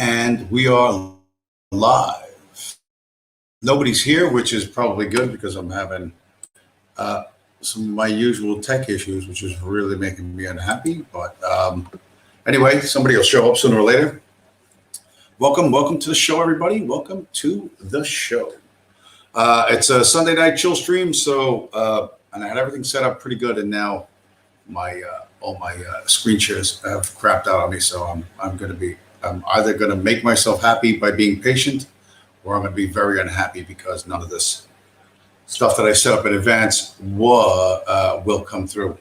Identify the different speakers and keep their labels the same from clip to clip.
Speaker 1: And we are live. Nobody's here, which is probably good because I'm having some of my usual tech issues, which is really making me unhappy. But anyway, somebody will show up sooner or later. Welcome to the show, everybody. Welcome to the show. It's a Sunday night chill stream, so and I had everything set up pretty good, and now my all my screen shares have crapped out on me. So I'm either going to make myself happy by being patient, or I'm going to be very unhappy because none of this stuff that I set up in advance will come through,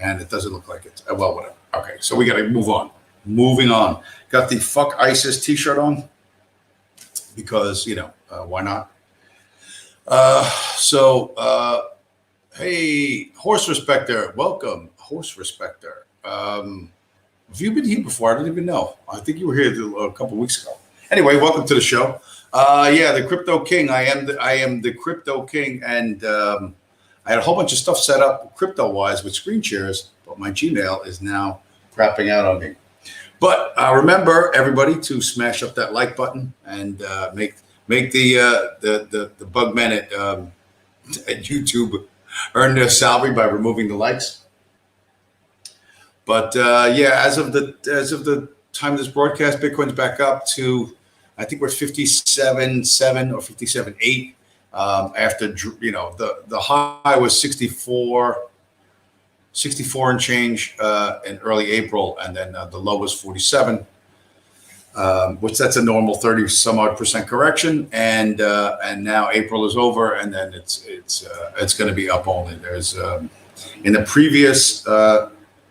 Speaker 1: and it doesn't look like it. Well, whatever. Okay, so we got to move on. Moving on. Got the Fuck ISIS t-shirt on because, why not? Hey, Horse Respecter. Welcome, Horse Respecter. Have you been here before? I didn't even know. I think you were here a couple of weeks ago. Anyway, welcome to the show. The Crypto King. I am the Crypto King, and I had a whole bunch of stuff set up crypto-wise with screen shares, but my Gmail is now crapping out on me. But remember, everybody, to smash up that like button and make the bug men at YouTube earn their salary by removing the likes. But as of the time of this broadcast, Bitcoin's back up to, I think we're 57.7 or 57.8. After the high was 64 and change in early April, and then the low was 47, which that's a normal 30 some odd percent correction. And now April is over, and then it's going to be up only. There's in the previous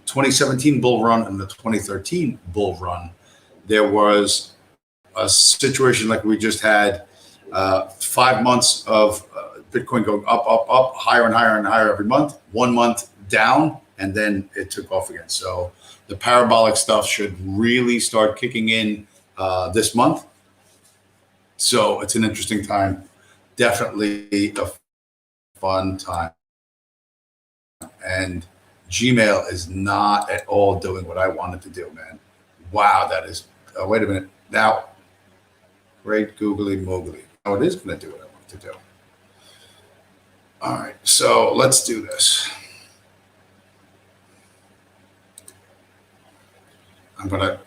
Speaker 1: 2017 bull run and the 2013 bull run, there was a situation like we just had, 5 months of Bitcoin going up, higher and higher and higher every month. 1 month down, and then it took off again. So the parabolic stuff should really start kicking in this month. So it's an interesting time. Definitely a fun time. And Gmail is not at all doing what I wanted to do, man. Wow, that is. Wait a minute. Now, great googly moogly. Now it is going to do what I want to do. All right, so let's do this. I'm gonna.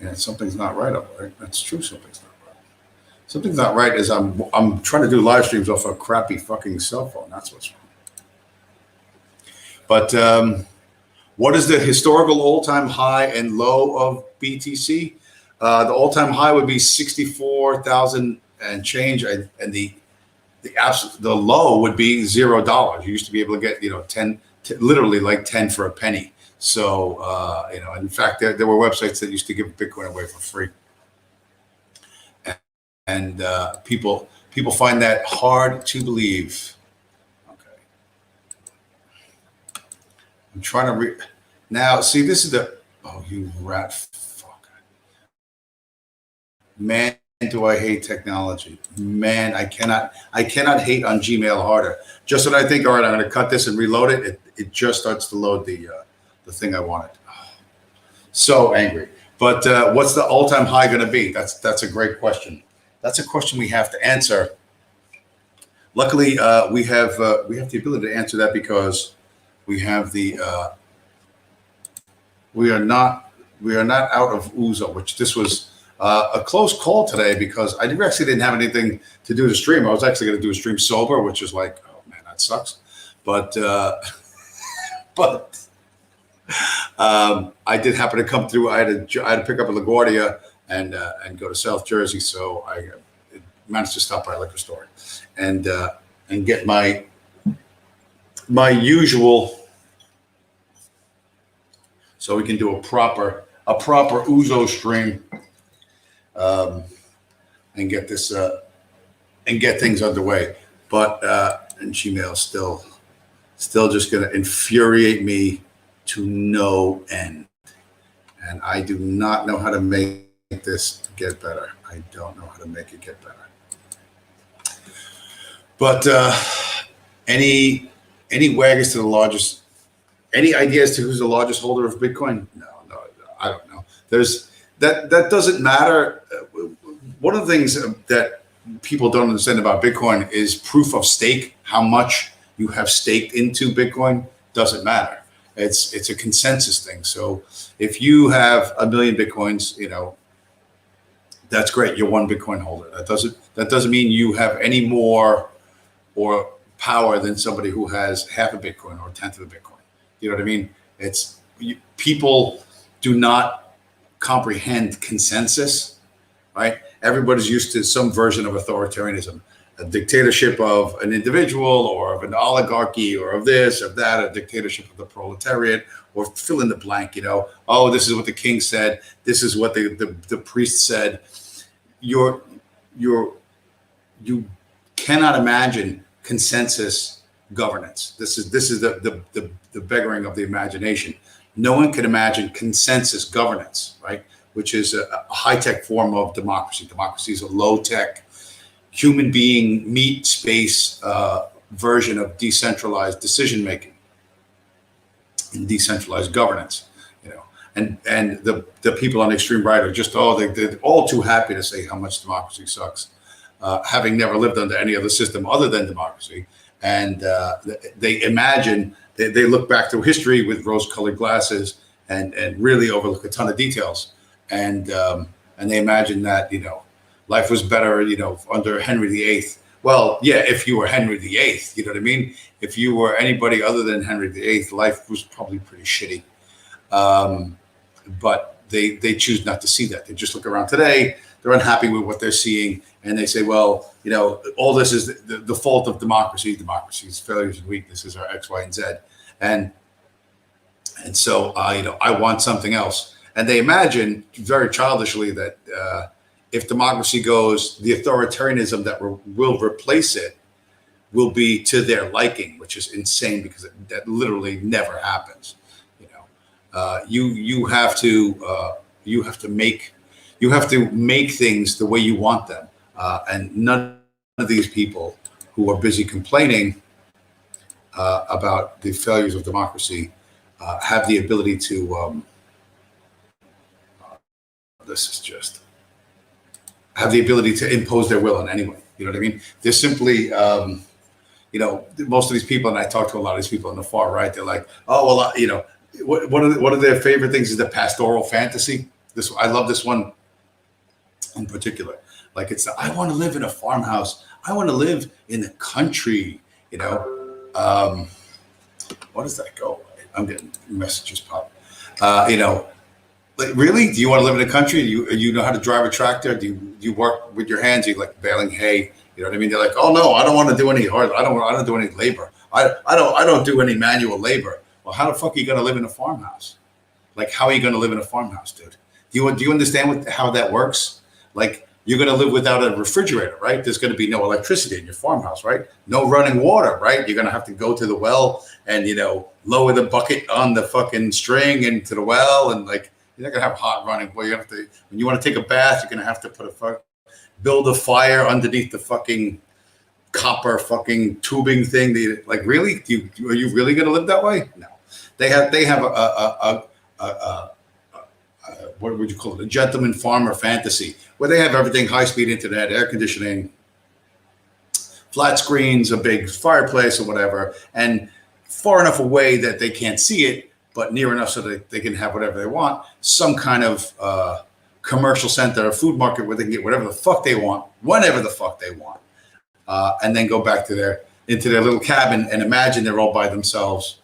Speaker 1: Yeah, something's not right up there. That's true. Something's not right. Something's not right. Is I'm trying to do live streams off a crappy fucking cell phone. That's what's wrong. But what is the historical all-time high and low of BTC? The all-time high would be 64,000 and change, and the low would be $0. You used to be able to get 10, literally like 10 for a penny. So in fact, there were websites that used to give Bitcoin away for free, and people find that hard to believe. I'm trying to now see, this is the, oh, you rat fuck. Man, do I hate technology. Man, I cannot hate on Gmail harder. Just when I think, all right, I'm going to cut this and reload it, it just starts to load the thing I wanted. So angry. But what's the all-time high going to be? That's a great question. That's a question we have to answer. Luckily, we have the ability to answer that because we have the we are not out of Uzo, which this was a close call today because I actually didn't have anything to do to stream. I was actually going to do a stream sober, which is like, oh man, that sucks. But I did happen to come through. I had to pick up a LaGuardia and go to South Jersey, so I managed to stop by a liquor store and get my usual, so we can do a proper Uzo stream and get this and get things underway. But and Gmail still just going to infuriate me to no end, and I do not know how to make this get better. I don't know how to make it get better. But any waggers to the largest? Any ideas to who's the largest holder of Bitcoin? No, I don't know. There's that doesn't matter. One of the things that people don't understand about Bitcoin is proof of stake. How much you have staked into Bitcoin doesn't matter. It's a consensus thing. So if you have 1 million Bitcoins, that's great. You're one Bitcoin holder. That doesn't mean you have any more or power than somebody who has half a Bitcoin or a tenth of a Bitcoin. You know what I mean? People do not comprehend consensus, right? Everybody's used to some version of authoritarianism, a dictatorship of an individual or of an oligarchy or of this, of that, a dictatorship of the proletariat, or fill in the blank, oh, this is what the king said. This is what the priest said. You cannot imagine consensus governance. This is the beggaring of the imagination. No one can imagine consensus governance, right? Which is a high-tech form of democracy. Democracy is a low-tech, human being meat space version of decentralized decision-making and decentralized governance. And the people on the extreme right are just they're all too happy to say how much democracy sucks, having never lived under any other system other than democracy. And they imagine, they look back through history with rose-colored glasses and really overlook a ton of details. And they imagine that, life was better, under Henry VIII. Well, yeah, if you were Henry VIII, you know what I mean? If you were anybody other than Henry VIII, life was probably pretty shitty. But they choose not to see that. They just look around today. They're unhappy with what they're seeing. And they say, well, all this is the fault of democracy. Democracy's failures and weaknesses are X, Y, and Z. And so, I want something else. And they imagine very childishly that if democracy goes, the authoritarianism that will replace it will be to their liking, which is insane because that literally never happens. You know, you have to make things the way you want them, and none of these people who are busy complaining about the failures of democracy have the ability to. This is just have the ability to impose their will on anyone. You know what I mean? They're simply, most of these people, and I talk to a lot of these people on the far right. They're like, oh well, one of their favorite things is the pastoral fantasy. I love this one in particular. Like I want to live in a farmhouse. I want to live in the country. What does that go? I'm getting messages pop. Like, really? Do you want to live in the country? Do you know how to drive a tractor? Do you work with your hands? You like baling hay? You know what I mean? They're like, oh no, I don't want to do any hard. I don't do any labor. I don't do any manual labor. Well, how the fuck are you going to live in a farmhouse? Like, how are you going to live in a farmhouse, dude? Do you understand how that works? Like, you're going to live without a refrigerator, right? There's going to be no electricity in your farmhouse, right? No running water, right? You're going to have to go to the well and, lower the bucket on the fucking string into the well. And like, you're not going to have hot running. Well, when you want to take a bath, you're going to have to build a fire underneath the fucking copper fucking tubing thing. Like, really? Are you really going to live that way? No. They have a what would you call it? A gentleman farmer fantasy where they have everything: high-speed internet, air conditioning, flat screens, a big fireplace or whatever, and far enough away that they can't see it, but near enough so that they can have whatever they want. Some kind of commercial center or food market where they can get whatever the fuck they want, whenever the fuck they want, and then go back into their little cabin and imagine they're all by themselves,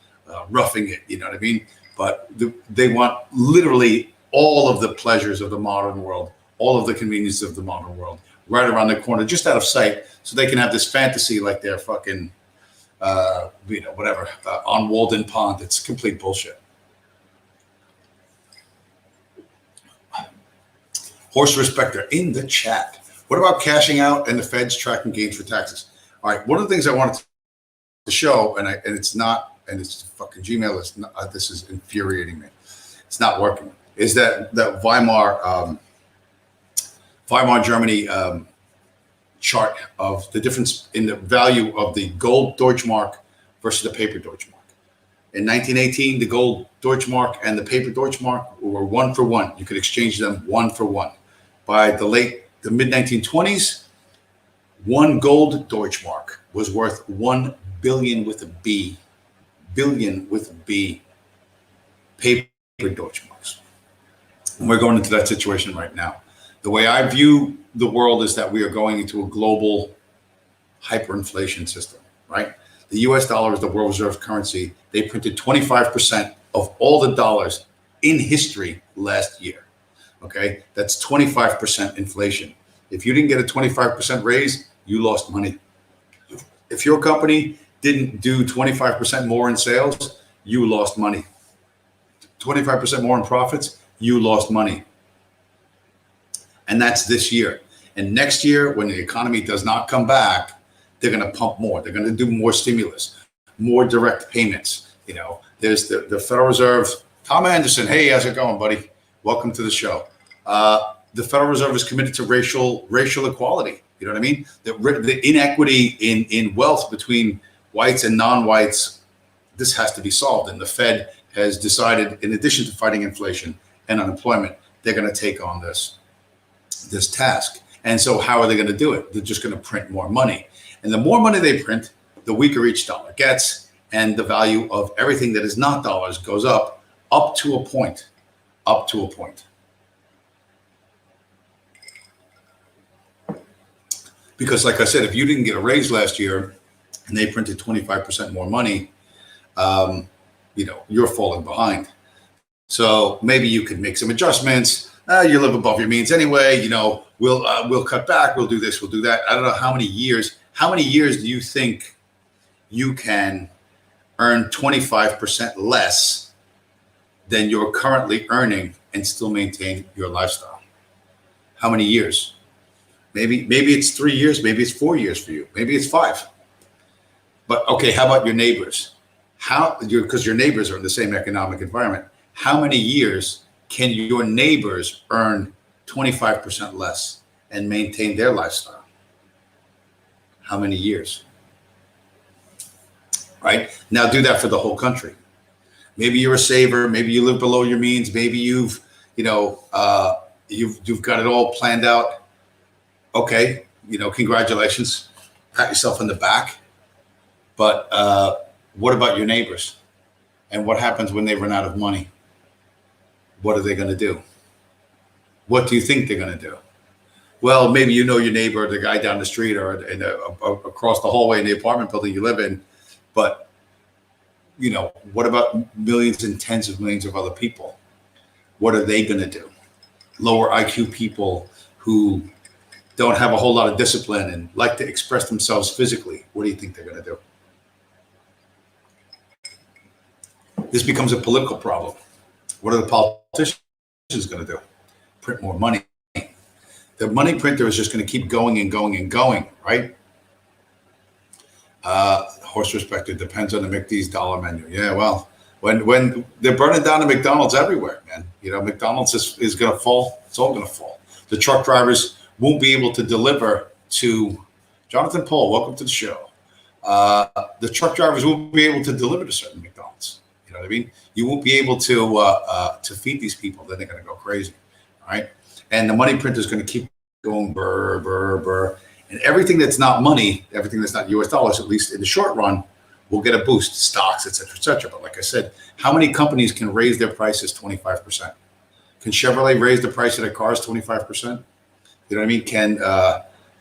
Speaker 1: roughing it. You know what I mean? But they want literally all of the pleasures of the modern world, all of the conveniences of the modern world, right around the corner, just out of sight, so they can have this fantasy like they're fucking, on Walden Pond. It's complete bullshit. Horse Respecter in the chat. What about cashing out and the feds tracking gains for taxes? All right, one of the things I wanted to show, and it's fucking Gmail. This is infuriating me. It's not working. Is that Weimar Germany chart of the difference in the value of the gold Deutschmark versus the paper Deutschmark. In 1918, the gold Deutschmark and the paper Deutschmark were 1 for 1. You could exchange them 1 for 1. By the mid 1920s, one gold Deutschmark was worth 1 billion with a B, paper Deutschmarks. And we're going into that situation right now. The way I view the world is that we are going into a global hyperinflation system, right? The US dollar is the world reserve currency. They printed 25% of all the dollars in history last year. Okay, that's 25% inflation. If you didn't get a 25% raise, you lost money. If your company didn't do 25% more in sales, you lost money. 25% more in profits, you lost money. And that's this year. And next year, when the economy does not come back, they're going to pump more. They're going to do more stimulus, more direct payments. There's the Federal Reserve. Tom Anderson, hey, how's it going, buddy? Welcome to the show. The Federal Reserve is committed to racial equality. You know what I mean? The inequity in wealth between whites and non-whites, this has to be solved. And the Fed has decided, in addition to fighting inflation and unemployment, they're going to take on this task. And so how are they going to do it? They're just going to print more money. And the more money they print, the weaker each dollar gets. And the value of everything that is not dollars goes up to a point. Because like I said, if you didn't get a raise last year and they printed 25% more money, you're falling behind. So maybe you can make some adjustments. You live above your means anyway. We'll cut back. We'll do this. We'll do that. I don't know how many years. How many years do you think you can earn 25% less than you're currently earning and still maintain your lifestyle? How many years? Maybe it's 3 years. Maybe it's 4 years for you. Maybe it's 5. But okay, how about your neighbors? Because your neighbors are in the same economic environment. How many years can your neighbors earn 25% less and maintain their lifestyle? How many years? Right? Now do that for the whole country. Maybe you're a saver. Maybe you live below your means. Maybe you've got it all planned out. Okay, congratulations. Pat yourself on the back. But what about your neighbors? And what happens when they run out of money? What are they going to do? What do you think they're going to do? Well, maybe you know your neighbor, the guy down the street, or across the hallway in the apartment building you live in. But what about millions and tens of millions of other people? What are they going to do? Lower IQ people who don't have a whole lot of discipline and like to express themselves physically. What do you think they're going to do? This becomes a political problem. What are the politicians going to do? Print more money. The money printer is just going to keep going and going and going, right? Horse respected depends on the McD's dollar menu. Yeah, well, when they're burning down the McDonald's everywhere, man, McDonald's is going to fall. It's all going to fall. The truck drivers won't be able to deliver to Jonathan Paul. Welcome to the show. The truck drivers won't be able to deliver to certain McDonald's. You know what I mean? You won't be able to feed these people. Then they're going to go crazy, all right? And the money printer is going to keep going burr, burr, burr. And everything that's not money, everything that's not US dollars, at least in the short run, will get a boost, stocks, et cetera, et cetera. But like I said, how many companies can raise their prices 25%? Can Chevrolet raise the price of their cars 25%? You know what I mean? Can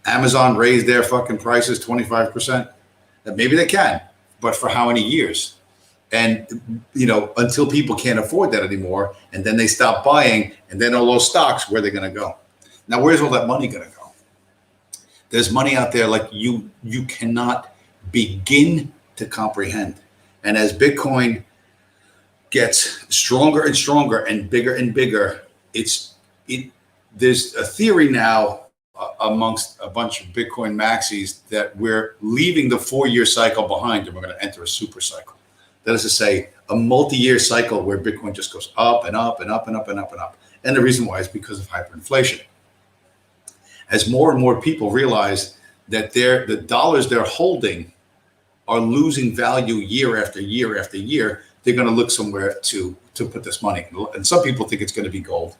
Speaker 1: Amazon raise their fucking prices 25%? Maybe they can, but for how many years? And, until people can't afford that anymore, and then they stop buying, and then all those stocks, where are they going to go? Now, where's all that money going to go? There's money out there like you cannot begin to comprehend. And as Bitcoin gets stronger and stronger and bigger, there's a theory now amongst a bunch of Bitcoin maxis that we're leaving the 4-year cycle behind and we're going to enter a super cycle. That is to say, a multi-year cycle where Bitcoin just goes up and up and up and up and up and up. And the reason why is because of hyperinflation. As more and more people realize that the dollars they're holding are losing value year after year after year, they're going to look somewhere to put this money. And some people think it's going to be gold.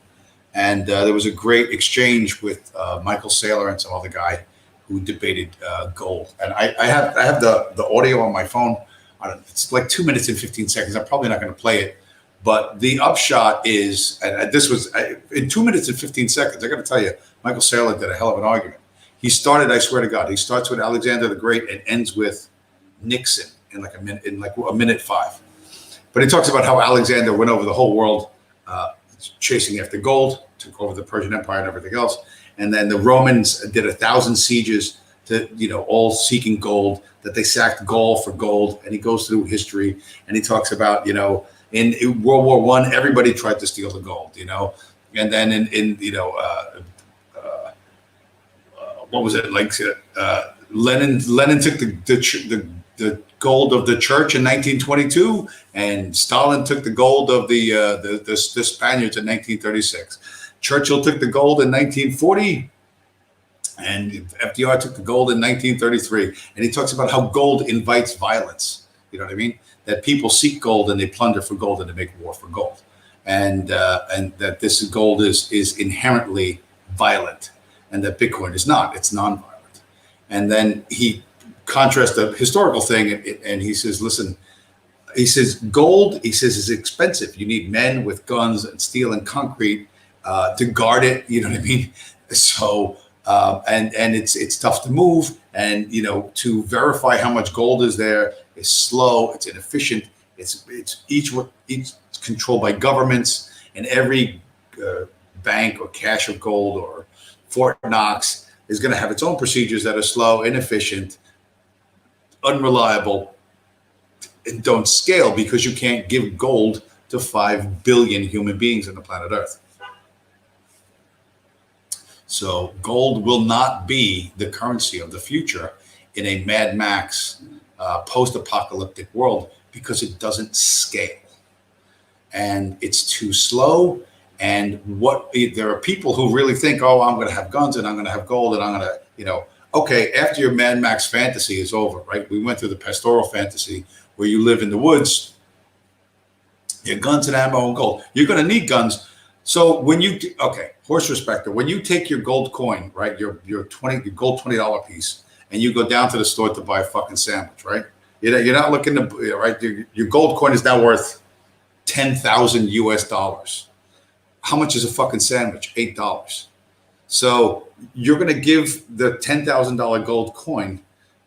Speaker 1: And there was a great exchange with Michael Saylor and some other guy who debated gold. And I have the audio on my phone. It's like 2 minutes and 15 seconds. I'm probably not going to play it. But the upshot is, and this was in 2 minutes and 15 seconds, I got to tell you, Michael Saylor did a hell of an argument. He started, I swear to God, he starts with Alexander the Great and ends with Nixon in like a minute 5. But he talks about how Alexander went over the whole world chasing after gold, took over the Persian Empire and everything else. And then the Romans did 1,000 sieges to, all seeking gold, that they sacked Gaul for gold. And he goes through history and he talks about, in World War I, everybody tried to steal the gold, and then what was it like? Lenin took the gold of the church in 1922, and Stalin took the gold of the Spaniards in 1936. Churchill took the gold in 1940, and FDR took the gold in 1933. And he talks about how gold invites violence. You know what I mean? That people seek gold and they plunder for gold and they make war for gold, and that this gold is inherently violent, and that Bitcoin is not. It's non-violent. And then he contrasts the historical thing, and he says, listen, he says gold, he says, is expensive. You need men with guns and steel and concrete to guard it. You know what I mean? So and it's tough to move, and to verify how much gold is there is slow. It's inefficient. It's each controlled by governments, and every bank or cache of gold or Fort Knox is going to have its own procedures that are slow, inefficient, unreliable, and don't scale, because you can't give gold to 5 billion human beings on the planet Earth. So gold will not be the currency of the future in a Mad Max post-apocalyptic world because it doesn't scale and it's too slow. And there are people who really think, oh, I'm going to have guns and I'm going to have gold and I'm going to, okay, after your Mad Max fantasy is over, right? We went through the pastoral fantasy where you live in the woods, your guns and ammo and gold. You're going to need guns. So horse respecter, when you take your gold coin, right, your gold $20 piece, and you go down to the store to buy a fucking sandwich, right? You're not looking to, right? Your gold coin is now worth 10,000 US dollars. How much is a fucking sandwich? $8. So you're going to give the $10,000 gold coin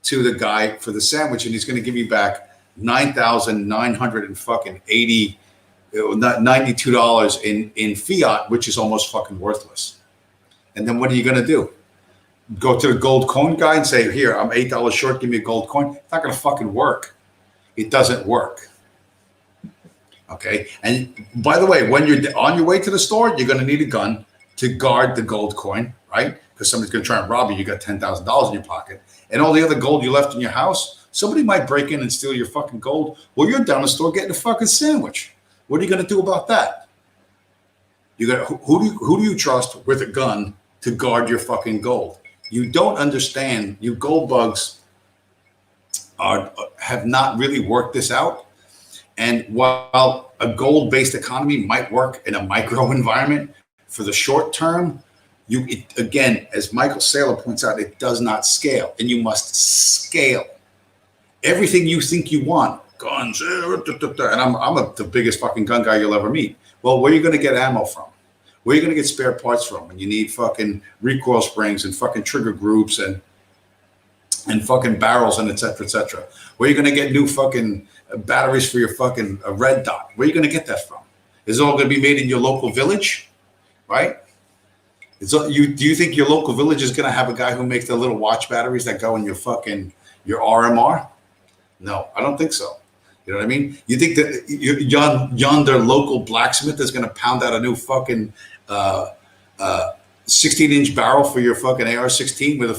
Speaker 1: to the guy for the sandwich, and he's going to give you back $92 in fiat, which is almost fucking worthless. And then what are you going to do? Go to the gold coin guy and say, here, I'm $8 short, give me a gold coin. It's not going to fucking work. It doesn't work. Okay. And by the way, when you're on your way to the store, you're going to need a gun to guard the gold coin, right? Because somebody's going to try and rob you. You got $10,000 in your pocket. And all the other gold you left in your house, somebody might break in and steal your fucking gold. Well, you're down the store getting a fucking sandwich. What are you going to do about that? Who do you trust with a gun to guard your fucking gold? You don't understand. You gold bugs have not really worked this out. And while a gold-based economy might work in a micro environment for the short term, again, as Michael Saylor points out, it does not scale, and you must scale everything you think you want. Guns, and I'm the biggest fucking gun guy you'll ever meet. Well, where are you going to get ammo from? Where are you going to get spare parts from? And you need fucking recoil springs and fucking trigger groups and fucking barrels and et cetera, et cetera. Where are you going to get new fucking batteries for your fucking red dot? Where are you going to get that from? Is it all going to be made in your local village, right? Do you think your local village is going to have a guy who makes the little watch batteries that go in your RMR? No, I don't think so. You know what I mean? You think that yonder local blacksmith is going to pound out a new fucking 16-inch barrel for your fucking AR-16 with a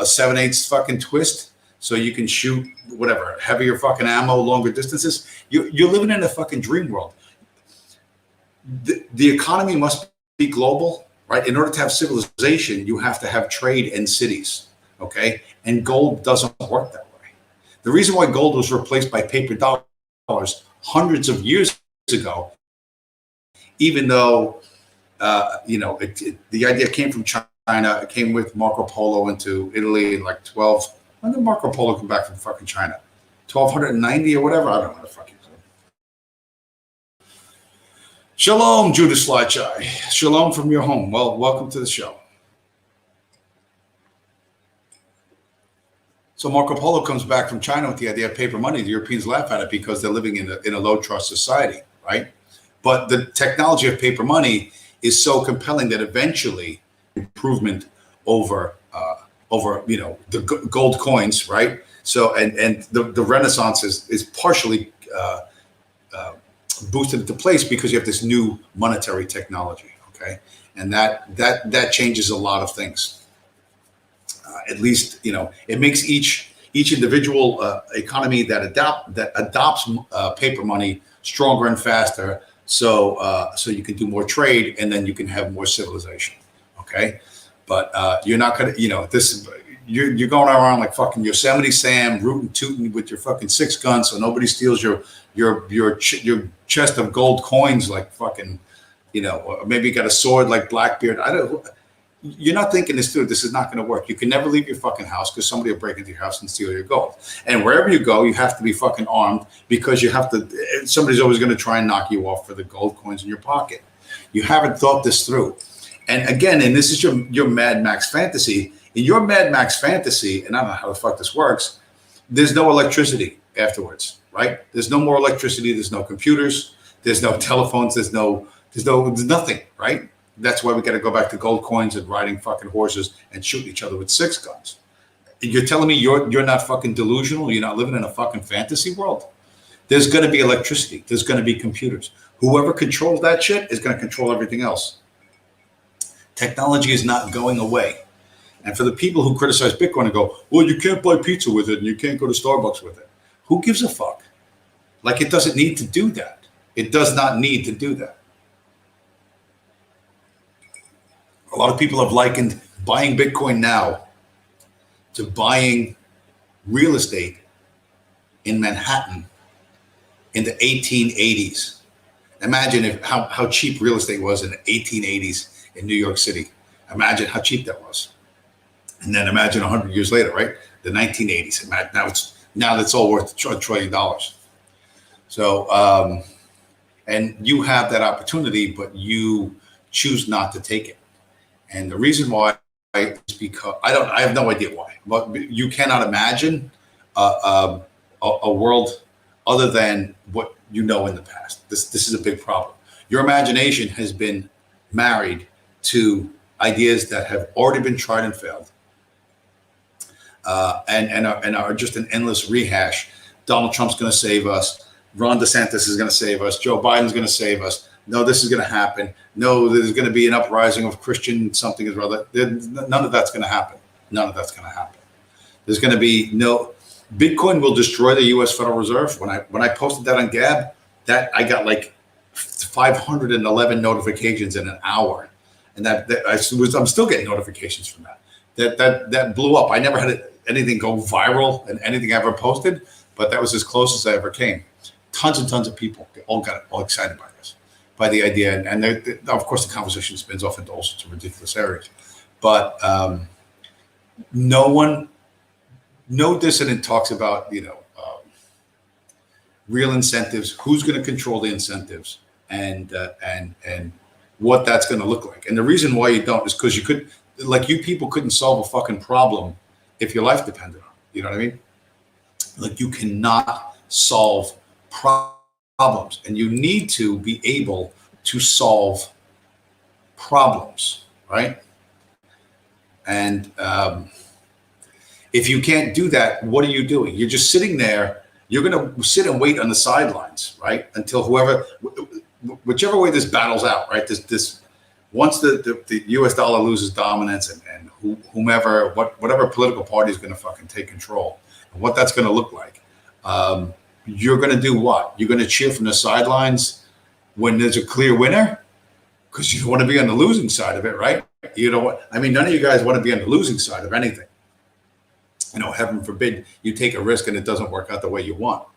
Speaker 1: 7/8 fucking twist, so you can shoot whatever heavier fucking ammo, longer distances? You're living in a fucking dream world. The economy must be global, right? In order to have civilization, you have to have trade and cities, okay? And gold doesn't work that way. The reason why gold was replaced by paper dollars hundreds of years ago, even though the idea came from China, it came with Marco Polo into Italy in like 12. When did Marco Polo come back from fucking China? 1290 or whatever? I don't know what the fuck he said. Shalom, Judas Slychai. Shalom from your home. Well, welcome to the show. So Marco Polo comes back from China with the idea of paper money. The Europeans laugh at it because they're living in a low trust society, right? But the technology of paper money is so compelling that eventually improvement over the gold coins, right? So and the Renaissance is partially boosted into place because you have this new monetary technology, okay? And that changes a lot of things. At least, it makes each individual economy that adopts paper money stronger and faster. So you can do more trade, and then you can have more civilization. Okay, but you're not gonna, you're going around like fucking Yosemite Sam, rootin' tootin' with your fucking 6 guns, so nobody steals your chest of gold coins like fucking, or maybe you got a sword like Blackbeard. You're not thinking this through. This is not going to work. You can never leave your fucking house because somebody will break into your house and steal your gold. And wherever you go, you have to be fucking armed because somebody's always going to try and knock you off for the gold coins in your pocket. You haven't thought this through. And again, and this is your Mad Max fantasy. In your Mad Max fantasy, and I don't know how the fuck this works, there's no electricity afterwards, right? There's no more electricity. There's no computers. There's no telephones. There's nothing, right? That's why we got to go back to gold coins and riding fucking horses and shooting each other with 6 guns. You're telling me you're not fucking delusional? You're not living in a fucking fantasy world? There's going to be electricity. There's going to be computers. Whoever controls that shit is going to control everything else. Technology is not going away. And for the people who criticize Bitcoin and go, well, you can't buy pizza with it and you can't go to Starbucks with it. Who gives a fuck? Like, it doesn't need to do that. It does not need to do that. A lot of people have likened buying Bitcoin now to buying real estate in Manhattan in the 1880s. Imagine how cheap real estate was in the 1880s in New York City. Imagine how cheap that was. And then imagine 100 years later, right? The 1980s. Now that's all worth $1 trillion. So, and you have that opportunity, but you choose not to take it. And the reason why is because I have no idea why, but you cannot imagine a world other than what you know in the past. This is a big problem. Your imagination has been married to ideas that have already been tried and failed, and are just an endless rehash. Donald Trump's going to save us. Ron DeSantis is going to save us. Joe Biden's going to save us. No, this is going to happen. No, there's going to be an uprising of Christian something as well. None of that's going to happen. None of that's going to happen. There's going to be no. Bitcoin will destroy the U.S. Federal Reserve. When I posted that on Gab, that I got like 511 notifications in an hour, and I'm still getting notifications from that. That blew up. I never had anything go viral and anything I ever posted, but that was as close as I ever came. Tons and tons of people got all excited by this, by the idea, and of course the conversation spins off into all sorts of ridiculous areas. But no dissident talks about real incentives, who's going to control the incentives, and what that's going to look like. And the reason why you don't is because you people couldn't solve a fucking problem if your life depended on it. You know what I mean? Like, you cannot solve problems, and you need to be able to solve problems, right? And if you can't do that, what are you doing? You're just sitting there. You're going to sit and wait on the sidelines, right? Until whichever way this battles out, right? This once the U.S. dollar loses dominance, and whatever political party is going to fucking take control, and what that's going to look like, you're going to do what? You're going to cheer from the sidelines when there's a clear winner, because you don't want to be on the losing side of it, right? You know what? I mean, none of you guys want to be on the losing side of anything. Heaven forbid you take a risk and it doesn't work out the way you want.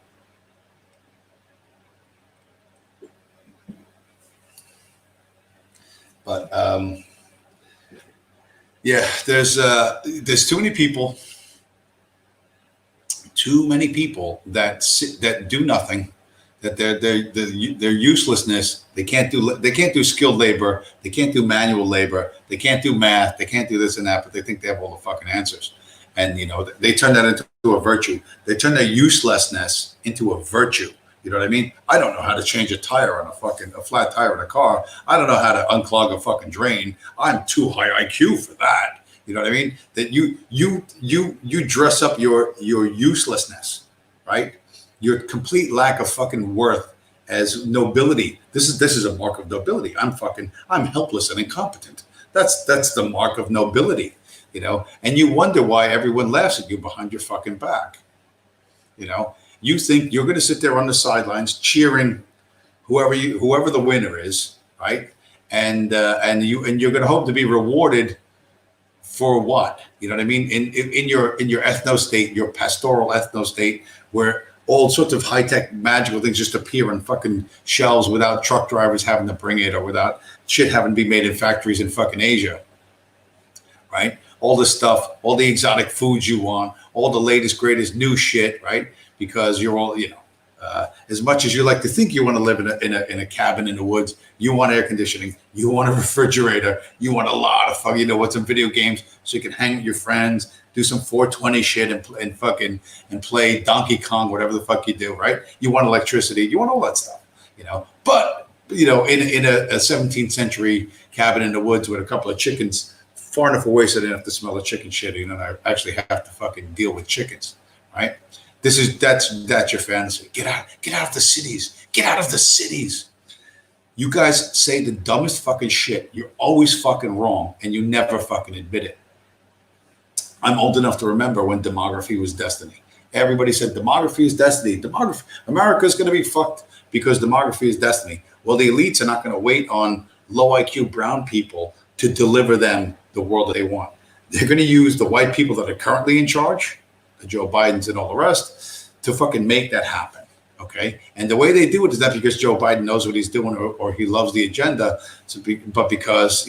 Speaker 1: But yeah, there's too many people that do nothing, that their uselessness. They can't do skilled labor. They can't do manual labor. They can't do math. They can't do this and that, but they think they have all the fucking answers. And they turn that into a virtue. They turn their uselessness into a virtue. You know what I mean? I don't know how to change a tire on a flat tire in a car. I don't know how to unclog a fucking drain. I'm too high IQ for that. You know what I mean? That you dress up your uselessness, right? Your complete lack of fucking worth as nobility. This is a mark of nobility. I'm helpless and incompetent. That's the mark of nobility. And you wonder why everyone laughs at you behind your fucking back. You think you're going to sit there on the sidelines cheering whoever the winner is, right? And you're going to hope to be rewarded for what? You know what I mean? In your ethno state, your pastoral ethno state, where all sorts of high-tech magical things just appear on fucking shelves without truck drivers having to bring it, or without shit having to be made in factories in fucking Asia, right? All this stuff, all the exotic foods you want, all the latest, greatest new shit, right? Because you're all, as much as you like to think you want to live in a cabin in the woods, you want air conditioning, you want a refrigerator, you want a lot of fun, want some video games so you can hang with your friends, do some 420 shit and play Donkey Kong, whatever the fuck you do, right? You want electricity, you want all that stuff, But in a 17th century cabin in the woods with a couple of chickens far enough away so they didn't have to smell the chicken shit, and I actually have to fucking deal with chickens, right? That's your fantasy. Get out of the cities. Get out of the cities. You guys say the dumbest fucking shit. You're always fucking wrong, and you never fucking admit it. I'm old enough to remember when demography was destiny. Everybody said demography is destiny. Demography, America's going to be fucked because demography is destiny. Well, the elites are not going to wait on low IQ brown people to deliver them the world that they want. They're going to use the white people that are currently in charge, the Joe Bidens and all the rest, to fucking make that happen. Okay. And the way they do it is not because Joe Biden knows what he's doing or he loves the agenda, but because,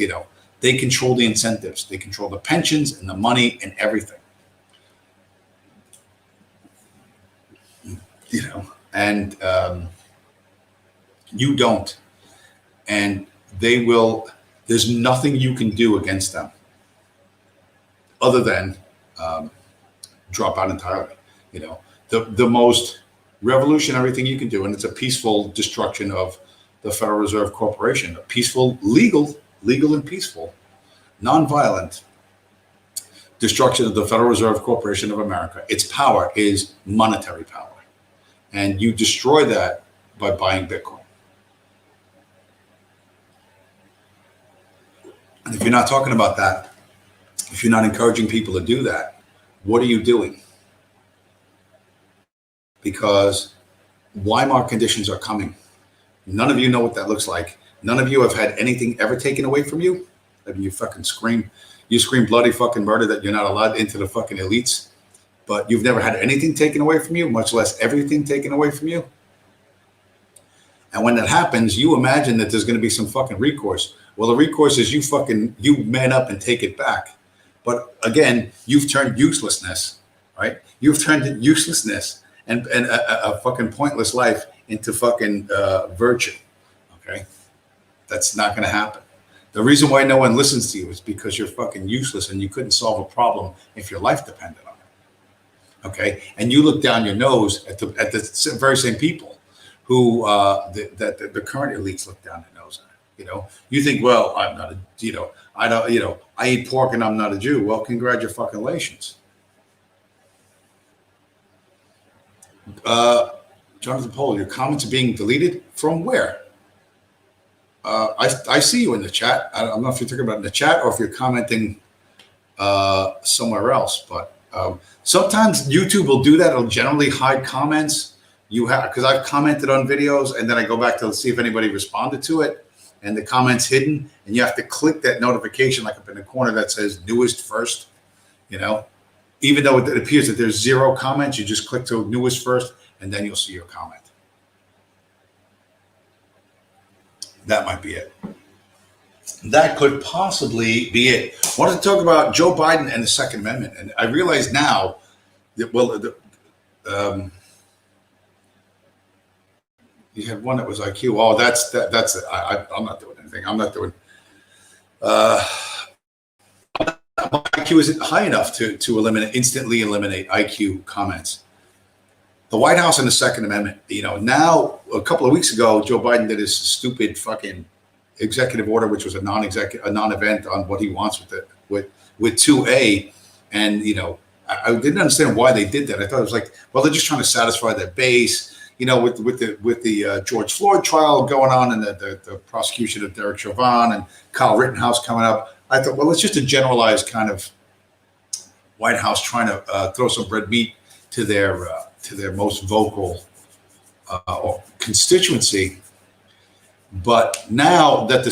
Speaker 1: they control the incentives, they control the pensions and the money and everything. And you don't. And they will, there's nothing you can do against them other than drop out entirely. The most revolutionary thing you can do, and it's a peaceful destruction of the Federal Reserve Corporation, a peaceful, legal and peaceful, nonviolent destruction of the Federal Reserve Corporation of America. Its power is monetary power. And you destroy that by buying Bitcoin. And if you're not talking about that, if you're not encouraging people to do that, what are you doing? Because Weimar conditions are coming. None of you know what that looks like. None of you have had anything ever taken away from you. I mean, you scream bloody fucking murder that you're not allowed into the fucking elites. But you've never had anything taken away from you, much less everything taken away from you. And when that happens, you imagine that there's going to be some fucking recourse. Well, the recourse is you man up and take it back. But again, you've turned uselessness, right? You've turned uselessness and a fucking pointless life into fucking virtue, okay? That's not going to happen. The reason why no one listens to you is because you're fucking useless and you couldn't solve a problem if your life depended on it, okay? And you look down your nose at the very same people who the current elites look down their nose at. You think, well, I'm not I eat pork and I'm not a Jew. Well, congratulations. Jonathan Pohl, your comments are being deleted from where? I see you in the chat. I don't know if you're talking about in the chat or if you're commenting somewhere else, but sometimes YouTube will do that. It'll generally hide comments because I've commented on videos and then I go back to see if anybody responded to it and the comment's hidden and you have to click that notification like up in the corner that says newest first, even though it appears that there's 0 comments, you just click to newest first and then you'll see your comment. That might be it. That could possibly be it. I wanted to talk about Joe Biden and the Second Amendment. And I realize now that, you had one that was IQ. Oh, that's it. I'm not doing anything. I'm not doing. My IQ isn't high enough to instantly eliminate IQ comments. The White House and the Second Amendment. Now a couple of weeks ago, Joe Biden did his stupid fucking executive order, which was a non-event on what he wants with 2A, and I didn't understand why they did that. I thought it was like, well, they're just trying to satisfy their base. With the George Floyd trial going on and the prosecution of Derek Chauvin and Kyle Rittenhouse coming up, I thought, well, it's just a generalized kind of White House trying to throw some red meat to their most vocal constituency. But now that the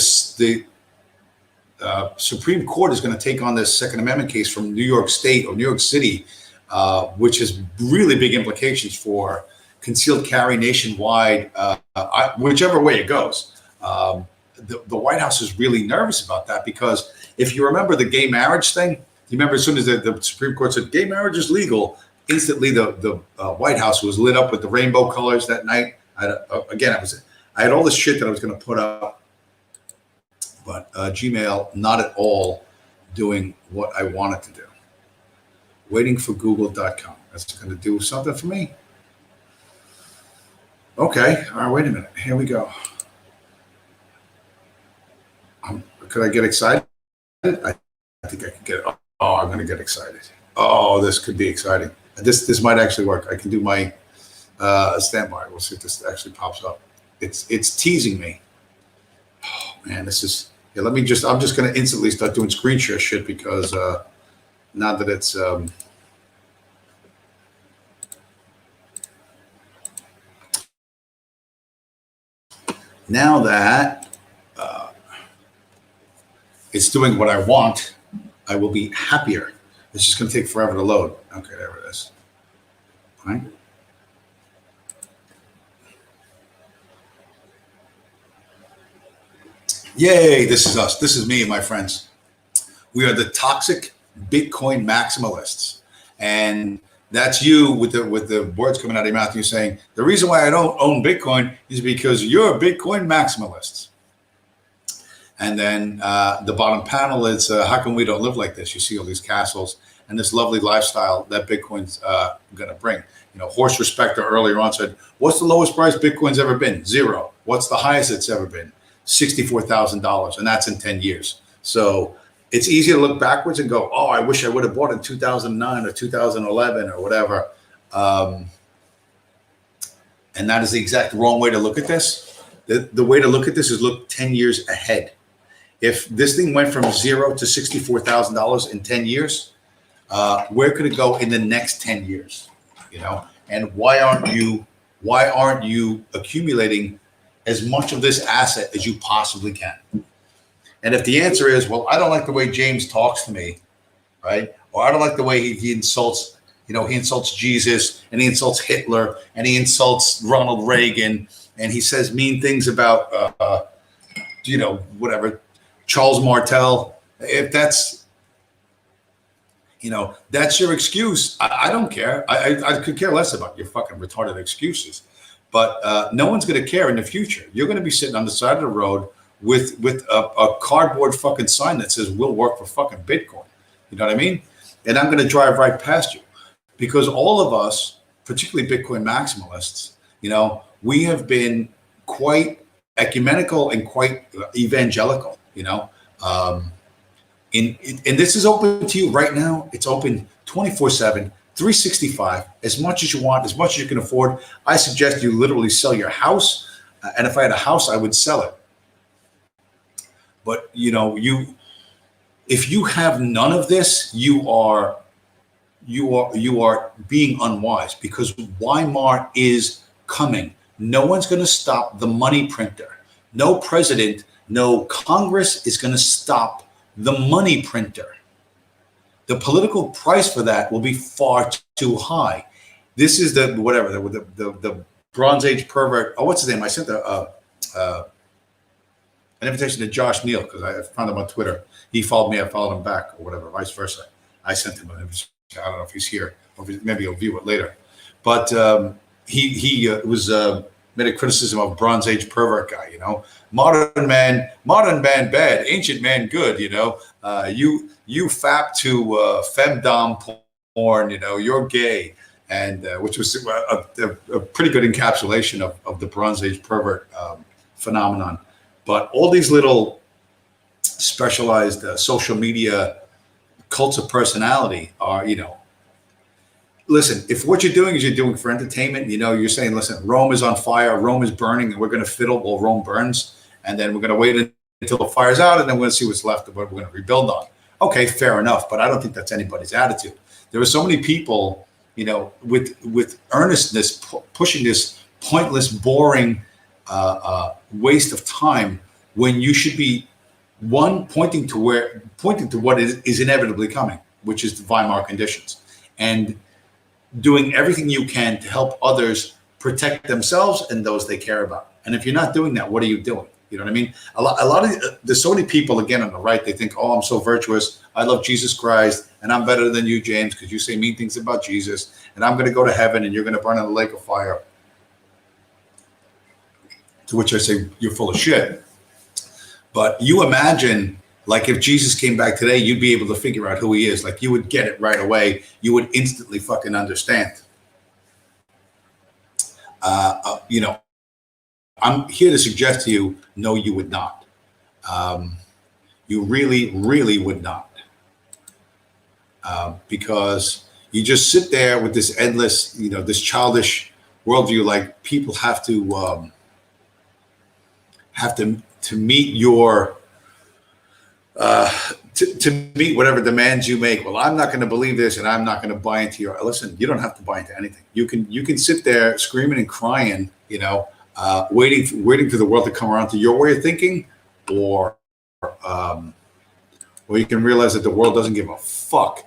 Speaker 1: Supreme Court is going to take on this Second Amendment case from New York State or New York City, which has really big implications for concealed carry nationwide, whichever way it goes. The White House is really nervous about that because if you remember the gay marriage thing, you remember as soon as the Supreme Court said gay marriage is legal, instantly the White House was lit up with the rainbow colors that night. I had all this shit that I was going to put up, but Gmail not at all doing what I wanted to do. Waiting for Google.com. That's going to do something for me. Okay. All right. Wait a minute. Here we go. Could I get excited? I think I can get it. Oh, I'm going to get excited. Oh, this could be exciting. This might actually work. I can do my standby. We'll see if this actually pops up. It's teasing me. Oh man, this is. Yeah, I'm just going to instantly start doing screen share shit because now that it's now that it's doing what I want, I will be happier. It's just going to take forever to load. Okay, there it is. All right. Yay, this is us. This is me and my friends. We are the toxic Bitcoin maximalists. And that's you with the words coming out of your mouth. You're saying, the reason why I don't own Bitcoin is because you're a Bitcoin maximalist. And then the bottom panel is, how come we don't live like this? You see all these castles and this lovely lifestyle that Bitcoin's going to bring. You know, Horse Respecter earlier on said, what's the lowest price Bitcoin's ever been? 0. What's the highest it's ever been? $64,000. And that's in 10 years. So it's easy to look backwards and go, oh, I wish I would have bought in 2009 or 2011 or whatever. And that is the exact wrong way to look at this. The way to look at this is look 10 years ahead. If this thing went from 0 to $64,000 in 10 years, where could it go in the next 10 years? You know, and why aren't you accumulating as much of this asset as you possibly can? And if the answer is, well, I don't like the way James talks to me, right? Or I don't like the way he insults, he insults Jesus, and he insults Hitler, and he insults Ronald Reagan, and he says mean things about, whatever, Charles Martel. If that's, that's your excuse, I don't care. I could care less about your fucking retarded excuses. But no one's going to care in the future. You're going to be sitting on the side of the road with a cardboard fucking sign that says, we'll work for fucking Bitcoin. You know what I mean? And I'm going to drive right past you, because all of us, particularly Bitcoin maximalists, we have been quite ecumenical and quite evangelical, and this is open to you right now. It's open 24/7, 365, as much as you want, as much as you can afford. I suggest you literally sell your house. And if I had a house, I would sell it. But, if you have none of this, you are being unwise, because Weimar is coming. No one's going to stop the money printer. No president, no Congress is going to stop the money printer. The political price for that will be far too high. This is the Bronze Age pervert. Oh, what's his name? I sent an invitation to Josh Neal, because I found him on Twitter. He followed me, I followed him back, or whatever, vice versa. I sent him an invitation. I don't know if he's here, or maybe he'll view it later. But he made a criticism of Bronze Age pervert guy. Modern man bad, ancient man good. You fap to femdom porn. You're gay, and which was a pretty good encapsulation of the Bronze Age pervert phenomenon. But all these little specialized social media cults of personality are, listen, if what you're doing is you're doing for entertainment, you're saying, listen, Rome is on fire, Rome is burning, and we're going to fiddle while Rome burns. And then we're going to wait until the fire's out, and then we're going to see what's left of what we're going to rebuild on. Okay, fair enough. But I don't think that's anybody's attitude. There are so many people, with earnestness, pushing this pointless, boring waste of time, when you should be pointing to what is inevitably coming, which is the Weimar conditions, and doing everything you can to help others protect themselves and those they care about. And if you're not doing that, what are you doing? You know what I mean? A lot of there's so many people, again, on the right, they think, oh, I'm so virtuous, I love Jesus Christ, and I'm better than you, James, because you say mean things about Jesus, and I'm going to go to heaven and you're going to burn in the lake of fire. To which I say, you're full of shit. But you imagine, like, if Jesus came back today, you'd be able to figure out who he is. Like, you would get it right away. You would instantly fucking understand. I'm here to suggest to you, no, you would not. You really, really would not. Because you just sit there with this endless, this childish worldview, like people have to meet your to meet whatever demands you make. Well, I'm not going to believe this, and I'm not going to buy into your. Listen, you don't have to buy into anything. You can sit there screaming and crying, waiting for the world to come around to your way of thinking, or um, or you can realize that the world doesn't give a fuck.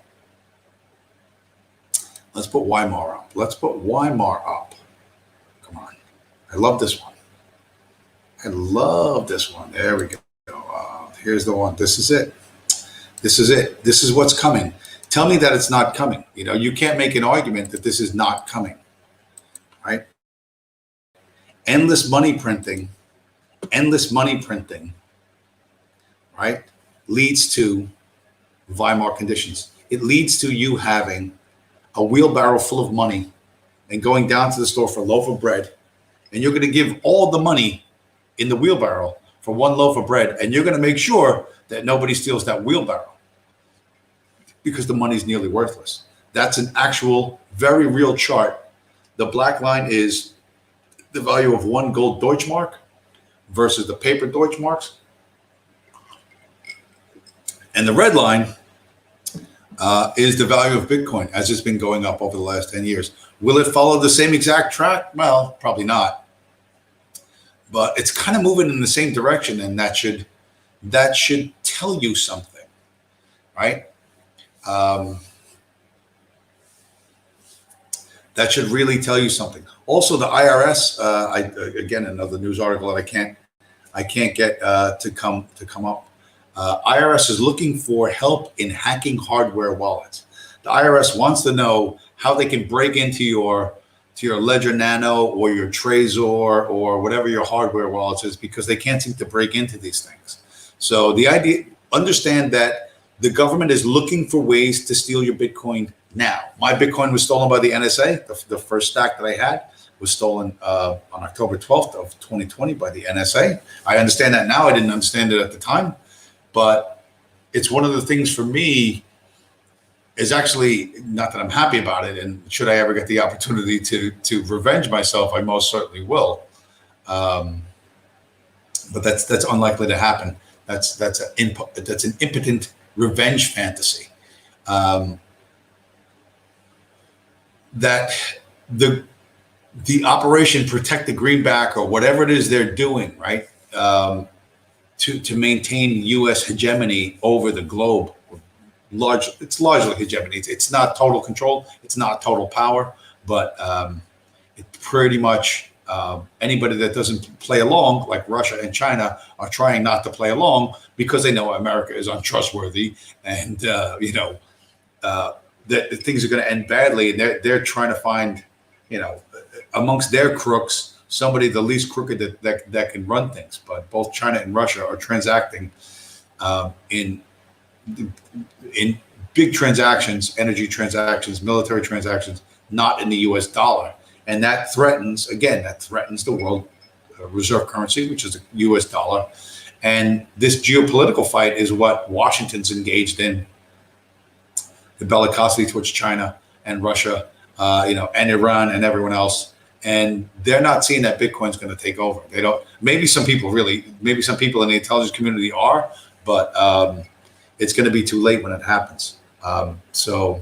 Speaker 1: Let's put Weimar up. Let's put Weimar up. Come on, I love this one. I love this one. There we go. Here's the one. This is it. This is it. This is what's coming. Tell me that it's not coming. You can't make an argument that this is not coming, right? Endless money printing, right, leads to Weimar conditions. It leads to you having a wheelbarrow full of money and going down to the store for a loaf of bread, and you're going to give all the money in the wheelbarrow for one loaf of bread, and you're going to make sure that nobody steals that wheelbarrow because the money's nearly worthless. That's an actual, very real chart. The black line is the value of one gold Deutschmark versus the paper Deutschmarks. And the red line is the value of Bitcoin as it's been going up over the last 10 years. Will it follow the same exact track? Well, probably not. But it's kind of moving in the same direction, and that should tell you something, right? That should really tell you something. Also, the IRS, again, another news article that I can't get to come up. IRS is looking for help in hacking hardware wallets. The IRS wants to know how they can break into your Ledger Nano or your Trezor or whatever your hardware wallet is, because they can't seem to break into these things. So the idea, understand that the government is looking for ways to steal your Bitcoin now. My Bitcoin was stolen by the NSA. The first stack that I had was stolen on October 12th of 2020 by the NSA. I understand that now. I didn't understand it at the time. But it's one of the things for me is actually, not that I'm happy about it, and should I ever get the opportunity to revenge myself, I most certainly will. But that's unlikely to happen. That's an impotent revenge fantasy. That the Operation Protect the Greenback, or whatever it is they're doing, right, to maintain U.S. hegemony over the globe. It's largely hegemony. It's not total control. It's not total power, but it pretty much anybody that doesn't play along, like Russia and China, are trying not to play along because they know America is untrustworthy, and that things are going to end badly, and they're trying to find, amongst their crooks, somebody the least crooked that can run things. But both China and Russia are transacting in big transactions, energy transactions, military transactions, not in the U.S. dollar. And that threatens the world reserve currency, which is the U.S. dollar. And this geopolitical fight is what Washington's engaged in, the bellicosity towards China and Russia, and Iran and everyone else. And they're not seeing that Bitcoin's going to take over. They don't. Maybe some people in the intelligence community are, but it's going to be too late when it happens. So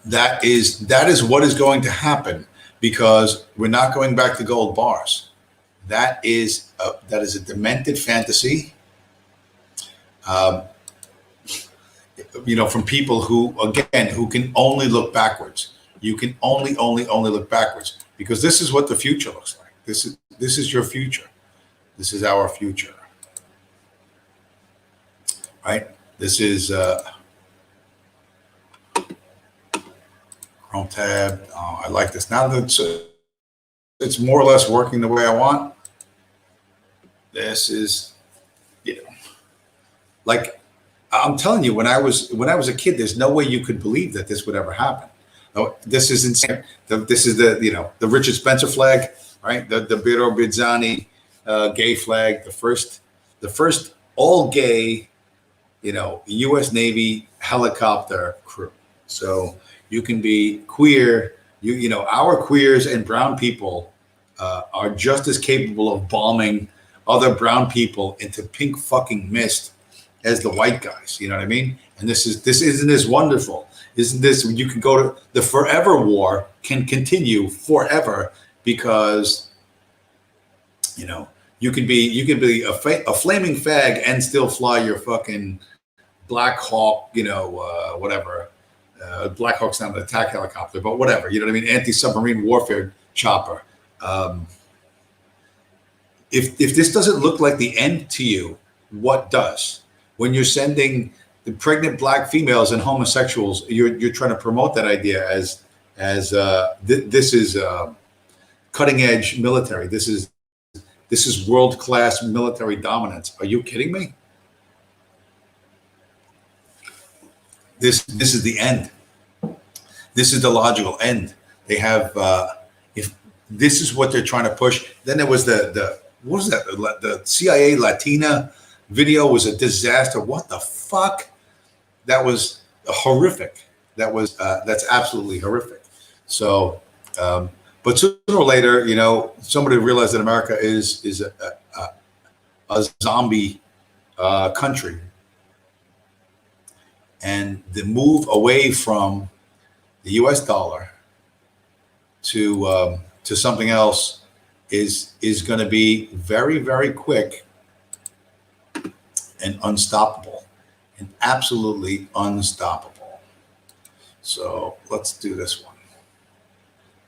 Speaker 1: that is what is going to happen, because we're not going back to gold bars. That is a demented fantasy. From people who can only look backwards. You can only look backwards, because this is what the future looks like. This is your future. This is our future, right? This is Chrome tab. I like this. Now that it's more or less working the way I want. This is, like I'm telling you, when I was a kid, there's no way you could believe that this would ever happen. No, this is insane. This is the Richard Spencer flag, right? The Biro Bizzani gay flag, the first all gay, U.S. Navy helicopter crew. So you can be queer, You know, our queers and brown people are just as capable of bombing other brown people into pink fucking mist as the white guys. You know what I mean? And this isn't this wonderful? Isn't this, you can go to the forever war can continue forever because, you know, you could be a flaming fag and still fly your fucking Black Hawk, you know, whatever. Black Hawk's not an attack helicopter, but whatever. You know what I mean? Anti-submarine warfare chopper. If this doesn't look like the end to you, what does? When you're sending the pregnant black females and homosexuals, you're trying to promote that idea as this is cutting edge military. This is world class military dominance. Are you kidding me? This is the end. This is the logical end. They have if this is what they're trying to push. Then there was the what was that? The CIA Latina video was a disaster. What the fuck? That was horrific. That's absolutely horrific. So, but sooner or later, you know, somebody realized that America is a zombie country, and the move away from the U.S. dollar to something else is going to be very, very quick and unstoppable, and absolutely unstoppable. So let's do this one.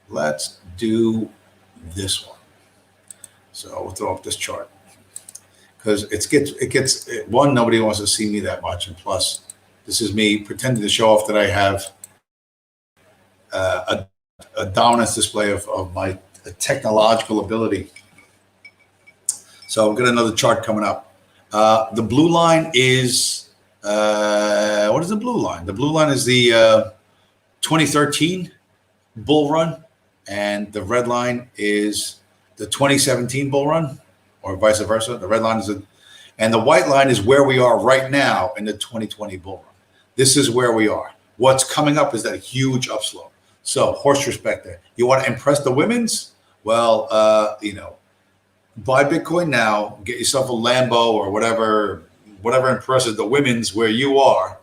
Speaker 1: Let's do this one. So we'll throw up this chart because it gets one, nobody wants to see me that much, and plus, this is me pretending to show off that I have a dominance display of my technological ability. So I've got another chart coming up. The blue line is what is the blue line? The blue line is the 2013 bull run, and the red line is the 2017 bull run, or vice versa. The red line is and the white line is where we are right now in the 2020 bull run. This is where we are. What's coming up is that huge upslope. So horse respect there. You want to impress the women's? Well, you know, buy Bitcoin now, get yourself a Lambo or whatever impresses the women's where you are.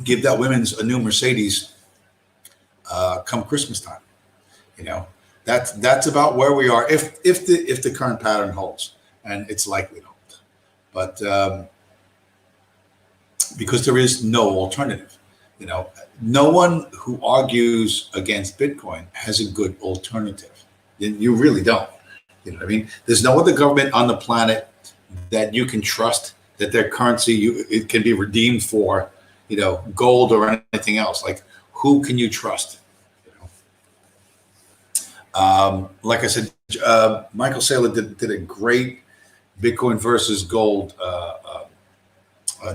Speaker 1: Give that women's a new Mercedes come Christmas time. You know, that's about where we are if the current pattern holds, and it's likely don't. But because there is no alternative, you know, no one who argues against Bitcoin has a good alternative. You really don't. You know what I mean? There's no other government on the planet that you can trust that their currency it can be redeemed for, you know, gold or anything else. Like, who can you trust? You know? Like I said, Michael Saylor did a great Bitcoin versus gold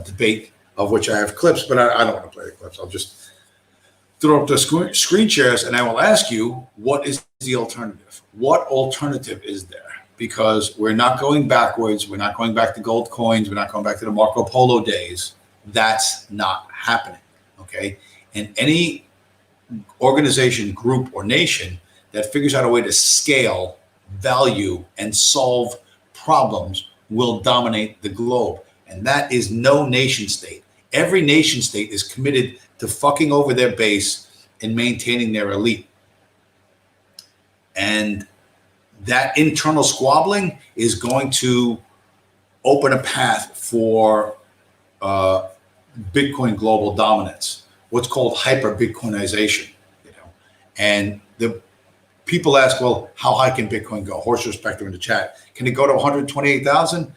Speaker 1: debate, of which I have clips, but I don't want to play the clips. I'll just throw up the screen shares, and I will ask you, what is the alternative? What alternative is there? Because we're not going backwards. We're not going back to gold coins. We're not going back to the Marco Polo days. That's not happening, okay? And any organization, group, or nation that figures out a way to scale, value, and solve problems will dominate the globe. And that is no nation state. Every nation state is committed to fucking over their base and maintaining their elite. And that internal squabbling is going to open a path for Bitcoin global dominance, what's called hyper Bitcoinization. You know, and the people ask, well, how high can Bitcoin go? Horse respecter in the chat. Can it go to 128,000?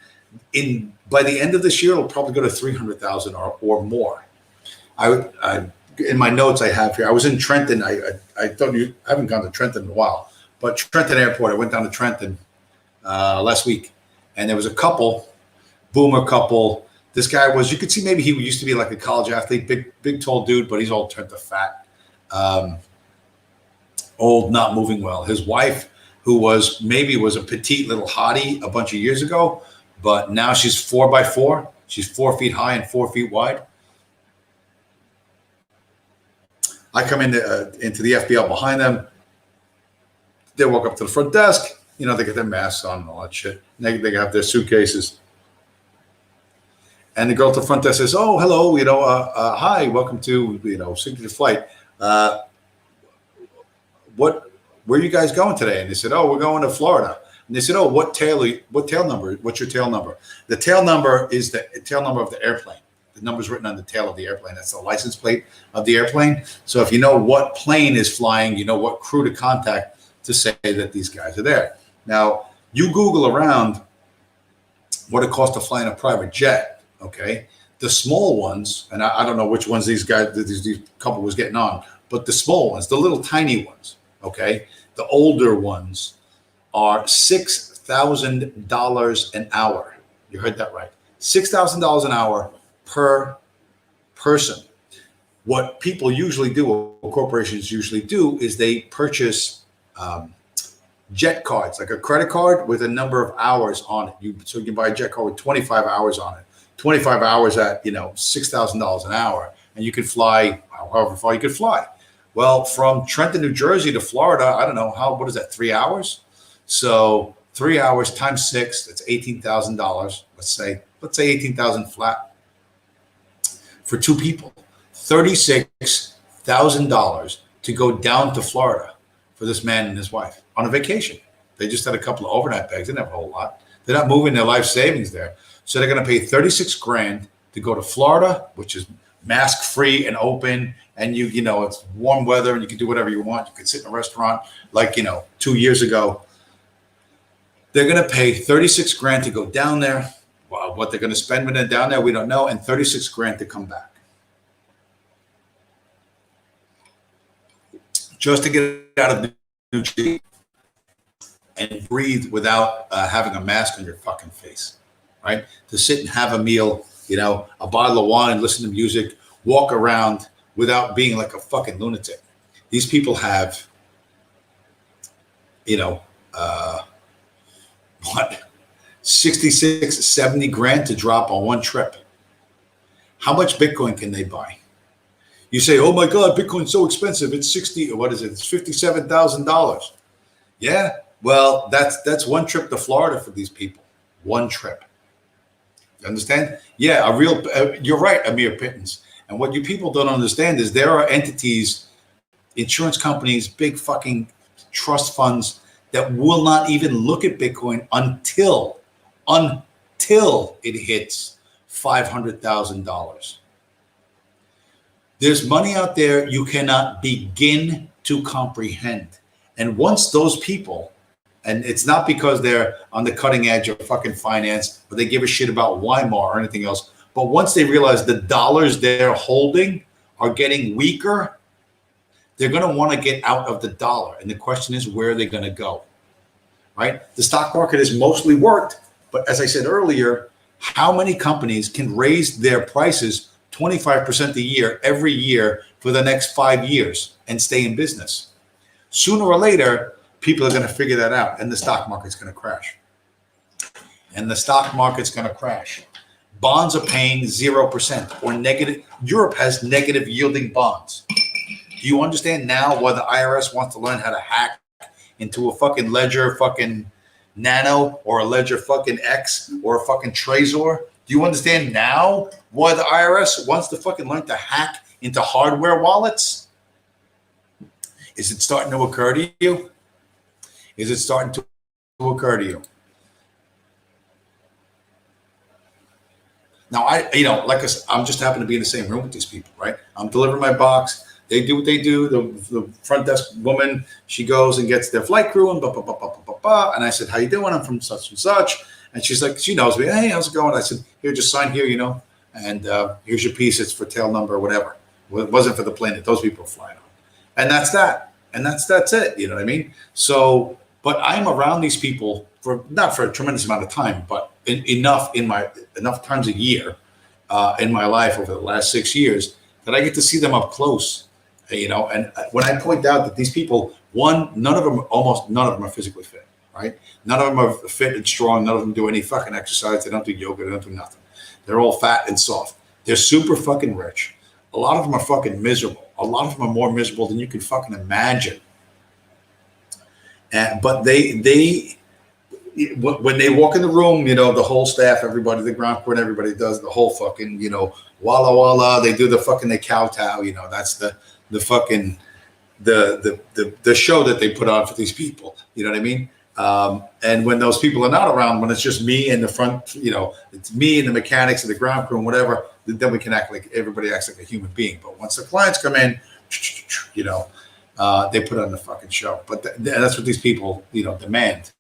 Speaker 1: By the end of this year, it'll probably go to 300,000 or more. I in my notes I have here, I was in Trenton. I told you I haven't gone to Trenton in a while, but Trenton Airport. I went down to Trenton last week, and there was a couple, boomer couple. This guy was, you could see maybe he used to be like a college athlete, big tall dude, but he's all turned to fat, old, not moving well. His wife, who was a petite little hottie a bunch of years ago, but now she's 4x4. She's 4 feet high and 4 feet wide. I come into the FBL behind them. They walk up to the front desk. They get their masks on and all that shit. They have their suitcases. And the girl at the front desk says, "Oh, hello, hi, welcome to, Signature Flight. Where are you guys going today?" And they said, "Oh, we're going to Florida." And they said, "Oh, what tail number? What's your tail number?" The tail number is the tail number of the airplane. The number's written on the tail of the airplane. That's the license plate of the airplane. So if you know what plane is flying, you know what crew to contact to say that these guys are there. Now, you Google around what it costs to fly in a private jet, okay? The small ones, and I don't know which ones these couple was getting on, but the small ones, the little tiny ones, okay? The older ones are $6,000 an hour. You heard that right. $6,000 an hour per person. What people usually do, or corporations usually do, is they purchase jet cards, like a credit card with a number of hours on it. So you can buy a jet card with 25 hours on it. 25 hours at, $6,000 an hour, and you could fly however far you could fly. Well, from Trenton, New Jersey to Florida, I don't know what is that, 3 hours? So 3 hours times 6, that's $18,000. Let's say $18,000 flat for two people. $36,000 to go down to Florida for this man and his wife on a vacation. They just had a couple of overnight bags. They didn't have a whole lot. They're not moving their life savings there. So they're going to pay $36,000 to go to Florida, which is mask free and open. And it's warm weather and you can do whatever you want. You can sit in a restaurant like, 2 years ago. They're going to pay $36,000 to go down there. Well, what they're going to spend when they're down there, we don't know. And $36,000 to come back. Just to get out of New Jersey and breathe without having a mask on your fucking face, right? To sit and have a meal, a bottle of wine, listen to music, walk around without being like a fucking lunatic. These people have, 66, 70 grand to drop on one trip. How much Bitcoin can they buy? You say, "Oh my God, Bitcoin's so expensive. It's It's $57,000. Yeah. Well, that's one trip to Florida for these people. One trip. You understand? Yeah. You're right, Amir Pittance. And what you people don't understand is there are entities, insurance companies, big fucking trust funds that will not even look at Bitcoin until it hits $500,000. There's money out there you cannot begin to comprehend. And once those people, and it's not because they're on the cutting edge of fucking finance or they give a shit about Weimar or anything else, but once they realize the dollars they're holding are getting weaker, they're going to want to get out of the dollar. And the question is, where are they going to go? Right? The stock market has mostly worked. But as I said earlier, how many companies can raise their prices 25% a year every year for the next 5 years and stay in business? Sooner or later, people are going to figure that out, and the stock market's going to crash. Bonds are paying 0% or negative. Europe has negative yielding bonds. Do you understand now why the IRS wants to learn how to hack into a fucking Ledger fucking Nano or a Ledger fucking X or a fucking Trezor? Do you understand now why the IRS wants to fucking learn to hack into hardware wallets? Is it starting to occur to you? Now, like I said, I'm just happen to be in the same room with these people, right? I'm delivering my box. They do what they do. The front desk woman, she goes and gets their flight crew and blah, blah, blah, blah, blah, blah, blah. And I said, "How you doing? I'm from such and such." And she's like, she knows me. "Hey, how's it going?" I said, "Here, just sign here, and here's your piece. It's for tail number or whatever." Well, it wasn't for the plane that those people are flying on. And that's that. And that's it. You know what I mean? So, but I'm around these people not for a tremendous amount of time, but enough times a year in my life over the last 6 years that I get to see them up close. And when I point out that these people, almost none of them are physically fit, right? None of them are fit and strong. None of them do any fucking exercise. They don't do yoga. They don't do nothing. They're all fat and soft. They're super fucking rich. A lot of them are fucking miserable. A lot of them are more miserable than you can fucking imagine. But they when they walk in the room, the whole staff, everybody, the ground crew, and everybody does the whole fucking, walla walla. They do the fucking the kowtow. That's the fucking the show that they put on for these people. You know what I mean? And when those people are not around, when it's just me and the front, it's me and the mechanics and the ground crew and whatever, then we can act like everybody acts like a human being. But once the clients come in, they put on the fucking show. But that's what these people, demand.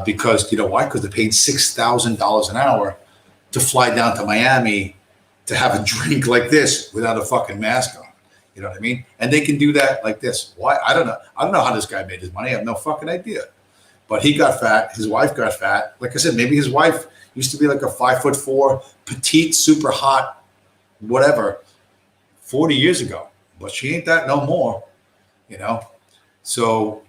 Speaker 1: Because why? Because they're paying $6,000 an hour to fly down to Miami to have a drink like this without a fucking mask on. You know what I mean? And they can do that like this. Why? I don't know. I don't know how this guy made his money. I have no fucking idea. But he got fat. His wife got fat. Like I said, maybe his wife used to be like a 5'4", petite, super hot, whatever, 40 years ago. But she ain't that no more. So.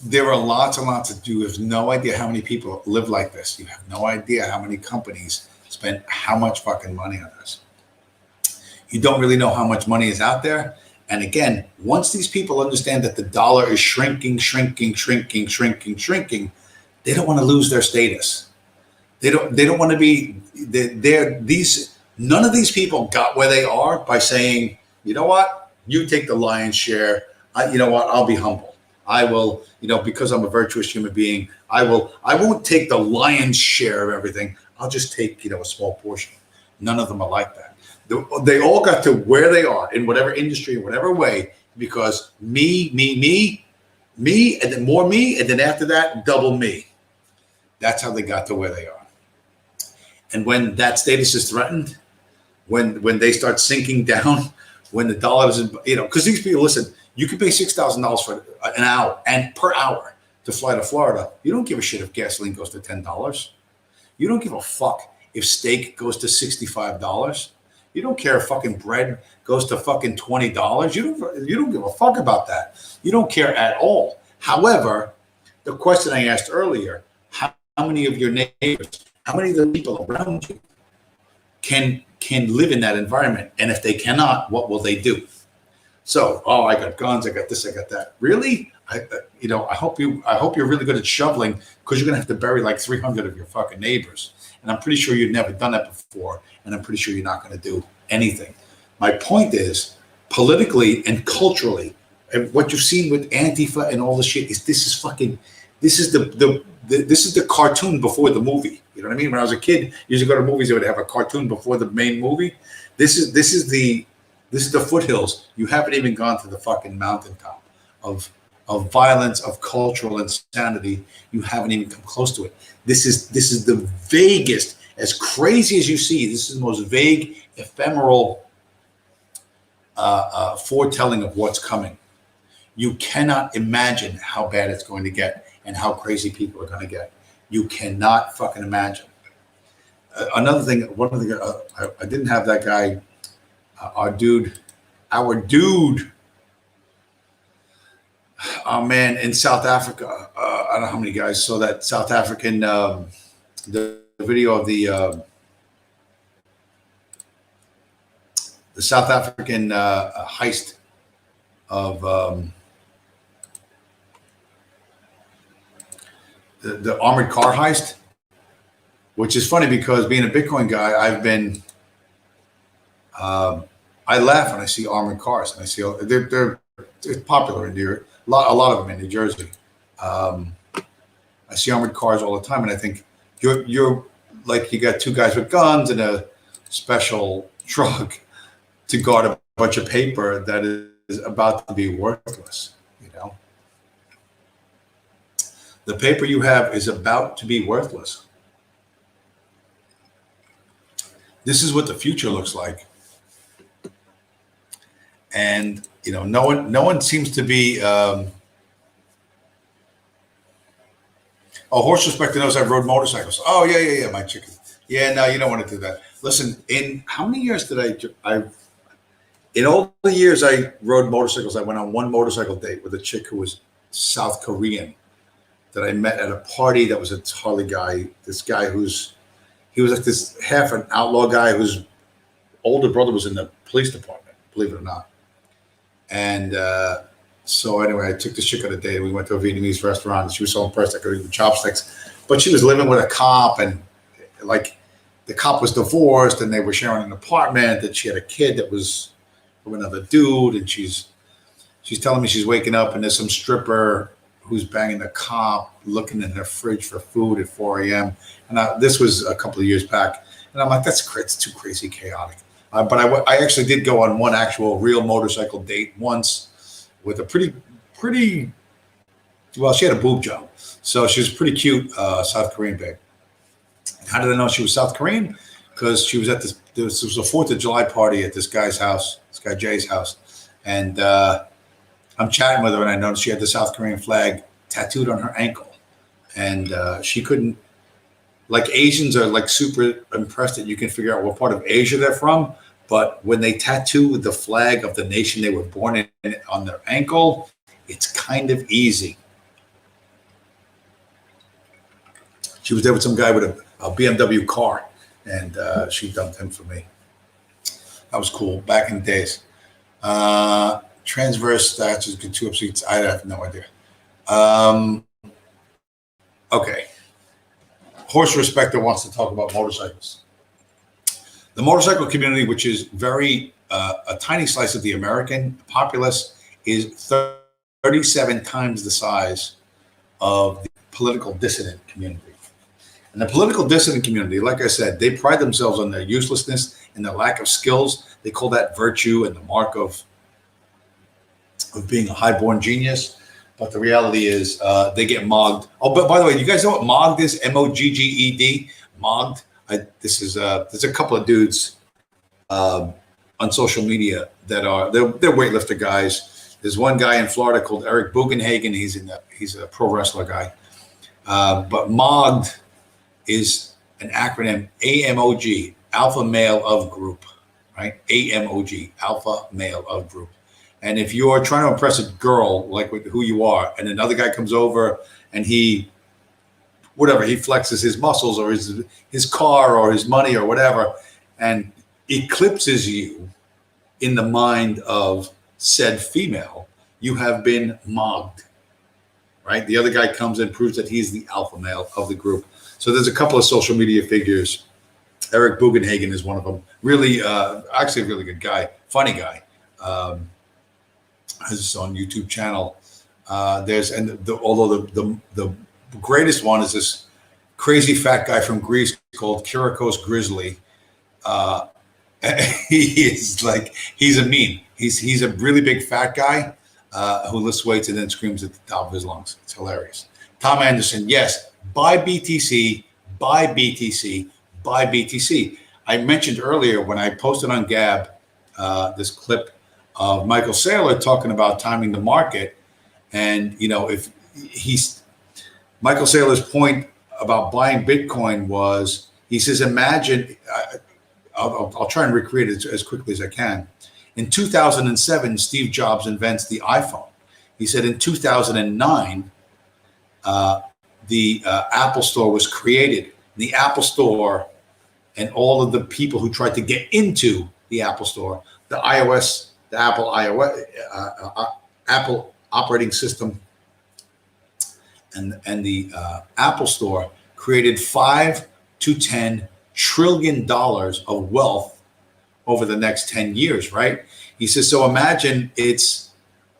Speaker 1: There are lots and lots of, you have no idea how many people live like this. You have no idea how many companies spend how much fucking money on this. You don't really know how much money is out there. And again, once these people understand that the dollar is shrinking, they don't want to lose their status. They don't want to be, none of these people got where they are by saying, you know what, you take the lion's share. You know what, I'll be humble. I will, because I'm a virtuous human being, I won't take the lion's share of everything. I'll just take, a small portion. None of them are like that. They all got to where they are in whatever industry, in whatever way, because me, and then more me, and then after that, double me. That's how they got to where they are. And when that status is threatened, when they start sinking down, when the dollar doesn't, because these people, listen, you can pay $6,000 for an hour and per hour to fly to Florida. You don't give a shit if gasoline goes to $10. You don't give a fuck if steak goes to $65. You don't care if fucking bread goes to fucking $20. You don't give a fuck about that. You don't care at all. However, the question I asked earlier, how many of your neighbors, how many of the people around you can live in that environment? And if they cannot, what will they do? So, I got guns, I got this, I got that. Really? I hope you're really good at shoveling, because you're gonna have to bury like 300 of your fucking neighbors. And I'm pretty sure you've never done that before, and I'm pretty sure you're not gonna do anything. My point is, politically and culturally, and what you've seen with Antifa and all this shit is this is the cartoon before the movie. You know what I mean? When I was a kid, used to go to movies, they would have a cartoon before the main movie. This is the foothills. You haven't even gone to the fucking mountaintop of violence, of cultural insanity. You haven't even come close to it. This is the vaguest, as crazy as you see. This is the most vague, ephemeral foretelling of what's coming. You cannot imagine how bad it's going to get and how crazy people are going to get. You cannot fucking imagine. Another thing, I didn't have that guy. Our dude, oh man, in South Africa. I don't know how many guys saw that South African, the video of the South African heist of the armored car heist, which is funny because being a Bitcoin guy, I've been. I laugh when I see armored cars, and I see they're popular in New York. A lot of them in New Jersey. I see armored cars all the time, and I think you're like, you got two guys with guns and a special truck to guard a bunch of paper that is about to be worthless. The paper you have is about to be worthless. This is what the future looks like. And no one seems to be. Horse Respecter knows I've rode motorcycles. Oh yeah, my chicken. Yeah, no, you don't want to do that. Listen, in how many years did in all the years I rode motorcycles, I went on one motorcycle date with a chick who was South Korean that I met at a party that was a Harley guy. This guy he was like this half an outlaw guy whose older brother was in the police department, believe it or not. And so anyway, I took this chick on a date. We went to a Vietnamese restaurant, and she was so impressed I could eat with chopsticks. But she was living with a cop, and like the cop was divorced, and they were sharing an apartment. And she had a kid that was from another dude, and she's telling me she's waking up, and there's some stripper who's banging the cop, looking in her fridge for food at 4 a.m. And this was a couple of years back, and I'm like, it's too crazy chaotic. But I actually did go on one actual real motorcycle date once with a pretty well, she had a boob job, so she was pretty cute South Korean babe. How did I know she was South Korean? Because she was at this was a 4th of July party at this guy's house, this guy Jay's house, and I'm chatting with her, and I noticed she had the South Korean flag tattooed on her ankle, and she couldn't. Like Asians are like super impressed that you can figure out what part of Asia they're from, but when they tattoo the flag of the nation they were born in on their ankle, it's kind of easy. She was there with some guy with a BMW car, and she dumped him for me. That was cool back in the days. Transverse statues, two up seats. I have no idea. Okay. Horse Respecter wants to talk about motorcycles. The motorcycle community, which is very a tiny slice of the American populace, is 37 times the size of the political dissident community. And the political dissident community, like I said, they pride themselves on their uselessness and their lack of skills. They call that virtue and the mark of being a highborn genius. But the reality is they get mogged. Oh, but by the way, you guys know what mogged is? M-O-G-G-E-D, mogged. There's a couple of dudes on social media that they're weightlifter guys. There's one guy in Florida called Eric Bugenhagen. He's a pro wrestler guy. But mogged is an acronym, AMOG, Alpha Male of Group, right? AMOG, Alpha Male of Group. And if you're trying to impress a girl, like with who you are, and another guy comes over and he flexes his muscles or his car or his money or whatever, and eclipses you in the mind of said female, you have been mogged, right? The other guy comes and proves that he's the alpha male of the group. So there's a couple of social media figures. Eric Bugenhagen is one of them. Really, actually a really good guy, funny guy. Has his own YouTube channel. Although the greatest one is this crazy fat guy from Greece called Kyriakos Grizzly. He's a meme. He's a really big fat guy who lifts weights and then screams at the top of his lungs. It's hilarious. Tom Anderson, yes, buy BTC, buy BTC, buy BTC. I mentioned earlier when I posted on Gab this clip of Michael Saylor talking about timing the market. And, if Michael Saylor's point about buying Bitcoin was, he says, imagine, I'll try and recreate it as quickly as I can. In 2007, Steve Jobs invents the iPhone. He said in 2009, the Apple Store was created. The Apple Store and all of the people who tried to get into the Apple Store, the Apple iOS, Apple operating system, and the Apple Store created $5 to $10 trillion of wealth over the next 10 years, right? He says, so imagine it's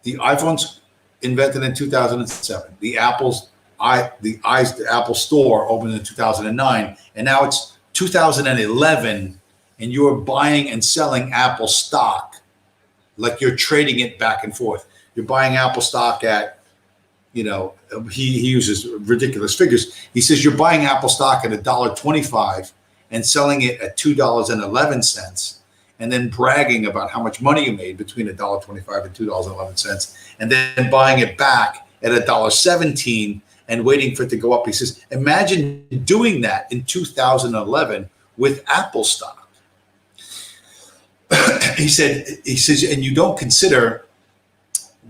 Speaker 1: the iPhone's invented in 2007, the Apple Store opened in 2009, and now it's 2011, and you're buying and selling Apple stock. Like you're trading it back and forth. You're buying Apple stock at, he uses ridiculous figures. He says you're buying Apple stock at $1.25 and selling it at $2.11, and then bragging about how much money you made between $1.25 and $2.11, and then buying it back at $1.17 and waiting for it to go up. He says, imagine doing that in 2011 with Apple stock. He says, and you don't consider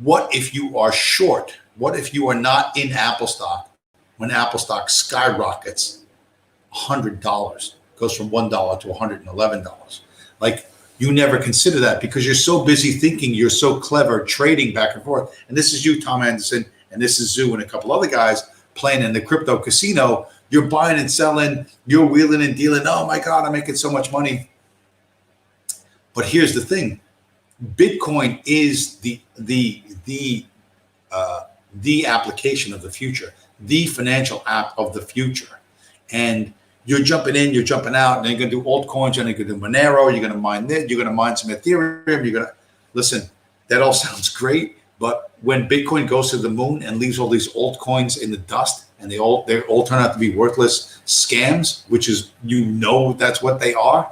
Speaker 1: what if you are short What if you are not in Apple stock when Apple stock skyrockets $100, goes from $1 to $111? Like, you never consider that because you're so busy thinking you're so clever trading back and forth. And this is you, Tom Anderson, and this is Zoo and a couple other guys playing in the crypto casino. You're buying and selling, you're wheeling and dealing. Oh my God, I'm making so much money. But here's the thing. Bitcoin is the application of the future, the financial app of the future. And you're jumping in, you're jumping out, and then you're going to do altcoins, and you're going to do Monero, you're going to mine this, you're going to mine some Ethereum, you're going to, listen, that all sounds great, but when Bitcoin goes to the moon and leaves all these altcoins in the dust, and they all turn out to be worthless scams, which is, that's what they are,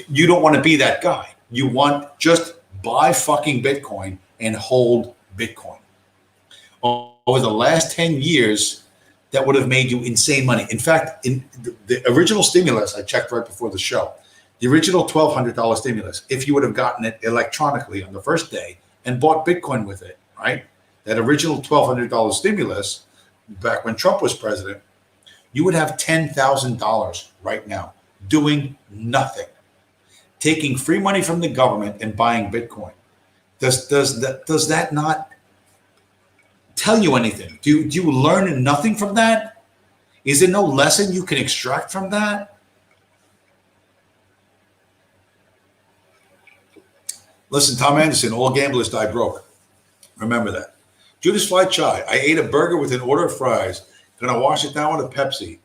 Speaker 1: you don't want to be that guy. You want just buy fucking Bitcoin and hold Bitcoin. Over the last 10 years, that would have made you insane money. In fact, in the original stimulus, I checked right before the show, the original $1,200 stimulus, if you would have gotten it electronically on the first day and bought Bitcoin with it, right? That original $1,200 stimulus, back when Trump was president, you would have $10,000 right now doing nothing, taking free money from the government and buying Bitcoin. Does that not tell you anything? Do you learn nothing from that? Is there no lesson you can extract from that? Listen, Tom Anderson, all gamblers die broke. Remember that. Judas Fly Chai, I ate a burger with an order of fries. Gonna wash it down with a Pepsi.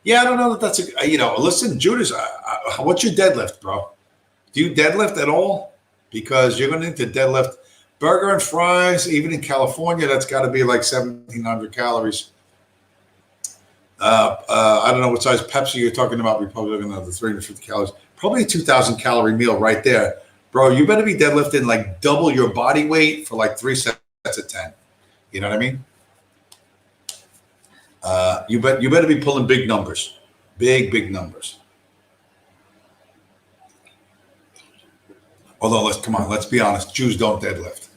Speaker 1: Yeah, I don't know that that's listen, Judas, what's your deadlift, bro? Do you deadlift at all? Because you're going to need to deadlift burger and fries, even in California, that's got to be like 1,700 calories. I don't know what size Pepsi you're talking about. We're probably looking at the 350 calories. Probably a 2,000 calorie meal right there. Bro, you better be deadlifting like double your body weight for like 3 sets of 10. You know what I mean? You better be pulling big numbers. Big numbers. Although, let's be honest. Jews don't deadlift.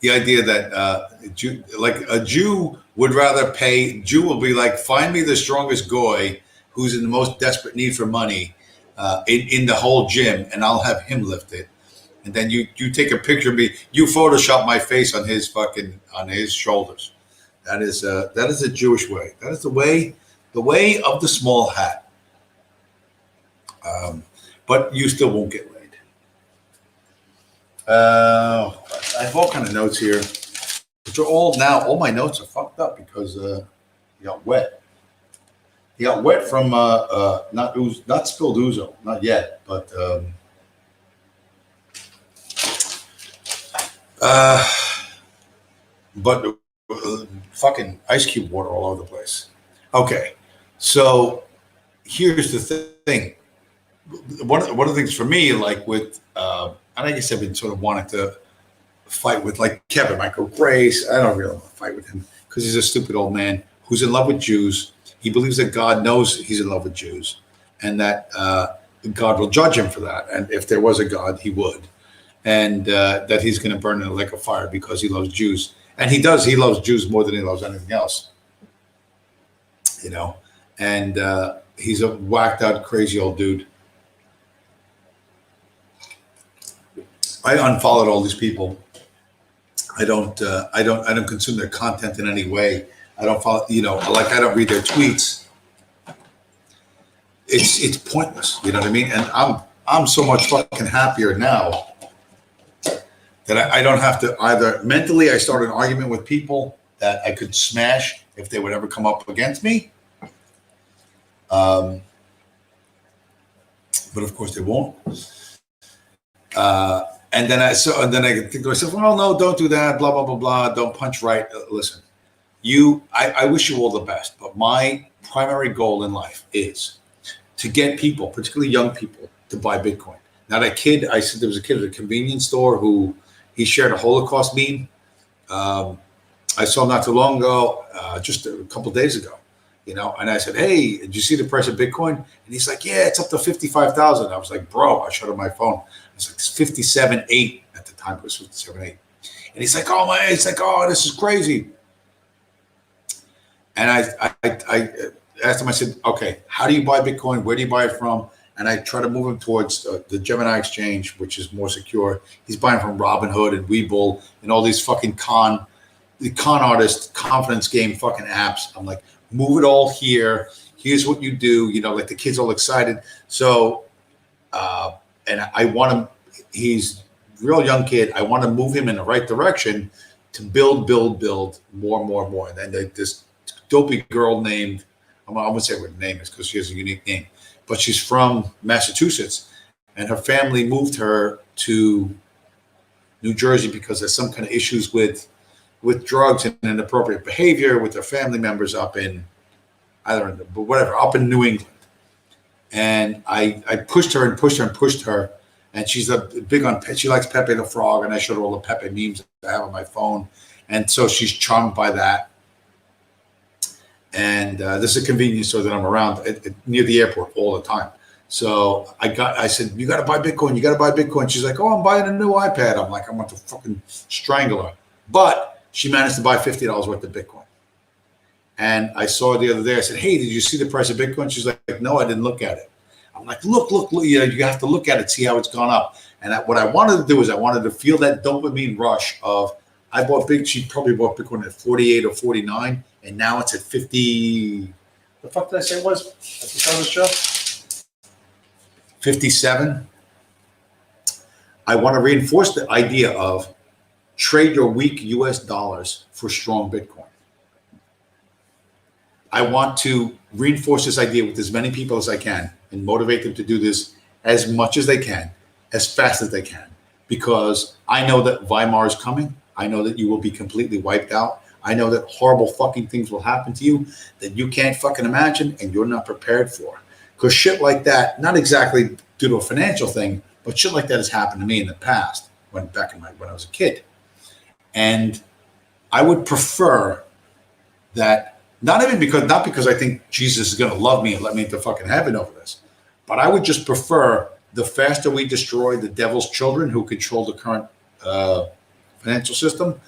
Speaker 1: The idea that a Jew would rather pay, Jew will be like, find me the strongest goy who's in the most desperate need for money in the whole gym, and I'll have him lift it. And then you take a picture of me, you Photoshop my face on his shoulders. That is a Jewish way. That is the way of the small hat. But you still won't get laid. I have all kind of notes here, which are all my notes are fucked up because he got wet. He got wet from not spilled ouzo, not yet, but fucking ice cube water all over the place. Okay, so here's the thing. One of the things for me, like with, and I guess I've been sort of wanting to fight with like Kevin Michael Grace. I don't really want to fight with him because he's a stupid old man who's in love with Jews. He believes that God knows he's in love with Jews and that God will judge him for that. And if there was a God, he would. And that he's going to burn in a lake of fire because he loves Jews. And he does. He loves Jews more than he loves anything else. You know, and he's a whacked out, crazy old dude. I unfollowed all these people. I don't consume their content in any way. I don't follow, I don't read their tweets. It's pointless. You know what I mean? And I'm so much fucking happier now that I don't have to either mentally. I start an argument with people that I could smash if they would ever come up against me. But of course they won't. And then I think to myself, well, no, don't do that. Blah blah blah blah. Don't punch right. Listen, I wish you all the best, but my primary goal in life is to get people, particularly young people, to buy Bitcoin. Now that kid, I said there was a kid at a convenience store who he shared a Holocaust meme. I saw him not too long ago, just a couple of days ago, and I said, hey, did you see the price of Bitcoin? And he's like, yeah, it's up to 55,000. I was like, bro, I showed him my phone. It's like 57.8 at the time it was 57, 8. And he's like, oh, this is crazy. And I asked him, I said, okay, how do you buy Bitcoin? Where do you buy it from? And I try to move him towards the Gemini exchange, which is more secure. He's buying from Robinhood and Webull and all these fucking con artist confidence game fucking apps. I'm like, move it all here. Here's what you do. You know, like the kid's all excited. So, and I want him, he's a real young kid. I want to move him in the right direction to build more. And then this dopey girl named, I won't say what her name is because she has a unique name, but she's from Massachusetts and her family moved her to New Jersey because there's some kind of issues with drugs and inappropriate behavior with their family members up in up in New England. And I pushed her, and she's big on she likes Pepe the Frog, and I showed her all the Pepe memes I have on my phone, and so she's charmed by that. And this is a convenience store that I'm around near the airport all the time. So I said, you got to buy Bitcoin. She's like, oh, I'm buying a new iPad. I'm like, I want to fucking strangle her. But she managed to buy $50 worth of Bitcoin. And I saw her the other day. I said, hey, did you see the price of Bitcoin? She's like, no, I didn't look at it. I'm like, look, you know, you have to look at it, see how it's gone up. And what I wanted to do is I wanted to feel that dopamine rush of she probably bought Bitcoin at 48 or 49. And now it's at 50. The fuck did I say it was at the start of the show? 57. I want to reinforce the idea of trade your weak US dollars for strong Bitcoin. I want to reinforce this idea with as many people as I can and motivate them to do this as much as they can, as fast as they can, because I know that Weimar is coming. I know that you will be completely wiped out. I know that horrible fucking things will happen to you that you can't fucking imagine and you're not prepared for. Because shit like that, not exactly due to a financial thing, but shit like that has happened to me in the past when I was a kid. And I would prefer that, not because I think Jesus is going to love me and let me into fucking heaven over this, but I would just prefer the faster we destroy the devil's children who control the current financial system,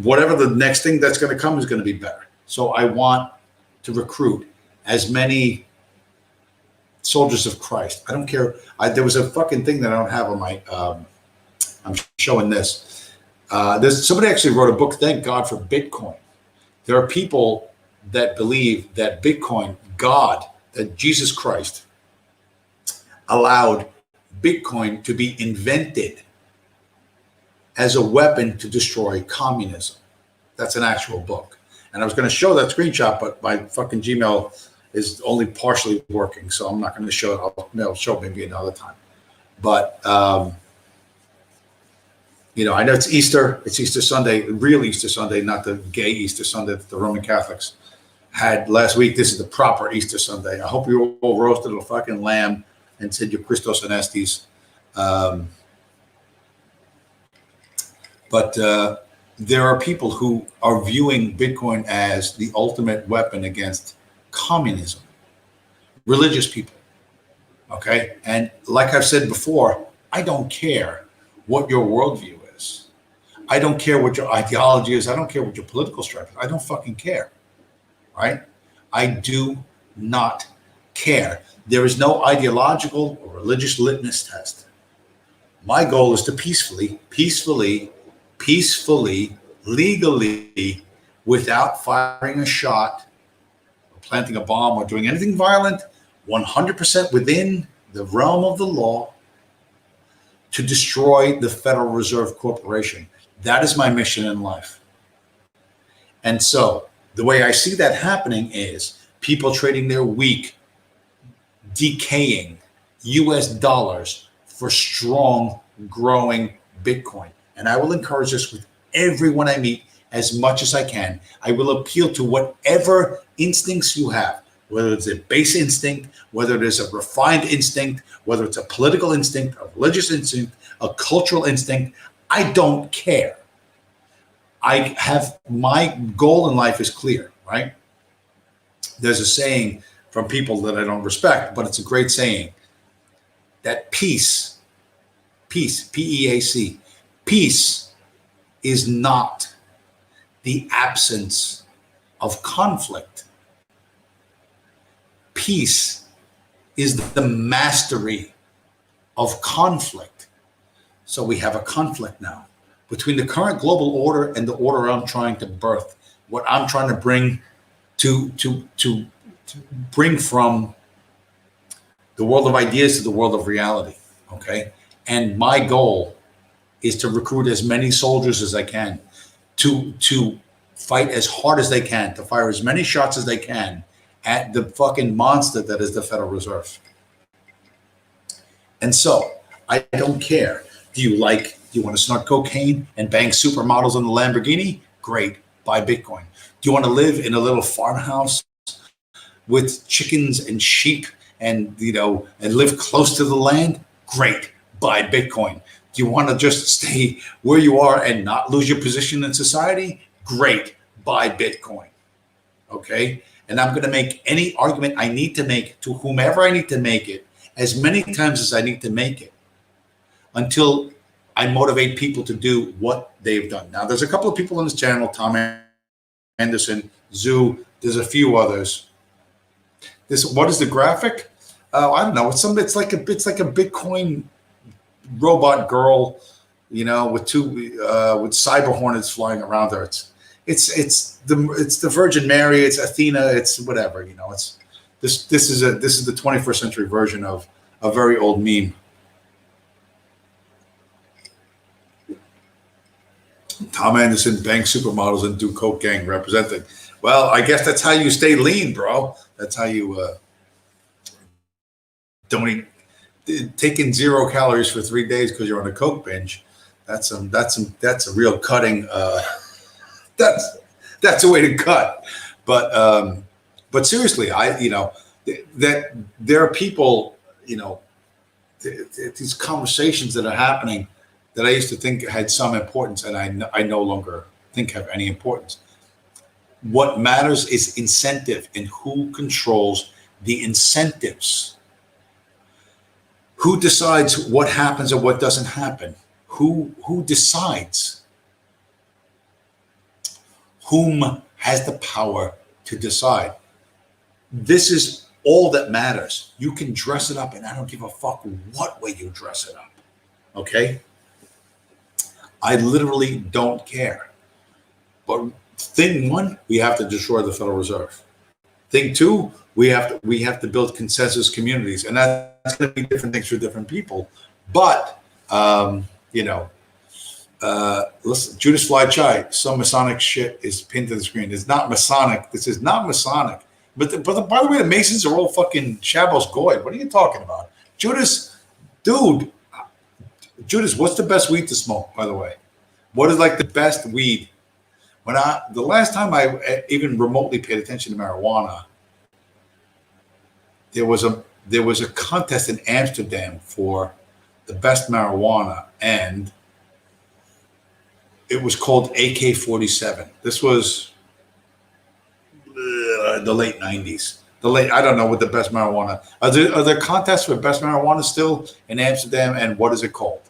Speaker 1: whatever the next thing that's going to come is going to be better. So I want to recruit as many soldiers of Christ. I don't care. There was a fucking thing that I don't have on my, I'm showing this. There's somebody actually wrote a book, Thank God for Bitcoin. There are people that believe that Bitcoin, that Jesus Christ allowed Bitcoin to be invented as a weapon to destroy communism. That's an actual book. And I was going to show that screenshot, but my fucking Gmail is only partially working, so I'm not going to show it. I'll show it maybe another time. But, you know, I know it's Easter. It's Easter Sunday, real Easter Sunday, not the gay Easter Sunday that the Roman Catholics had last week. This is the proper Easter Sunday. I hope you all roasted a fucking lamb and said your Christos Anestes. But there are people who are viewing Bitcoin as the ultimate weapon against communism, religious people. Okay. And like I've said before, I don't care what your worldview is. I don't care what your ideology is. I don't care what your political stripe is. I don't fucking care. Right? I do not care. There is no ideological or religious litmus test. My goal is to peacefully, legally, without firing a shot, or planting a bomb, or doing anything violent, 100% within the realm of the law, to destroy the Federal Reserve Corporation. That is my mission in life. And so the way I see that happening is people trading their weak, decaying US dollars for strong, growing Bitcoin. And I will encourage this with everyone I meet as much as I can. I will appeal to whatever instincts you have, whether it's a base instinct, whether it is a refined instinct, whether it's a political instinct, a religious instinct, a cultural instinct. I don't care. My goal in life is clear, right? There's a saying from people that I don't respect, but it's a great saying, that peace Peace, P-E-A-C. Peace is not the absence of conflict. Peace is the mastery of conflict. So we have a conflict now between the current global order and the order I'm trying to birth, what I'm trying to bring to bring from the world of ideas to the world of reality. Okay. And my goal is to recruit as many soldiers as I can, to fight as hard as they can, to fire as many shots as they can at the fucking monster that is the Federal Reserve. And so I don't care. Do you want to snort cocaine and bang supermodels in the Lamborghini? Great, buy Bitcoin. Do you want to live in a little farmhouse with chickens and sheep and live close to the land? Great, buy Bitcoin. Do you want to just stay where you are and not lose your position in society? Great, buy Bitcoin. Okay? And I'm going to make any argument I need to make to whomever I need to make it as many times as I need to make it until I motivate people to do what they've done. Now, there's a couple of people on this channel, Tom Anderson, Zoo, there's a few others. What is the graphic? I don't know. It's like a Bitcoin robot girl, with cyber hornets flying around her. It's the Virgin Mary, it's Athena, it's whatever, it's this is the 21st century version of a very old meme. Tom Anderson, bank supermodels and do coke gang representing. Well, I guess that's how you stay lean, bro. That's how you don't eat. Taking 0 calories for 3 days because you're on a coke binge. That's a real cutting. That's a way to cut. But seriously, that there are people, these conversations that are happening that I used to think had some importance, and I no longer think have any importance. What matters is incentive and who controls the incentives. Who decides what happens or what doesn't happen? Who decides? Whom has the power to decide? This is all that matters. You can dress it up, and I don't give a fuck what way you dress it up. Okay? I literally don't care. But thing one, we have to destroy the Federal Reserve. Thing two, we have to build consensus communities, and that's going to be different things for different people. But listen, Judas Fly Chai, some Masonic shit is pinned to the screen. It's not Masonic. This is not Masonic. But by the way, the Masons are all fucking Shabos Goy. What are you talking about, Judas? Dude, Judas, what's the best weed to smoke? By the way, what is like the best weed? The last time I even remotely paid attention to marijuana, there was a contest in Amsterdam for the best marijuana, and it was called AK-47. This was the late 90s. I don't know what the best marijuana. Are there contests for best marijuana still in Amsterdam, and what is it called?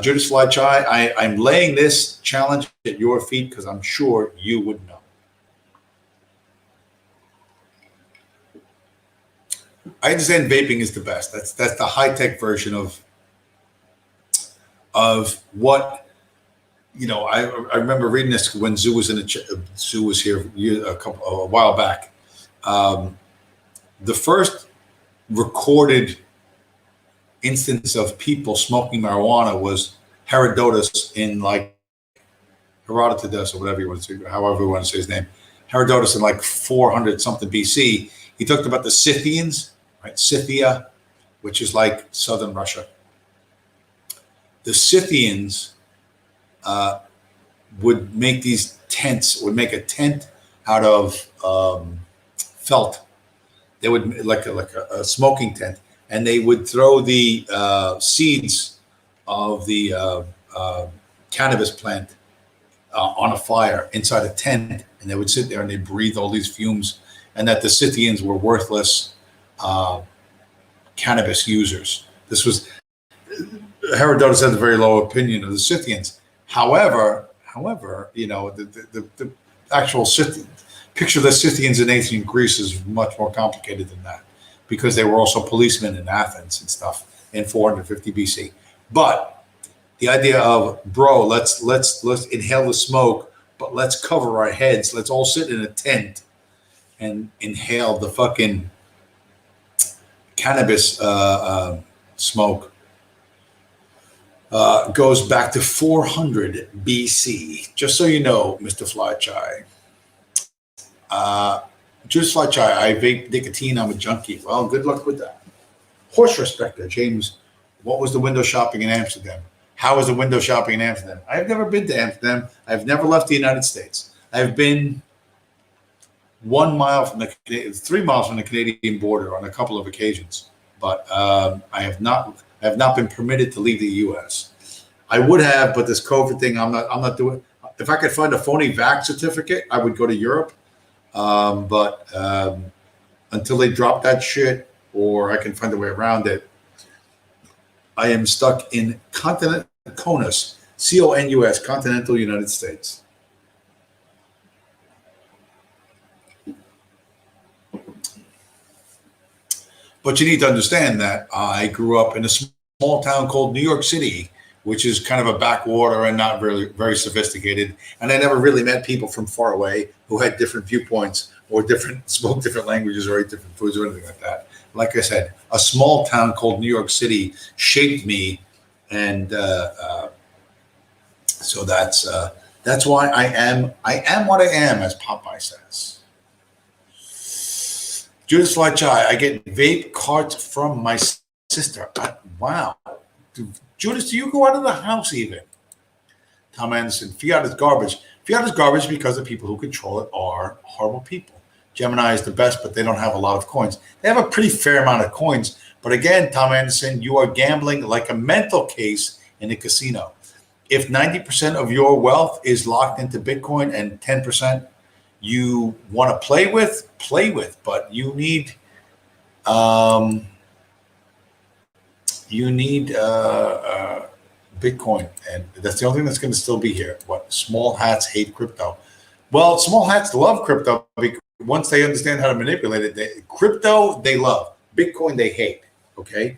Speaker 1: Judas Fly Chai, I'm laying this challenge at your feet because I'm sure you would know. I understand vaping is the best. That's the high-tech version of what, I remember reading this when Zoo was here a while back. The first recorded instance of people smoking marijuana was Herodotus in Herodotus or whatever you want to say, however you want to say his name. Herodotus in 400 something BC. He talked about the Scythians, right? Scythia, which is like southern Russia. The Scythians would make these tents, would make a tent out of felt. They would like a smoking tent, and they would throw the seeds of the cannabis plant on a fire inside a tent, and they would sit there and they breathe all these fumes, and that the Scythians were worthless cannabis users. This was Herodotus has a very low opinion of the Scythians. However, the actual Scythian picture of the Scythians in ancient Greece is much more complicated than that, because they were also policemen in Athens and stuff in 450 BC. But the idea of, bro, let's inhale the smoke, but let's cover our heads. Let's all sit in a tent and inhale the fucking cannabis smoke. Goes back to 400 BC. Just so you know, Mr. Flychai. Just Flychai, I vape nicotine. I'm a junkie. Well, good luck with that. Horse respecter, James. What was the window shopping in Amsterdam? How was the window shopping in Amsterdam? I've never been to Amsterdam. I've never left the United States. I've been 3 miles from the Canadian border on a couple of occasions, but I have not been permitted to leave the U.S. I would have, but this COVID thing, I'm not doing. If I could find a phony vax certificate, I would go to Europe. But until they drop that shit, or I can find a way around it, I am stuck in CONUS, CONUS, continental United States. But you need to understand that I grew up in a small town called New York City, which is kind of a backwater and not really very sophisticated. And I never really met people from far away who had different viewpoints or spoke different languages or ate different foods or anything like that. Like I said, a small town called New York City shaped me, and so that's why I am what I am, as Popeye says. Judith Flychai, I get vape carts from my sister. Wow. Judith, do you go out of the house even? Tom Anderson, fiat is garbage. Fiat is garbage because the people who control it are horrible people. Gemini is the best, but they don't have a lot of coins. They have a pretty fair amount of coins. But again, Tom Anderson, you are gambling like a mental case in a casino. If 90% of your wealth is locked into Bitcoin and 10% you want to play with, but you need Bitcoin, and that's the only thing that's going to still be here. What? Small hats hate crypto. Well, small hats love crypto because once they understand how to manipulate it, crypto they love. Bitcoin they hate. Okay,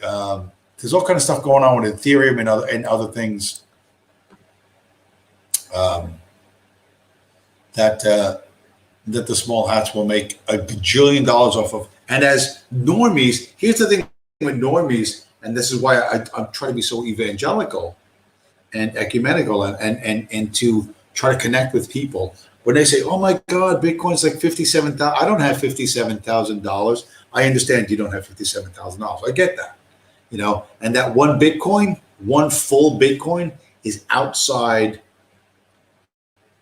Speaker 1: there's all kind of stuff going on with Ethereum and other things that the small hats will make $1 bajillion off of. And as normies, here's the thing with normies, and this is why I'm trying to be so evangelical and ecumenical and to try to connect with people. When they say, "Oh my God, Bitcoin's like $57,000," I don't have $57,000. I understand you don't have $57,000. I get that, and that one full Bitcoin is outside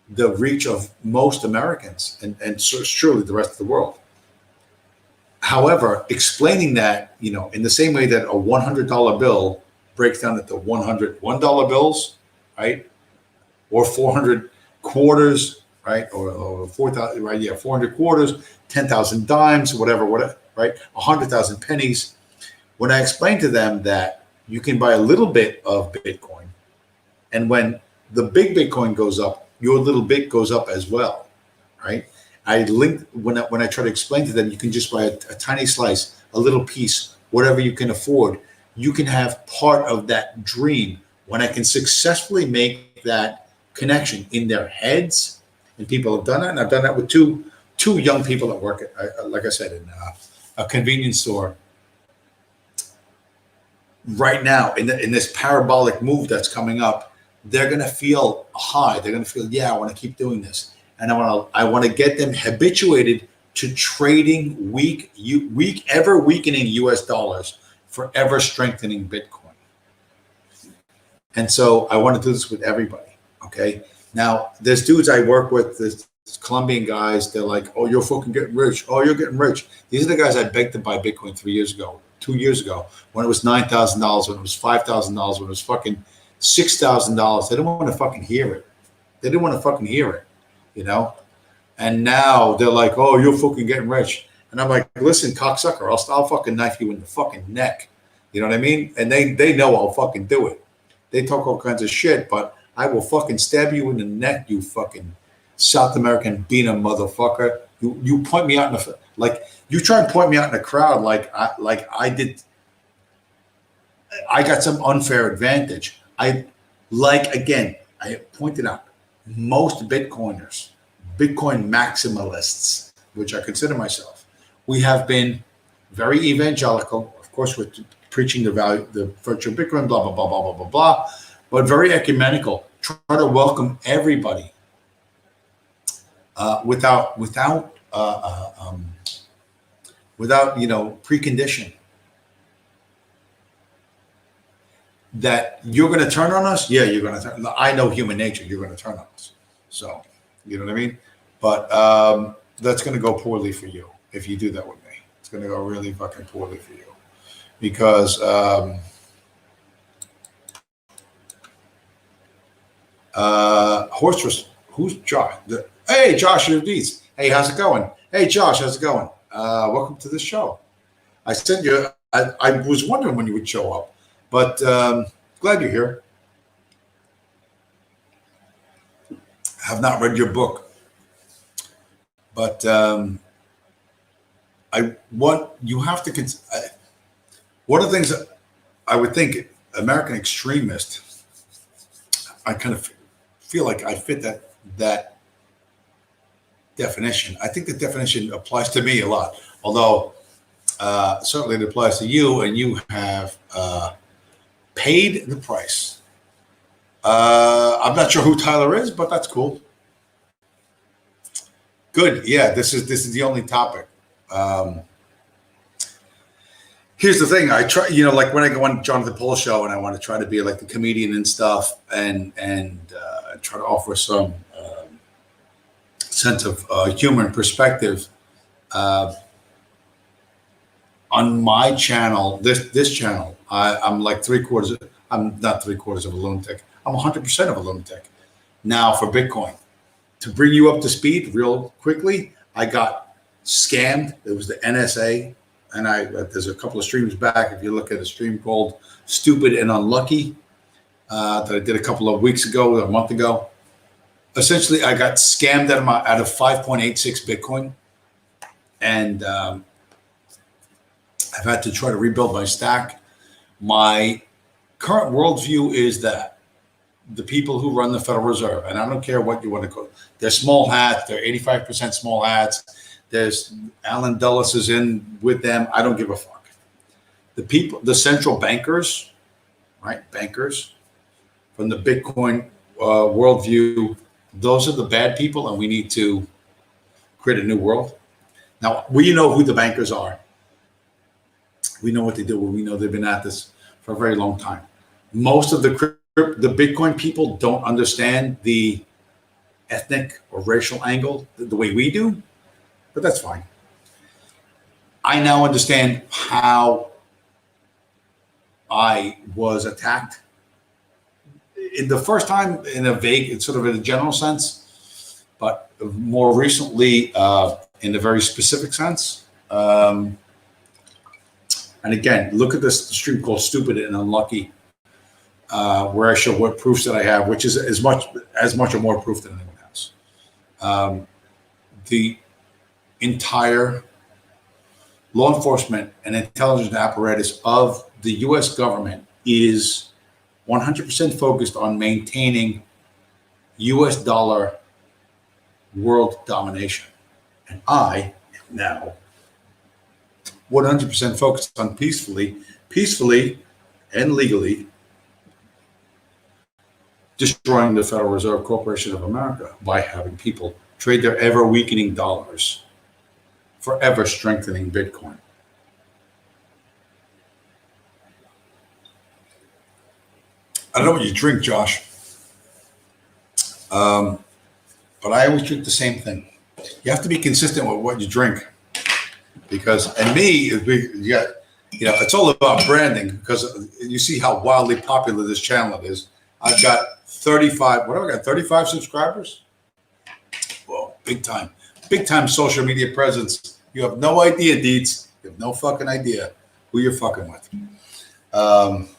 Speaker 1: the reach of most Americans and surely the rest of the world. However, explaining that, in the same way that a $100 bill breaks down into 100 $1 bills, right? Or 400 quarters, right? Or 4,000, right? Yeah, 400 quarters, 10,000 dimes, whatever, right? 100,000 pennies. When I explain to them that you can buy a little bit of Bitcoin, and when the big Bitcoin goes up, your little bit goes up as well, right? I linked when I try to explain to them, you can just buy a tiny slice, a little piece, whatever you can afford. You can have part of that dream. When I can successfully make that connection in their heads, and people have done that, and I've done that with two young people that work at, like I said, in a convenience store. Right now, in this parabolic move that's coming up, they're going to feel high. They're going to feel, yeah, I want to keep doing this. And I want to get them habituated to trading ever weakening US dollars for ever strengthening Bitcoin. And so I want to do this with everybody. Okay. Now there's dudes I work with, this Colombian guys. They're like, "Oh, you're fucking getting rich. Oh, you're getting rich." These are the guys I begged to buy Bitcoin 2 years ago, when it was $9,000, when it was $5,000, when it was fucking $6,000. They didn't want to fucking hear it. And now they're like, "Oh, you're fucking getting rich." And I'm like, "Listen, cocksucker, I'll fucking knife you in the fucking neck. You know what I mean? And they know I'll fucking do it. They talk all kinds of shit, but I will fucking stab you in the neck, you fucking South American Bina motherfucker. You point me out in the like you try and point me out in the crowd like I did. I got some unfair advantage. I pointed out most Bitcoiners, Bitcoin maximalists, which I consider myself, we have been very evangelical. Of course, we're preaching the value, the virtue of Bitcoin, blah, blah, blah, blah, blah, blah, blah, but very ecumenical. Try to welcome everybody without precondition. That you're going to turn on us? Yeah, you're going to turn. I know human nature. You're going to turn on us. So, you know what I mean? But that's going to go poorly for you if you do that with me. It's going to go really fucking poorly for you because who's Josh? Hey, Josh, your beats. Hey, how's it going? Hey, Josh, how's it going? Welcome to the show. I sent you. I was wondering when you would show up. But glad you're here. Have not read your book, but you have to. One of the things that I would think American extremist. I kind of feel like I fit that definition. I think the definition applies to me a lot, although certainly it applies to you, and you have. Paid the price. I'm not sure who Tyler is, but that's cool. Good. Yeah, this is the only topic. Here's the thing. I try, like when I go on Jonathan Poll's show and I want to try to be like the comedian and stuff and try to offer some sense of humor and perspective. On my channel, this channel, I'm like I'm not 3/4 of a lunatic. I'm 100% of a lunatic. Now for Bitcoin, to bring you up to speed real quickly, I got scammed. It was the NSA, and there's a couple of streams back. If you look at a stream called "Stupid and Unlucky" that I did a couple of weeks ago, a month ago. Essentially, I got scammed out of 5.86 Bitcoin, and I've had to try to rebuild my stack. My current worldview is that the people who run the Federal Reserve, and I don't care what you want to call it, they're small hats, they're 85% small hats. There's Alan Dulles is in with them. I don't give a fuck. The people, the central bankers, right? Bankers from the Bitcoin worldview, those are the bad people, and we need to create a new world. Now, we know who the bankers are. We know what they do. We know they've been at this for a very long time. Most of the Bitcoin people don't understand the ethnic or racial angle the way we do, but that's fine. I now understand how I was attacked. In the first time, in a vague, sort of in a general sense, but more recently, in a very specific sense. And again, look at this stream called "Stupid and Unlucky," where I show what proofs that I have, which is as much or more proof than anyone else. The entire law enforcement and intelligence apparatus of the U.S. government is 100% focused on maintaining U.S. dollar world domination. And I am now 100% focused on peacefully and legally destroying the Federal Reserve Corporation of America by having people trade their ever weakening dollars for ever strengthening Bitcoin. I don't know what you drink, Josh, but I always drink the same thing. You have to be consistent with what you drink. Because, and me, it's all about branding because you see how wildly popular this channel is. I've got 35 subscribers? Whoa, big time social media presence. You have no idea, Deeds. You have no fucking idea who you're fucking with. Um,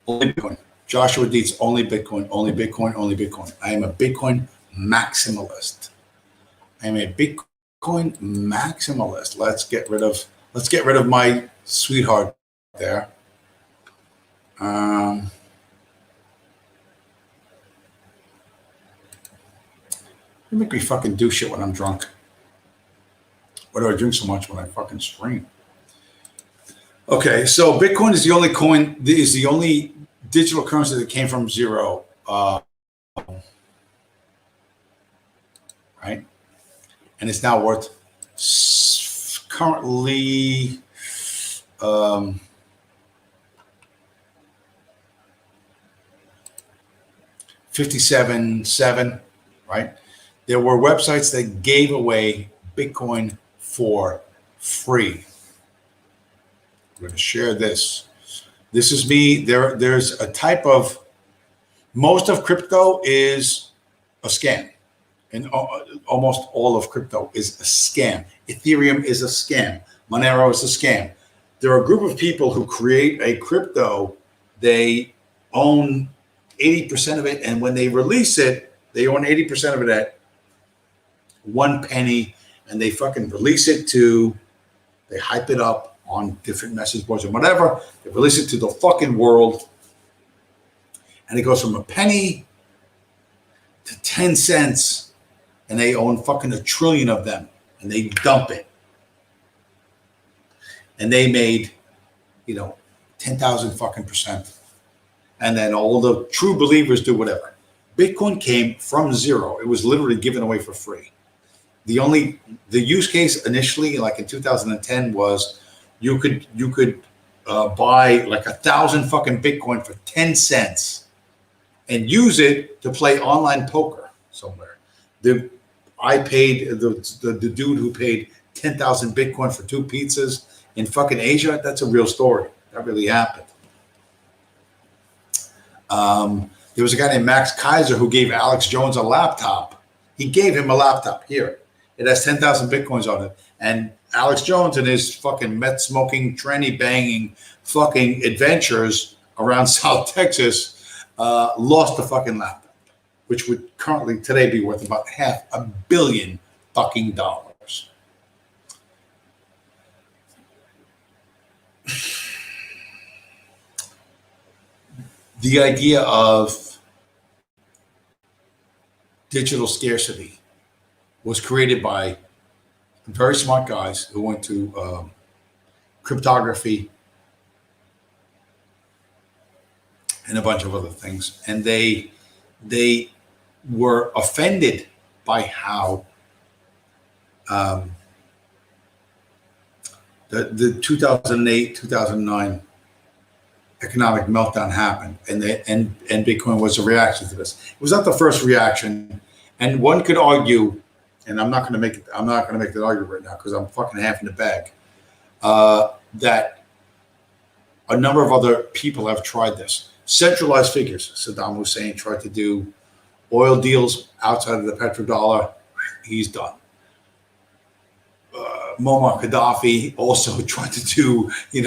Speaker 1: only Bitcoin. Joshua Dietz, only Bitcoin, only Bitcoin, only Bitcoin. I am a Bitcoin maximalist. I am a Bitcoin maximalist. Let's get rid of my sweetheart there. You make me fucking do shit when I'm drunk. Why do I drink so much when I fucking stream? Okay, so Bitcoin is the only coin, is the only digital currency that came from zero, right? And it's now worth currently 57.7, right? There were websites that gave away Bitcoin for free. I'm going to share this. This is me. There's a type of, most of crypto is a scam. And almost all of crypto is a scam. Ethereum is a scam. Monero is a scam. There are a group of people who create a crypto. They own 80% of it. And when they release it, they own 80% of it at 1 penny. And they fucking release it they hype it up on different message boards or whatever. They release it to the fucking world. And it goes from a penny to 10 cents. And they own fucking 1 trillion of them. And they dump it. And they made, 10,000 fucking percent. And then all the true believers do whatever. Bitcoin came from zero. It was literally given away for free. The use case initially, like in 2010, was you could buy like 1,000 fucking Bitcoin for 10 cents and use it to play online poker somewhere. I paid the dude who paid 10,000 Bitcoin for 2 pizzas in fucking Asia. That's a real story. That really happened. There was a guy named Max Kaiser who gave Alex Jones a laptop. He gave him a laptop. Here, it has 10,000 Bitcoins on it. And Alex Jones and his fucking meth smoking, tranny banging fucking adventures around South Texas lost the fucking laptop, which would currently today be worth about $500 million fucking dollars. The idea of digital scarcity was created by very smart guys who went to cryptography and a bunch of other things. And they were offended by how the 2008, 2009 economic meltdown happened, and Bitcoin was a reaction to this. It was not the first reaction, and one could argue, and I'm not going to make that argument right now because I'm fucking half in the bag. That a number of other people have tried this. Centralized figures. Saddam Hussein tried to do oil deals outside of the petrodollar. He's done. Muammar Gaddafi also tried to do, he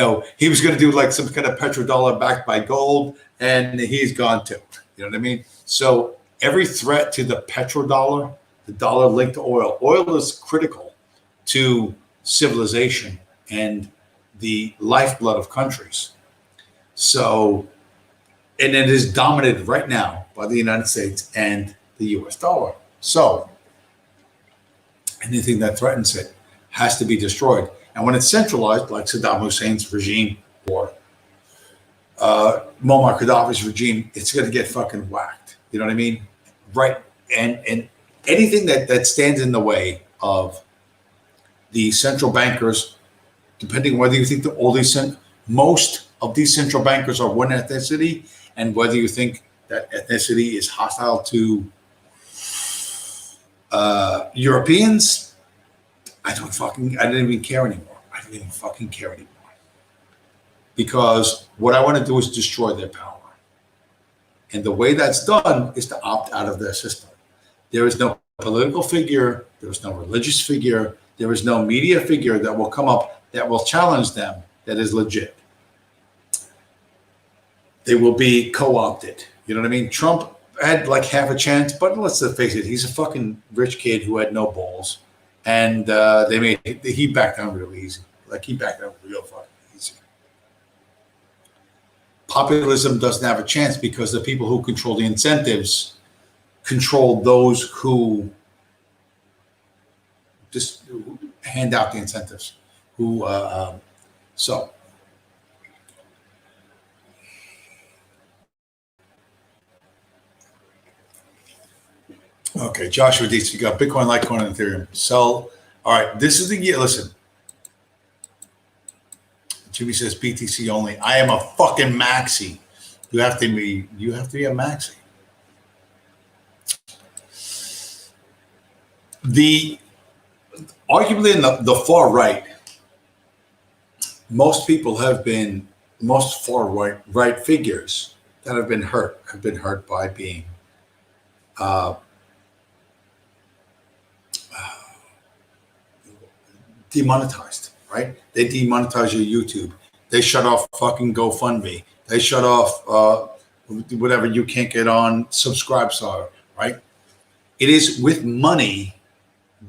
Speaker 1: was going to do like some kind of petrodollar backed by gold, and he's gone too. You know what I mean? So every threat to the petrodollar, the dollar linked to oil is critical to civilization and the lifeblood of countries. So, and it is dominated right now by the United States and the US dollar. So anything that threatens it has to be destroyed. And when it's centralized, like Saddam Hussein's regime or Muammar Gaddafi's regime, it's going to get fucking whacked. You know what I mean? Right. And anything that stands in the way of the central bankers, depending whether you think that most of these central bankers are one ethnicity, and whether you think that ethnicity is hostile to Europeans, I didn't even care anymore. I don't even fucking care anymore. Because what I want to do is destroy their power. And the way that's done is to opt out of their system. There is no political figure. There is no religious figure. There is no media figure that will come up that will challenge them that is legit. They will be co-opted. You know what I mean? Trump had like half a chance, but let's face it, he's a fucking rich kid who had no balls, and he backed down real easy. Like he backed down real fucking easy. Populism doesn't have a chance because the people who control the incentives control those who just hand out the incentives. So. Okay, Joshua Dietz, you got Bitcoin, Litecoin, and Ethereum. Sell. All right, this is the year. Listen, Jimmy says BTC only. I am a fucking maxi. You have to be a maxi. Arguably in the far right, most far right figures that have been hurt by being demonetized, right? They demonetize your YouTube. They shut off fucking GoFundMe. They shut off whatever you can't get on Subscribestar, right? It is with money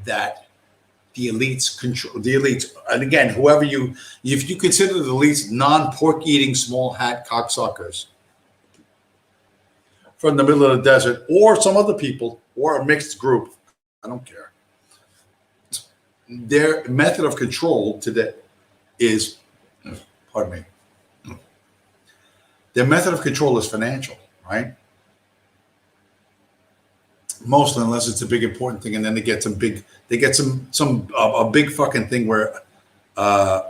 Speaker 1: that the elites control. The elites, and again, if you consider the elites non-pork eating small hat cocksuckers from the middle of the desert, or some other people, or a mixed group, I don't care. Their method of control today is, pardon me, their method of control is financial, right? Mostly, unless it's a big important thing, and then they get a big fucking thing where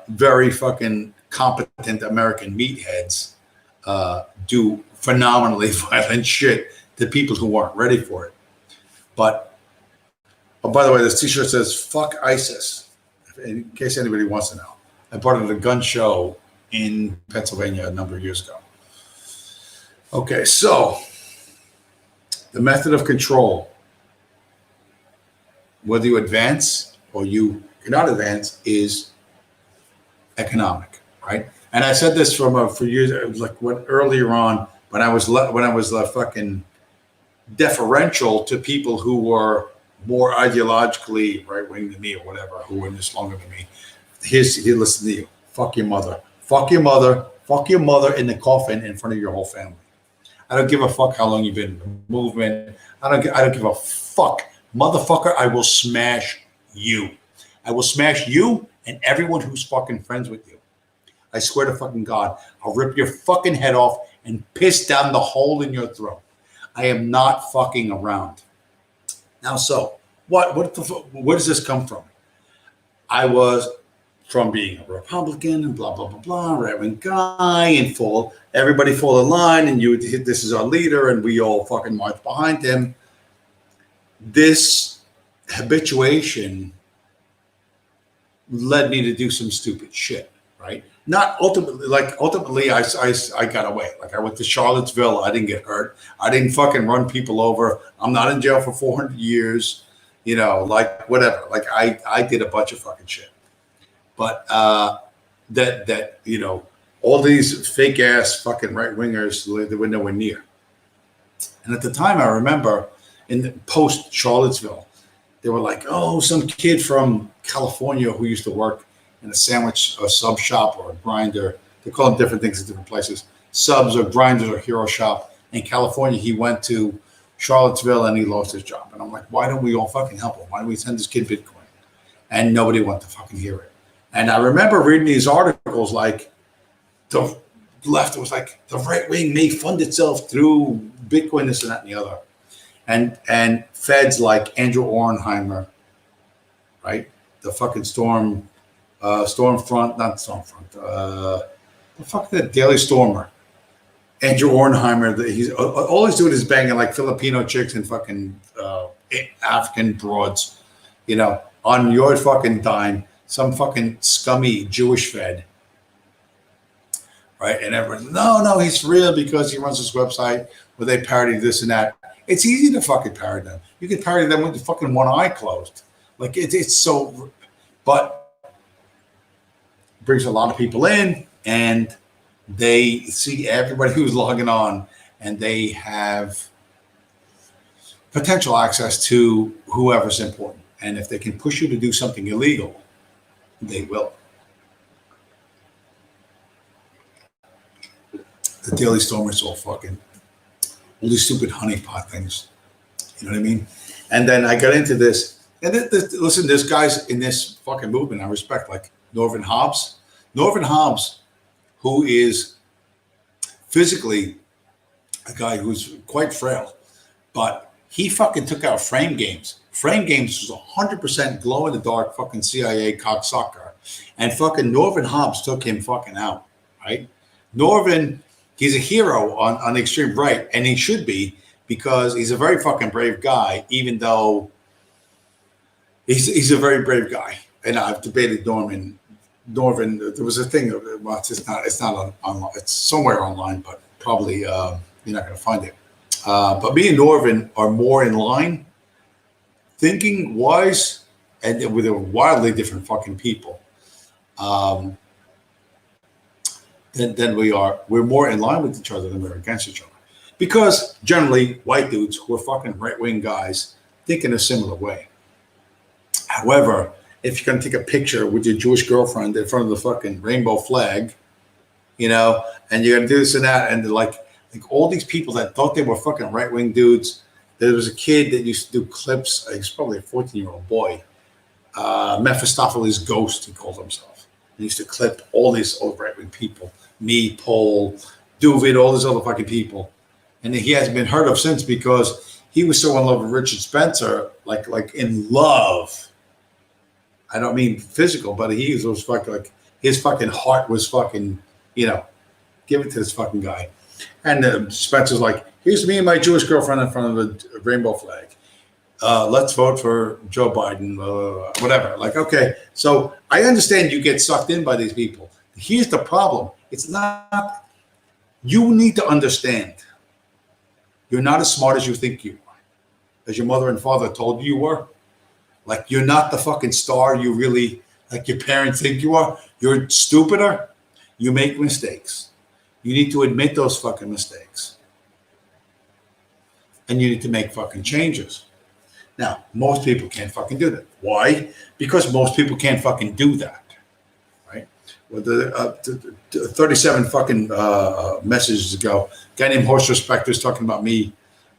Speaker 1: very fucking competent American meatheads do phenomenally violent shit to people who aren't ready for it. But oh, by the way, this T-shirt says "Fuck ISIS." In case anybody wants to know, I bought it at a gun show in Pennsylvania a number of years ago. Okay, so the method of control, whether you advance or you cannot advance, is economic, right? And I said this for years, like earlier on when I was fucking deferential to people who were more ideologically right wing than me or whatever, who were in this longer than me. Here, listen to you. Fuck your mother. Fuck your mother. Fuck your mother in the coffin in front of your whole family. I don't give a fuck how long you've been in the movement. I don't give a fuck. Motherfucker, I will smash you. I will smash you and everyone who's fucking friends with you. I swear to fucking God, I'll rip your fucking head off and piss down the hole in your throat. I am not fucking around. Now, so where does this come from? I was from being a Republican and blah, blah, blah, blah, right-wing guy, and everybody fall in line, and this is our leader, and we all fucking march behind him. This habituation led me to do some stupid shit, right? Not ultimately, I got away. Like I went to Charlottesville, I didn't get hurt. I didn't fucking run people over. I'm not in jail for 400 years, like whatever. Like I did a bunch of fucking shit. But that all these fake ass fucking right wingers, they were nowhere near. And at the time, I remember in the post Charlottesville, they were like, "Oh, some kid from California who used to work in a sandwich or sub shop or a grinder." They call them different things in different places. Subs or grinders or hero shop. In California, he went to Charlottesville and he lost his job. And I'm like, why don't we all fucking help him? Why don't we send this kid Bitcoin? And nobody wanted to fucking hear it. And I remember reading these articles like the left was like, the right wing may fund itself through Bitcoin, this and that and the other. And feds like Andrew Ornheimer, right? The fucking the Daily Stormer. Andrew Ornheimer, he's all he's doing is banging like Filipino chicks and fucking African broads, on your fucking dime. Some fucking scummy Jewish fed, right? And everyone's, no, he's real because he runs this website where they parody this and that. It's easy to fucking parody them. You can parody them with the fucking one eye closed. Like it's so, but brings a lot of people in, and they see everybody who's logging on, and they have potential access to whoever's important. And if they can push you to do something illegal, they will. The Daily Stormers all fucking, all these stupid honeypot things. You know what I mean? And then I got into this. And listen, there's guys in this fucking movement I respect, like Norvin Hobbs. Norvin Hobbs, who is physically a guy who's quite frail, but he fucking took out Frame Games. Frame Games was 100% glow in the dark fucking CIA cocksucker. And fucking Norvin Hobbs took him fucking out, right? Norvin, he's a hero on the extreme right, and he should be, because he's a very fucking brave guy, even though he's a very brave guy. And I've debated Norvin. There was a thing. Well, it's not online. It's somewhere online, but probably you're not going to find it. But me and Norvin are more in line, thinking wise, and with a wildly different fucking people than we are. We're more in line with each other than we're against each other. Because generally, white dudes who are fucking right-wing guys think in a similar way. However, if you're going to take a picture with your Jewish girlfriend in front of the fucking rainbow flag, you know, and you're going to do this and that, and like all these people that thought they were fucking right-wing dudes. There was a kid that used to do clips. He's probably a 14-year-old boy. Mephistopheles Ghost, he called himself. He used to clip all these old right-wing people. Me, Paul, Duvid, all these other fucking people. And he hasn't been heard of since, because he was so in love with Richard Spencer, like in love. I don't mean physical, but he was fucking like, his fucking heart was fucking, you know, give it to this fucking guy. And Spencer's like, here's me and my Jewish girlfriend in front of the rainbow flag. Let's vote for Joe Biden, whatever. Like, okay, so I understand you get sucked in by these people. Here's the problem. It's not, you need to understand, you're not as smart as you think you are, as your mother and father told you were. Like, you're not the fucking star you really, like your parents think you are. You're stupider. You make mistakes. You need to admit those fucking mistakes. And you need to make fucking changes. Now, most people can't fucking do that. Why? Because most people can't fucking do that. Right? Well, the 37 fucking messages ago, a guy named Horst Respecter is talking about me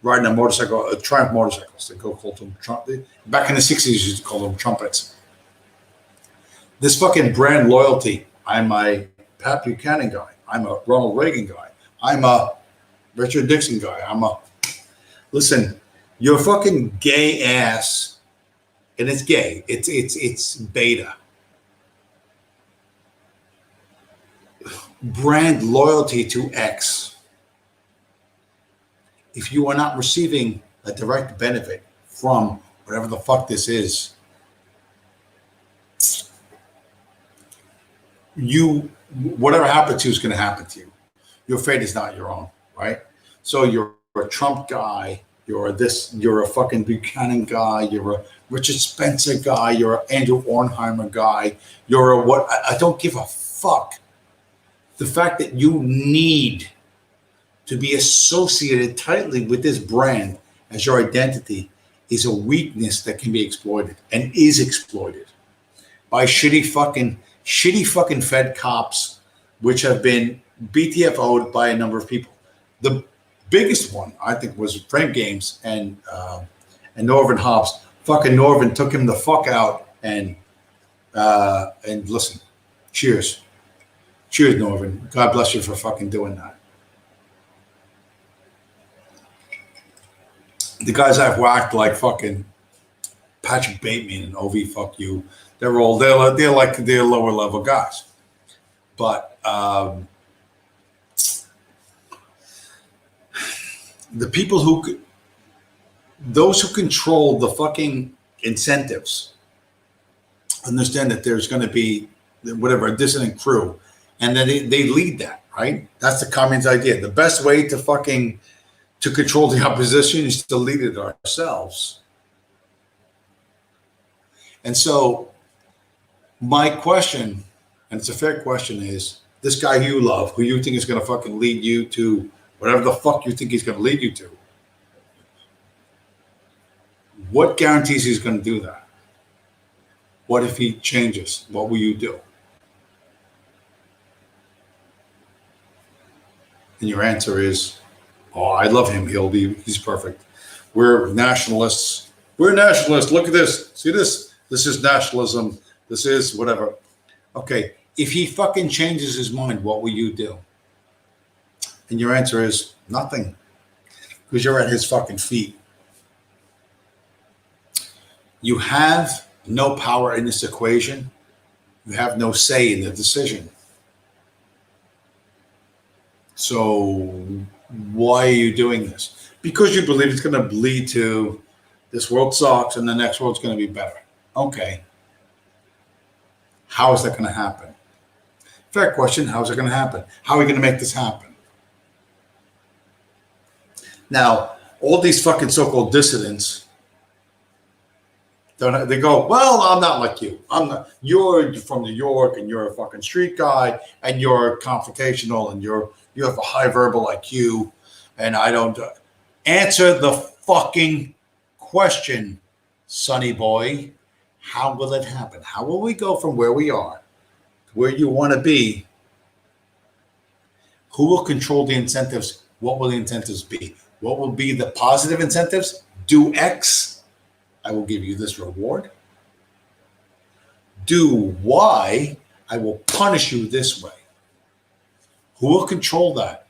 Speaker 1: riding a motorcycle, Triumph motorcycles. They called them Trump. Back in the 60s, used to call them trumpets. This fucking brand loyalty. I'm a Pat Buchanan guy. I'm a Ronald Reagan guy. I'm a Richard Nixon guy. Listen, your fucking gay ass, and it's gay. It's beta. Brand loyalty to X. If you are not receiving a direct benefit from whatever the fuck this is, whatever happens to you is going to happen to you. Your fate is not your own, right? So you're a Trump guy, you're a fucking Buchanan guy, you're a Richard Spencer guy, you're an Andrew Ornheimer guy, you're a what? I don't give a fuck. The fact that you need to be associated tightly with this brand as your identity is a weakness that can be exploited and is exploited by shitty fucking Fed cops, which have been BTFO'd by a number of people. The biggest one, I think, was Frame Games and Norvin Hobbs. Fucking Norvin took him the fuck out, and listen, cheers, Norvin. God bless you for fucking doing that. The guys I've whacked, like fucking Patrick Bateman and OV, fuck you. They're like lower level guys, but the people those who control the fucking incentives understand that there's going to be whatever a dissident crew, and then they lead that, right? That's the communist idea. The best way to control the opposition is to lead it ourselves. And so My question, and it's a fair question, is this guy who you love, who you think is going to fucking lead you to whatever the fuck you think he's going to lead you to, what guarantees he's going to do that? What if he changes? What will you do? And your answer is, oh, I love him. He's perfect. We're nationalists. We're nationalists. Look at this. See this? This is nationalism. This is whatever. Okay. If he fucking changes his mind, what will you do? And your answer is nothing. Because you're at his fucking feet. You have no power in this equation. You have no say in the decision. So why are you doing this? Because you believe it's going to lead to this world sucks and the next world's going to be better. Okay. How is that going to happen? Fair question. How is it going to happen? How are we going to make this happen? Now, all these fucking so-called dissidents, they go, well, I'm not like you. I'm not. You're from New York, and you're a fucking street guy, and you're confrontational, and you have a high verbal IQ, and I don't. Answer the fucking question, sonny boy. How will it happen? How will we go from where we are to where you want to be? Who will control the incentives? What will the incentives be? What will be the positive incentives? Do X. I will give you this reward. Do Y, I will punish you this way. Who will control that?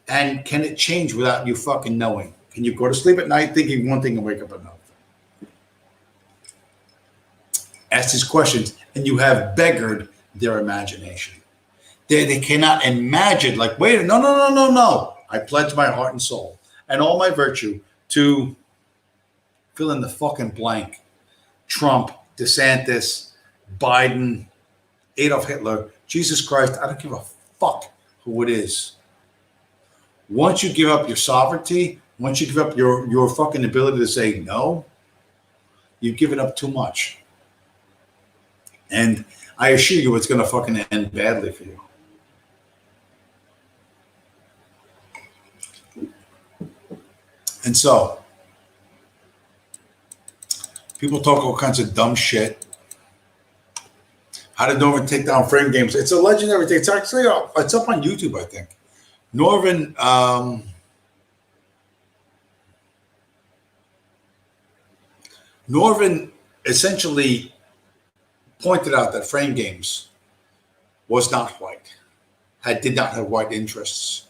Speaker 1: And can it change without you fucking knowing? Can you go to sleep at night thinking one thing and wake up another thing? Ask these questions, and you have beggared their imagination. They cannot imagine, like, wait, no. I pledge my heart and soul and all my virtue to fill in the fucking blank. Trump, DeSantis, Biden, Adolf Hitler, Jesus Christ. I don't give a fuck who it is. Once you give up your sovereignty, once you give up your fucking ability to say no, you've given up too much. And I assure you it's going to fucking end badly for you. And so, people talk all kinds of dumb shit. How did Norvin take down frame games? It's a legendary thing. It's actually it's up on YouTube, I think. Norvin essentially pointed out that frame games was not white, did not have white interests,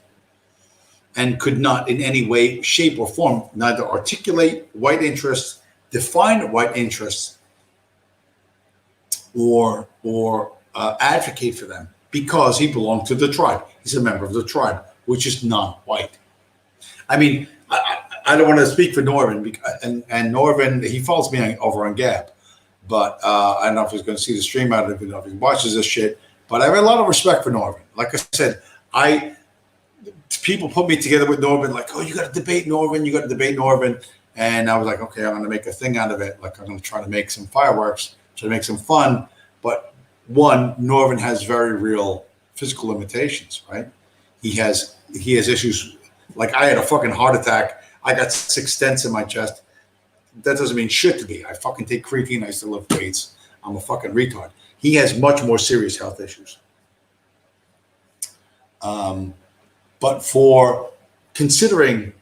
Speaker 1: and could not in any way, shape, or form neither articulate white interests, define white interests, or advocate for them, because he belonged to the tribe. He's a member of the tribe, which is non-white. I mean, I don't want to speak for Norvin, and Norvin, he follows me over on Gab, but I don't know if he's going to see the stream out of it, I don't know if he watches this shit, but I have a lot of respect for Norvin. Like I said, people put me together with Norvin, like, oh, you got to debate Norvin, and I was like, okay, I'm going to make a thing out of it. Like, I'm going to try to make some fireworks, try to make some fun. But one, Norvin has very real physical limitations, right? He has issues. Like, I had a fucking heart attack. I got 6 stents in my chest. That doesn't mean shit to me. I fucking take creatine. I still lift weights. I'm a fucking retard. He has much more serious health issues. But for considering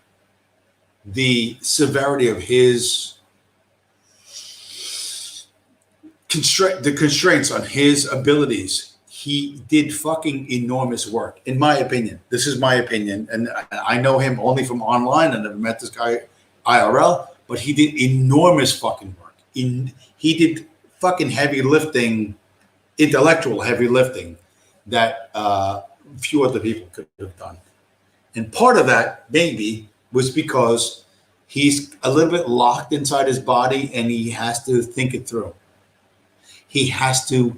Speaker 1: the severity of his constraints on his abilities, he did fucking enormous work, in my opinion. This is my opinion, and I know him only from online. I never met this guy IRL, but he did enormous fucking work. He did fucking heavy lifting, intellectual heavy lifting that few other people could have done. And part of that maybe was because he's a little bit locked inside his body, and he has to think it through. He has to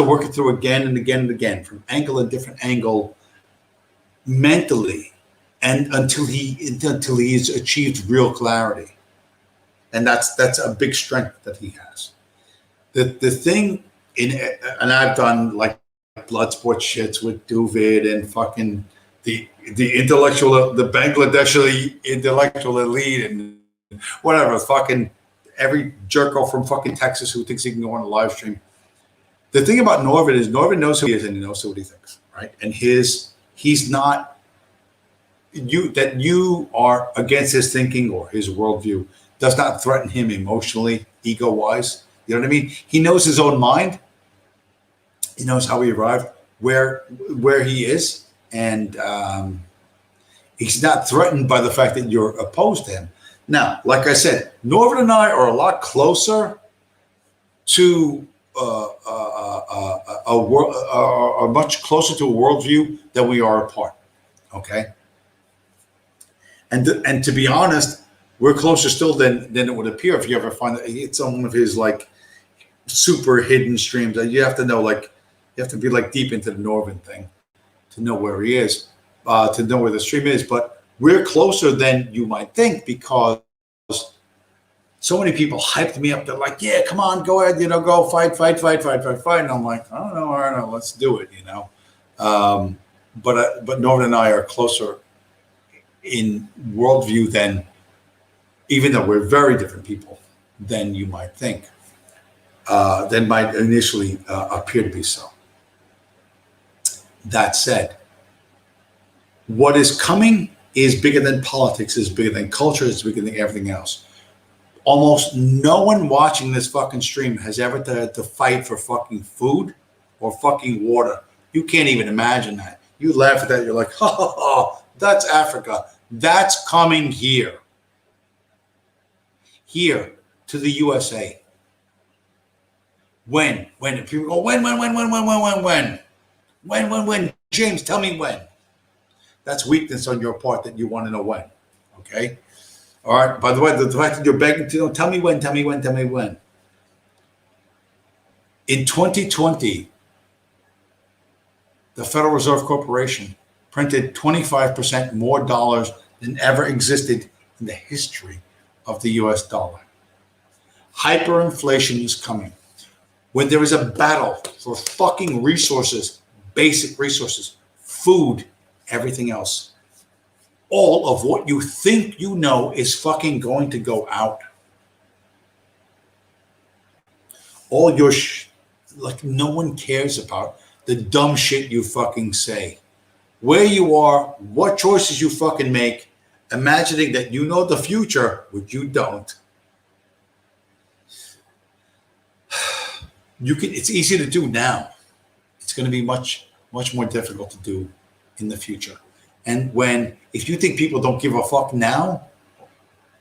Speaker 1: work it through again and again and again, from angle and different angle, mentally, and until he's achieved real clarity. And that's a big strength that he has. the thing in, and I've done like blood sport shits with Duvid and fucking the intellectual, the Bangladeshi intellectual elite and whatever, fucking every jerko from fucking Texas who thinks he can go on a live stream. The thing about Norvid is Norvid knows who he is and he knows what he thinks, right? And he's not that you are against his thinking or his worldview does not threaten him emotionally, ego wise. You know what I mean? He knows his own mind. He knows how he arrived, where he is, and he's not threatened by the fact that you're opposed to him. Now, like I said, Norvid and I are a lot closer to are much closer to a worldview than we are apart. Okay, and to be honest, we're closer still than it would appear if you ever find that it's on one of his like super hidden streams. That you have to know, like you have to be like deep into the Norvid thing to know where he is, to know where the stream is. But we're closer than you might think because so many people hyped me up. They're like, yeah, come on, go ahead, go fight. And I'm like, I don't know, let's do it, But Norman and I are closer in worldview than, even though we're very different people than you might think, than might initially appear to be so. That said, what is coming is bigger than politics, is bigger than culture, is bigger than everything else. Almost no one watching this fucking stream has ever had to fight for fucking food or fucking water. You can't even imagine that. You laugh at that. You're like, ha, that's Africa. That's coming here. Here to the USA. When? When? People go, when? When? James, tell me when. That's weakness on your part that you want to know when. Okay? All right. By the way, the fact that you're begging to know, tell me when. In 2020, the Federal Reserve Corporation printed 25% more dollars than ever existed in the history of the US dollar. Hyperinflation is coming. When there is a battle for fucking resources, basic resources, food, everything else, all of what you think you know is fucking going to go out. All your like no one cares about the dumb shit you fucking say. Where you are, what choices you fucking make, imagining that you know the future, which you don't. It's easy to do now. It's going to be much more difficult to do in the future. And if you think people don't give a fuck now,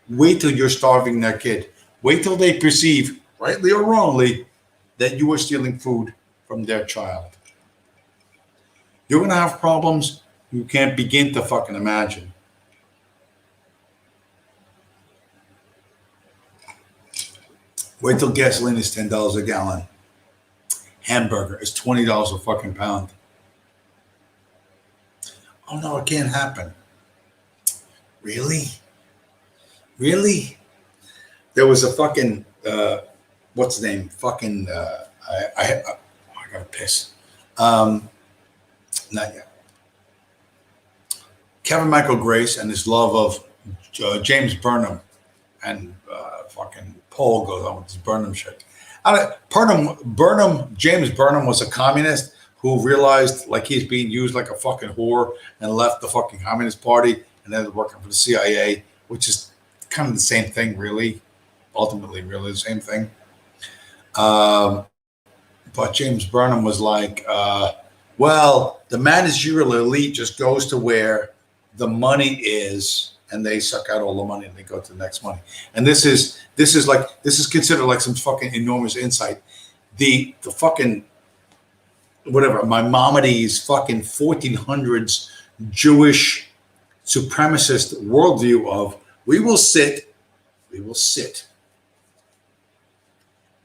Speaker 1: wait till you're starving their kid. Wait till they perceive, rightly or wrongly, that you are stealing food from their child. You're going to have problems you can't begin to fucking imagine. Wait till gasoline is $10 a gallon. Hamburger is $20 a fucking pound. Oh no, it can't happen. Really? There was a fucking what's the name? Fucking I gotta piss. Not yet. Kevin Michael Grace and his love of James Burnham and fucking Paul goes on with his Burnham shit. James Burnham was a communist who realized like he's being used like a fucking whore and left the fucking Communist Party and ended up working for the CIA, which is kind of the same thing, really. Ultimately, really the same thing. But James Burnham was like, well, the managerial elite just goes to where the money is and they suck out all the money and they go to the next money. And this is considered like some fucking enormous insight. The fucking whatever, Maimonides fucking 1400s Jewish supremacist worldview of we will sit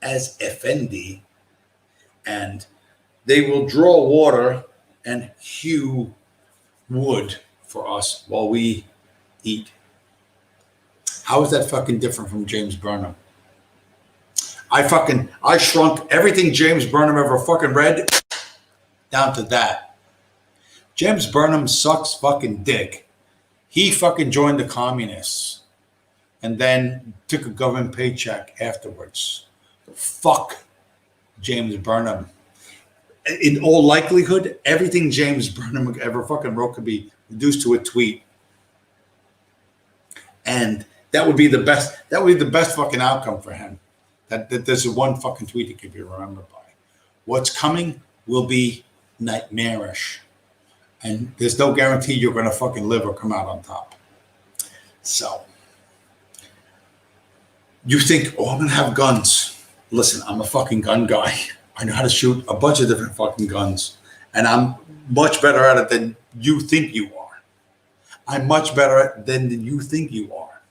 Speaker 1: as Effendi and they will draw water and hew wood for us while we eat. How is that fucking different from James Burnham? I shrunk everything James Burnham ever fucking read down to that. James Burnham sucks fucking dick. He fucking joined the communists and then took a government paycheck afterwards. Fuck James Burnham. In all likelihood, everything James Burnham ever fucking wrote could be reduced to a tweet. And that would be the best. That would be the best fucking outcome for him. That there's one fucking tweet he could be remembered by. What's coming will be nightmarish, and there's no guarantee you're going to fucking live or come out on top. So you think, oh, I'm going to have guns. Listen, I'm a fucking gun guy. I know how to shoot a bunch of different fucking guns, and I'm much better at it than you think you are. I'm much better at it than you think you are.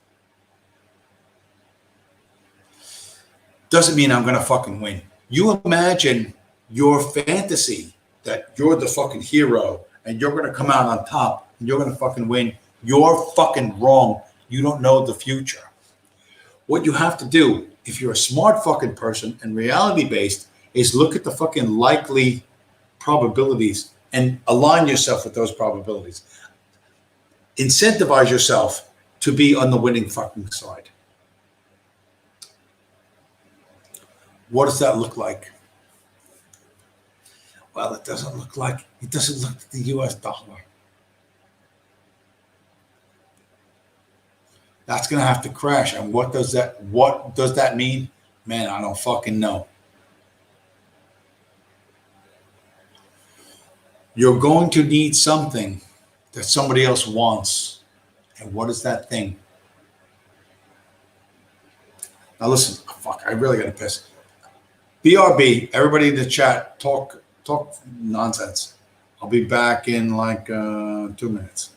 Speaker 1: Doesn't mean I'm going to fucking win. You imagine your fantasy that you're the fucking hero and you're going to come out on top and you're going to fucking win. You're fucking wrong. You don't know the future. What you have to do, if you're a smart fucking person and reality based, is look at the fucking likely probabilities and align yourself with those probabilities. Incentivize yourself to be on the winning fucking side. What does that look like? Well, it doesn't look like the US dollar. That's going to have to crash. And what does that mean? Man, I don't fucking know. You're going to need something that somebody else wants. And what is that thing? Now listen, fuck, I really got to piss. BRB, everybody in the chat, talk nonsense. I'll be back in like 2 minutes.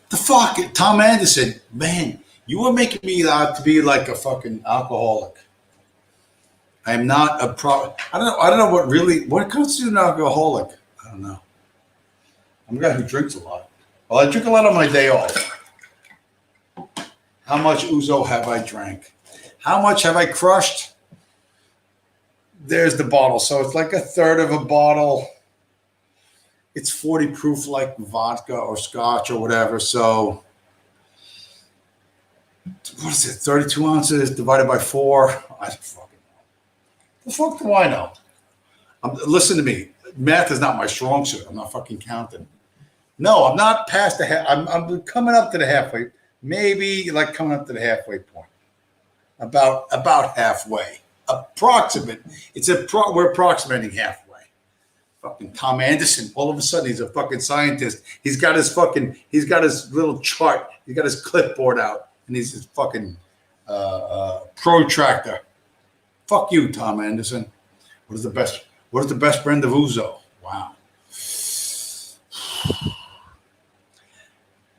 Speaker 1: The fuck, Tom Anderson, man, you were making me out to be like a fucking alcoholic. I am not a pro. I don't know what constitutes an alcoholic. I don't know. I'm a guy who drinks a lot. Well, I drink a lot on my day off. How much ouzo have I drank? How much have I crushed? There's the bottle. So it's like a third of a bottle. It's 40 proof like vodka or scotch or whatever. So what is it? 32 ounces divided by 4. I don't fucking know. The fuck do I know? Listen to me. Math is not my strong suit. I'm not fucking counting. No, I'm not past the half. I'm coming up to the halfway. Maybe like coming up to the halfway point. About halfway. Approximate. We're approximating halfway. Fucking Tom Anderson. All of a sudden, he's a fucking scientist. He's got his little chart. He's got his clipboard out, and he's his fucking protractor. Fuck you, Tom Anderson. What is the best brand of ouzo? Wow.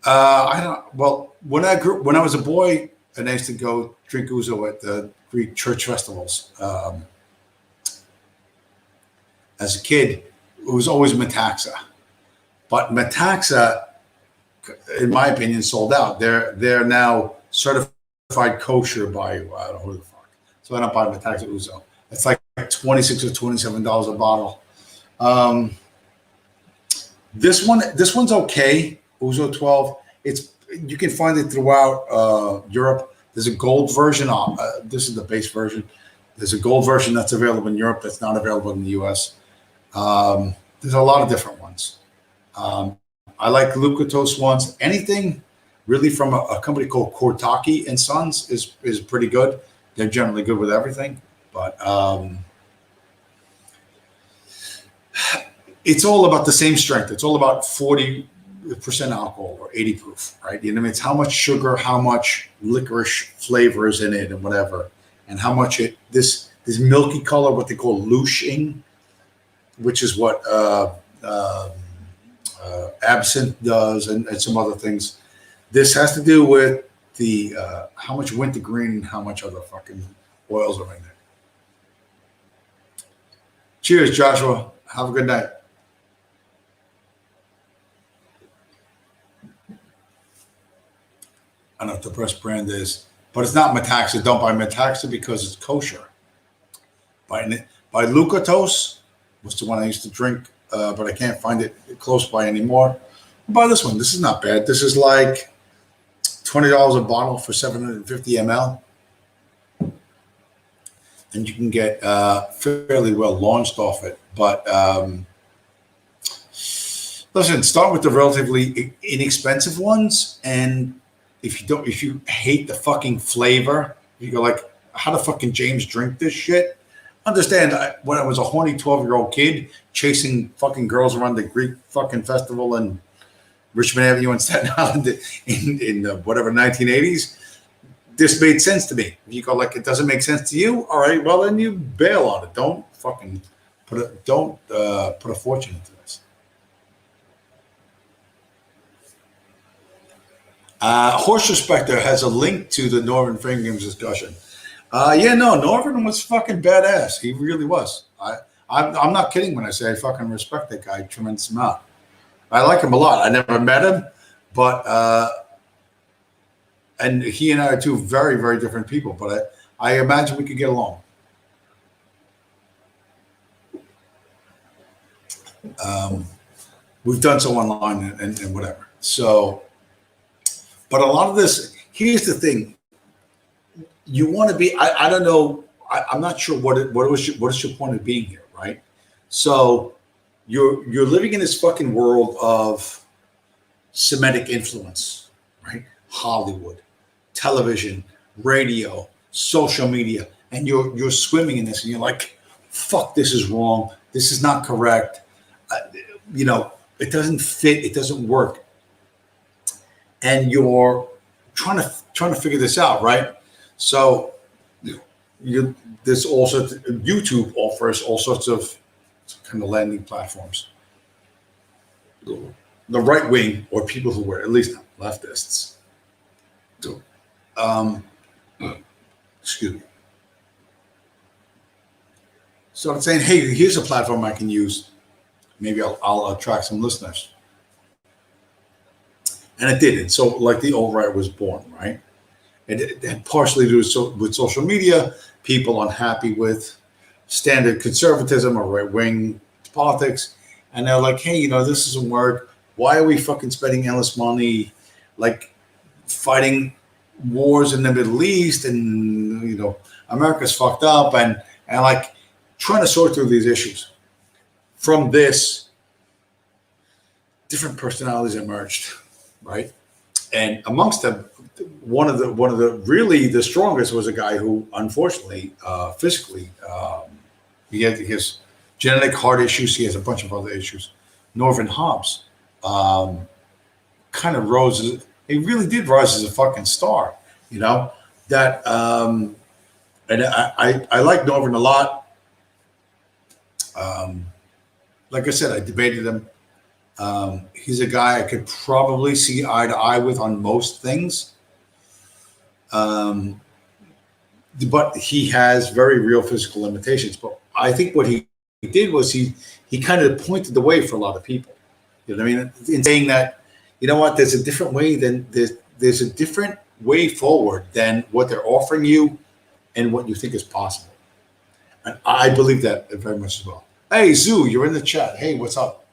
Speaker 1: I don't. Well, when I was a boy, and I used to go drink ouzo at the Greek church festivals. As a kid, it was always Metaxa, but Metaxa, in my opinion, sold out. They're now certified kosher by I don't know who the fuck. So I don't buy Metaxa ouzo. It's like $26 or $27 a bottle. This one's okay. Ouzo 12. You can find it throughout Europe. There's a gold version. This is the base version. There's a gold version that's available in Europe that's not available in the US. There's a lot of different ones. I like Lucatos ones. Anything really from a company called Kortaki and Sons is pretty good. They're generally good with everything, but it's all about the same strength. It's all about 40% alcohol or 80 proof, right? You know what I mean? It's how much sugar, how much licorice flavor is in it and whatever, and how much this milky color, what they call louching, which is what absinthe does and some other things. This has to do with the how much wintergreen and how much other fucking oils are in there. Cheers, Joshua. Have a good night. I don't know what the best brand is, but it's not Metaxa. Don't buy Metaxa because it's kosher. Buy Lucatos, was the one I used to drink, but I can't find it close by anymore. Buy this one. This is not bad. This is like $20 a bottle for 750 ml. And you can get fairly well launched off it. But listen, start with the relatively inexpensive ones. And if you hate the fucking flavor, you go like, how the fucking James drink this shit? Understand, when I was a horny 12-year-old kid chasing fucking girls around the Greek fucking festival in Richmond Avenue in Staten Island in whatever 1980s, this made sense to me. You go like, it doesn't make sense to you. All right, well then you bail on it. Don't fucking put a fortune into this. Horse Respecter has a link to the Norman Finger's discussion. Norman was fucking badass. He really was. I'm not kidding when I say I fucking respect that guy a tremendous amount. I like him a lot. I never met him, but and he and I are two very, very different people. But I imagine we could get along. We've done so online and whatever. So, but a lot of this. Here's the thing. You want to be. I don't know. I'm not sure what is your point of being here, right? So you're living in this fucking world of Semitic influence, right? Hollywood, television, radio, social media, and you're swimming in this, and you're like, "Fuck, this is wrong. This is not correct. It doesn't fit. It doesn't work." And you're trying to figure this out, right? So there's also YouTube offers all sorts of kind of landing platforms. The right wing, or people who were at least leftists, excuse me, started saying, "Hey, here's a platform I can use. Maybe I'll attract some listeners." And it did. And so, like, the alt right was born, right? And it had partially to do with social media, people unhappy with standard conservatism or right wing politics, and they're like, "Hey, this doesn't work. Why are we fucking spending endless money, like fighting wars in the Middle East, and America's fucked up, and like trying to sort through these issues." From this, different personalities emerged, right? And amongst them, one of the really the strongest was a guy who, unfortunately, physically, he had his genetic heart issues. He has a bunch of other issues. Norman Hobbs kind of rose. He really did rise as a fucking star. That and I like Norman a lot. Like I said, I debated him. He's a guy I could probably see eye to eye with on most things. But he has very real physical limitations. But I think what he did was he kind of pointed the way for a lot of people. You know what I mean? In saying that, there's a different way there's a different way forward than what they're offering you and what you think is possible. And I believe that very much as well. Hey, Zoo, you're in the chat. Hey, what's up?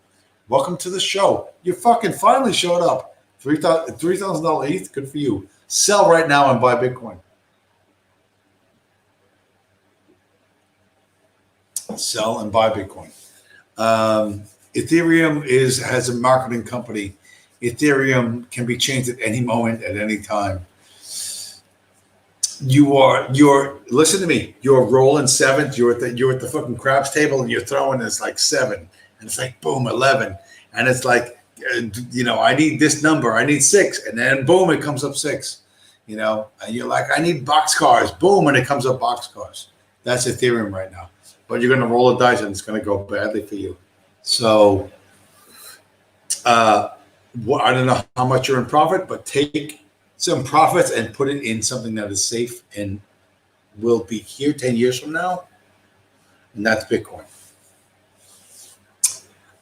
Speaker 1: Welcome to the show. You fucking finally showed up. $3,000 ETH. Good for you. Sell right now and buy Bitcoin. Sell and buy Bitcoin. Ethereum has a marketing company. Ethereum can be changed at any moment, at any time. You're listen to me. You're rolling sevens. You're at the fucking craps table and you're throwing this like 7, and it's like boom 11, and it's like I need this number. I need 6, and then boom it comes up 6. And you're like, I need boxcars. Boom, and it comes up boxcars. That's Ethereum right now. But you're going to roll a dice and it's going to go badly for you. So I don't know how much you're in profit, but take some profits and put it in something that is safe and will be here 10 years from now. And that's Bitcoin.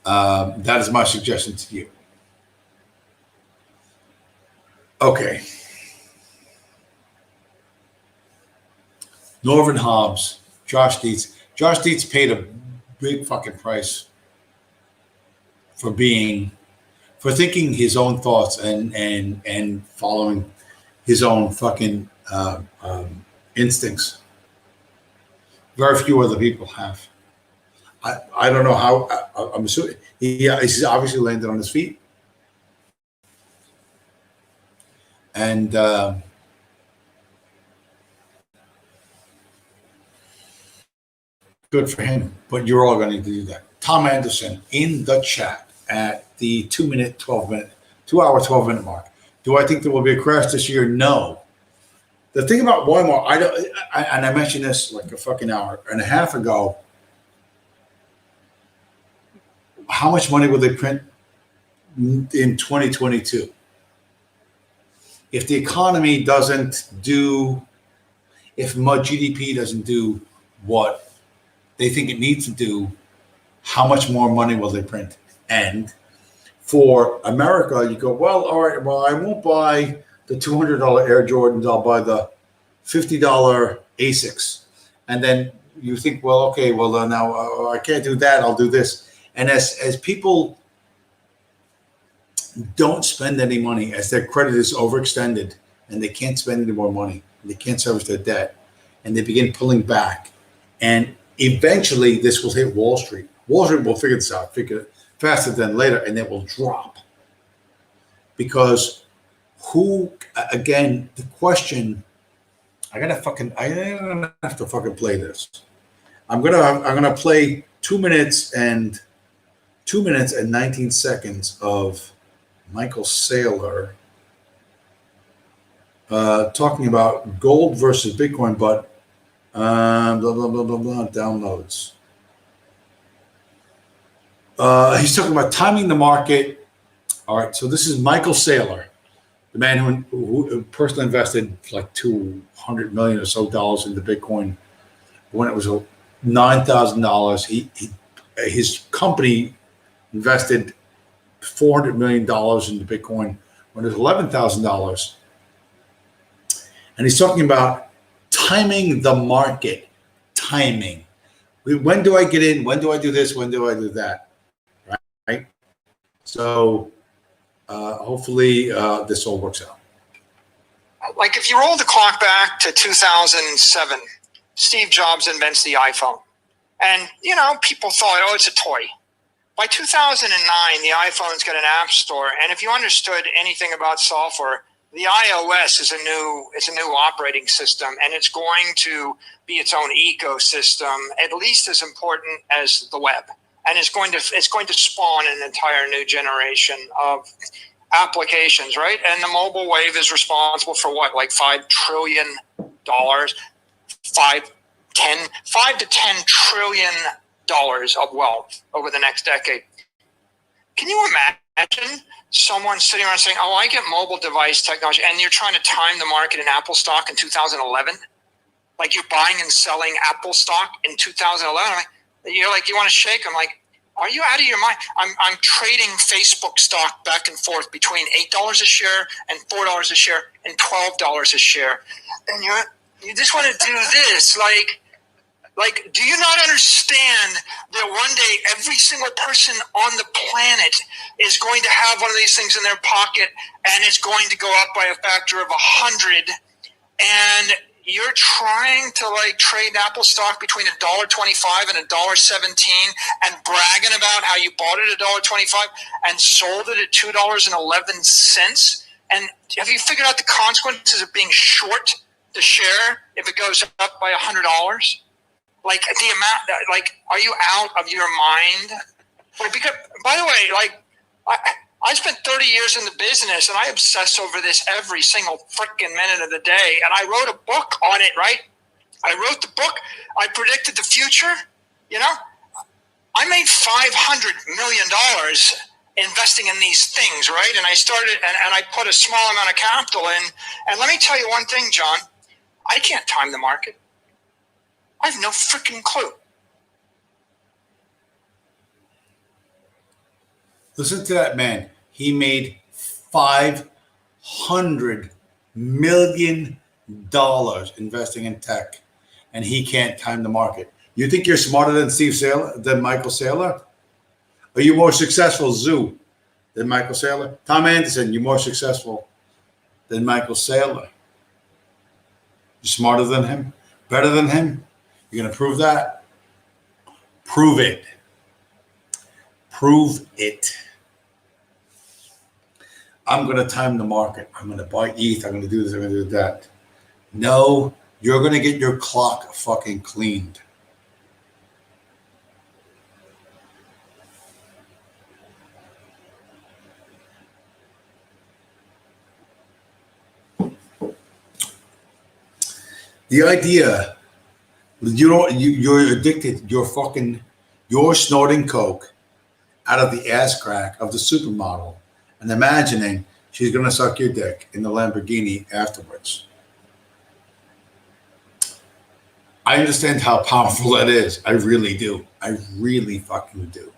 Speaker 1: That is my suggestion to you. Okay. Norman Hobbs, Josh Dietz. Josh Dietz paid a big fucking price for thinking his own thoughts and following his own fucking instincts. Very few other people have. I don't know how. I'm assuming he's obviously landed on his feet, and good for him. But you're all going to need to do that. Tom Anderson in the chat at the 2 hour 12 minute mark. Do I think there will be a crash this year? No. The thing about Walmart, I mentioned this like a fucking hour and a half ago. How much money will they print in 2022? If the economy doesn't do, if GDP doesn't do what they think it needs to do, how much more money will they print? And for America, you go, well, all right, well, I won't buy the $200 Air Jordans. I'll buy the $50 Asics. And then you think, well, okay, well, now I can't do that. I'll do this. And as people don't spend any money, as their credit is overextended and they can't spend any more money, and they can't service their debt, and they begin pulling back, and eventually this will hit Wall Street. Wall Street will figure this out, faster than later, and it will drop. Because again, the question, I'm gonna have to fucking play this. I'm gonna play 2 minutes and 19 seconds of Michael Saylor talking about gold versus Bitcoin, but blah blah blah blah blah downloads. He's talking about timing the market. All right, so this is Michael Saylor, the man who personally invested like $200 million or so into Bitcoin when it was $9,000. His company invested $400 million into Bitcoin when it was $11,000. And he's talking about timing the market. Timing. When do I get in? When do I do this? When do I do that? Right? So hopefully this all works out.
Speaker 2: Like if you roll the clock back to 2007, Steve Jobs invents the iPhone. And, people thought, oh, it's a toy. By 2009, the iPhone's got an app store. And if you understood anything about software, the iOS is a new operating system, and it's going to be its own ecosystem, at least as important as the web. And it's going to spawn an entire new generation of applications, right? And the mobile wave is responsible for what, like $5 trillion, $5 to $10 trillion of wealth over the next decade. Can you imagine someone sitting around saying, oh, I get mobile device technology, and you're trying to time the market in Apple stock in 2011? Like you're buying and selling Apple stock in 2011? You're like, you want to shake? I'm like, are you out of your mind? I'm trading Facebook stock back and forth between $8 a share and $4 a share and $12 a share. And you just want to do this. Like, do you not understand that one day every single person on the planet is going to have one of these things in their pocket, and it's going to go up by a factor of 100, and you're trying to trade Apple stock between $1.25 and $1.17 and bragging about how you bought it at $1.25 and sold it at $2.11? And have you figured out the consequences of being short the share if it goes up by $100? Like the amount, are you out of your mind? Because, by the way, I spent 30 years in the business, and I obsess over this every single freaking minute of the day. And I wrote a book on it, right? I wrote the book. I predicted the future. I made $500 million investing in these things, right? And I started, and I put a small amount of capital in. And let me tell you one thing, John. I can't time the market. I have no freaking clue.
Speaker 1: Listen to that man. He made $500 million investing in tech, and he can't time the market. You think you're smarter than than Michael Saylor? Are you more successful, Zoo, than Michael Saylor? Tom Anderson, you're more successful than Michael Saylor. You're smarter than him? Better than him? You're going to prove that? Prove it. Prove it. I'm going to time the market. I'm going to buy ETH. I'm going to do this. I'm going to do that. No, you're going to get your clock fucking cleaned. The idea you're addicted, you're snorting coke out of the ass crack of the supermodel and imagining she's going to suck your dick in the Lamborghini afterwards. I understand how powerful that is. I really do. I really fucking do.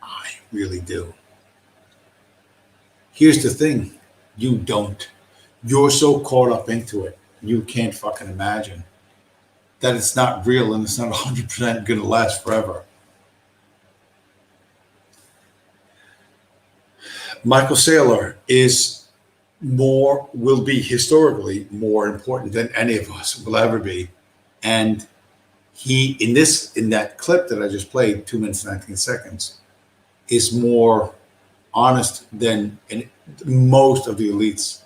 Speaker 1: I really do. Here's the thing. You don't. You're so caught up into it. You can't fucking imagine that it's not real and it's not 100% going to last forever. Michael Saylor will be historically more important than any of us will ever be. And he, in that clip that I just played, 2 minutes, 19 seconds, is more honest than most of the elites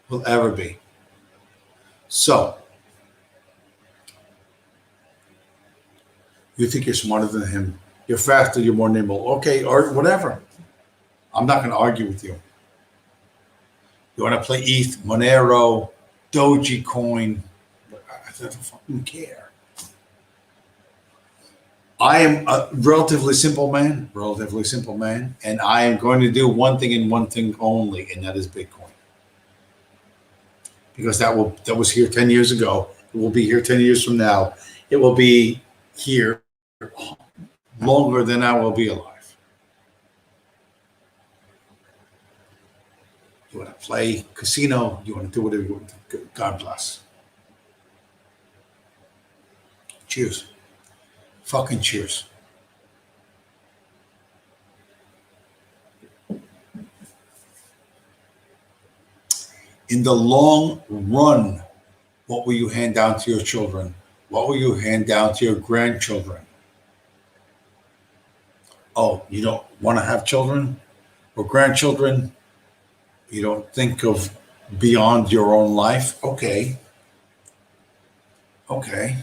Speaker 1: will ever be. So, you think you're smarter than him. You're faster, you're more nimble. Okay, or whatever. I'm not going to argue with you. You want to play ETH, Monero, Dogecoin. I don't fucking care. I am a relatively simple man, and I am going to do one thing and one thing only, and that is Bitcoin. Because that was here 10 years ago, It will be here 10 years from now. It will be here longer than I will be alive. You want to play casino, you want to do whatever you want to. God bless. Cheers. Fucking cheers. In the long run, what will you hand down to your children? What will you hand down to your grandchildren? Oh, you don't want to have children or grandchildren? You don't think of beyond your own life? Okay. Okay.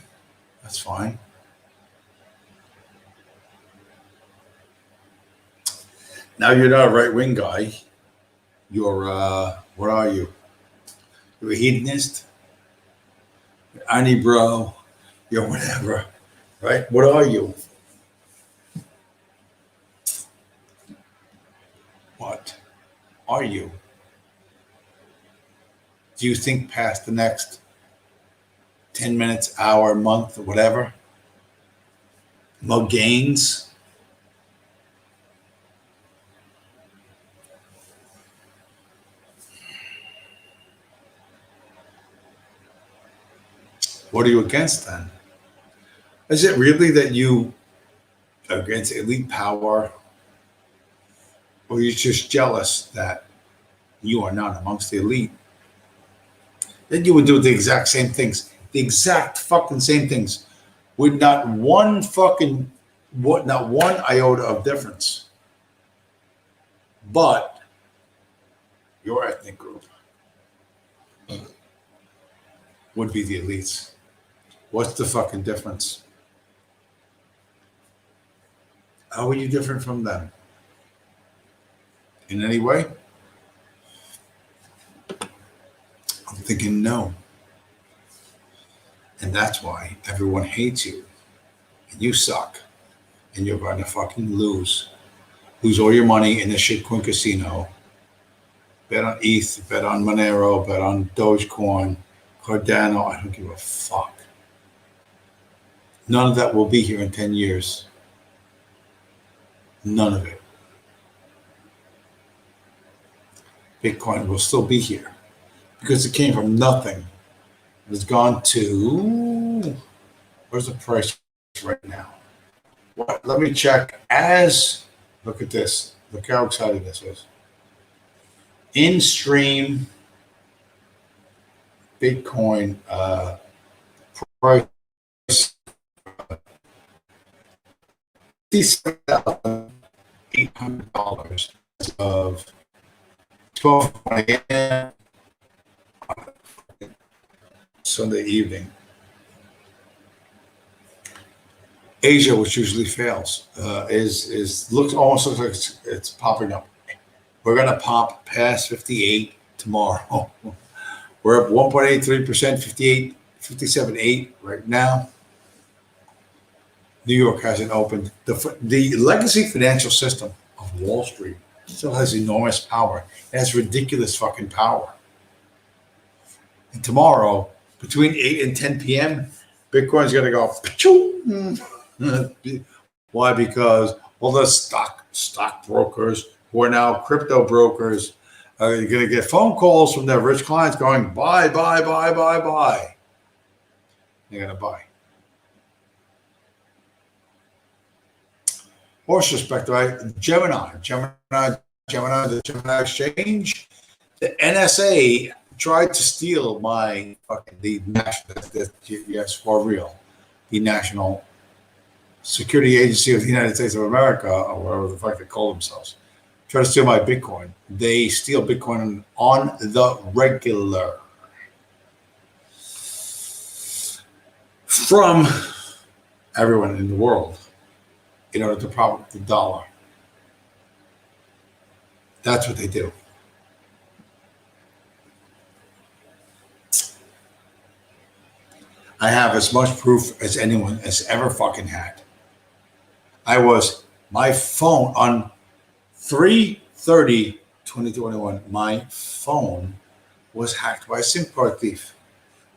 Speaker 1: That's fine. Now you're not a right-wing guy. You're, what are you? You're a hedonist? You're Annie bro? You're whatever, right? What are you? What are you? Do you think past the next 10 minutes, hour, month, or whatever? No gains? What are you against then? Is it really that you are against elite power? Or you're just jealous that you are not amongst the elite? Then you would do the exact same things. The exact fucking same things. With not one iota of difference. But your ethnic group would be the elites. What's the fucking difference? How are you different from them? In any way? I'm thinking no. And that's why everyone hates you. And you suck. And you're going to fucking lose. Lose all your money in the shitcoin casino. Bet on ETH, bet on Monero, bet on Dogecoin, Cardano. I don't give a fuck. None of that will be here in 10 years. None of it. Bitcoin will still be here because it came from nothing. It has gone to, where's the price right now? What? Let me check. Look at this. Look how exciting this is. In stream Bitcoin price $57,800 of 12 a.m. Sunday evening. Asia, which usually fails, almost looks like it's popping up. We're gonna pop past 58 tomorrow. We're up 1.83%, 57.8 right now. New York hasn't opened. The legacy financial system of Wall Street still has enormous power. It has ridiculous fucking power. And tomorrow, between 8 and 10 p.m., Bitcoin's going to go. Why? Because all the stock brokers who are now crypto brokers are going to get phone calls from their rich clients going, buy, buy, buy, buy, buy. They're going to buy. Horse respect, right? Gemini, the Gemini Exchange. The NSA tried to steal yes, for real, the National Security Agency of the United States of America, or whatever the fuck they call themselves, try to steal my Bitcoin. They steal Bitcoin on the regular from everyone in the world in order to prop up the dollar. That's what they do. I have as much proof as anyone has ever fucking had. My phone on 3/30/2021, my phone was hacked by a SIM card thief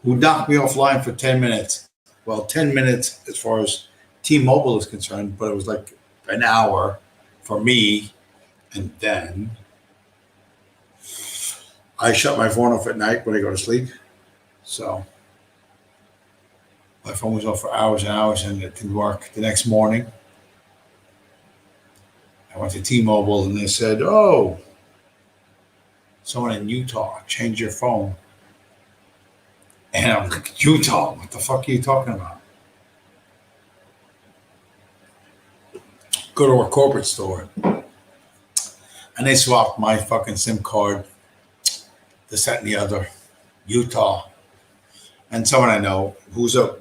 Speaker 1: who knocked me offline for 10 minutes. Well, 10 minutes as far as T-Mobile is concerned, but it was like an hour for me. And then I shut my phone off at night when I go to sleep. So my phone was off for hours and hours and it didn't work. The next morning, I went to T-Mobile and they said, oh, someone in Utah changed your phone. And I'm like, Utah? What the fuck are you talking about? Go to a corporate store. And they swapped my fucking SIM card, this, that, and the other, Utah. And someone I know who's a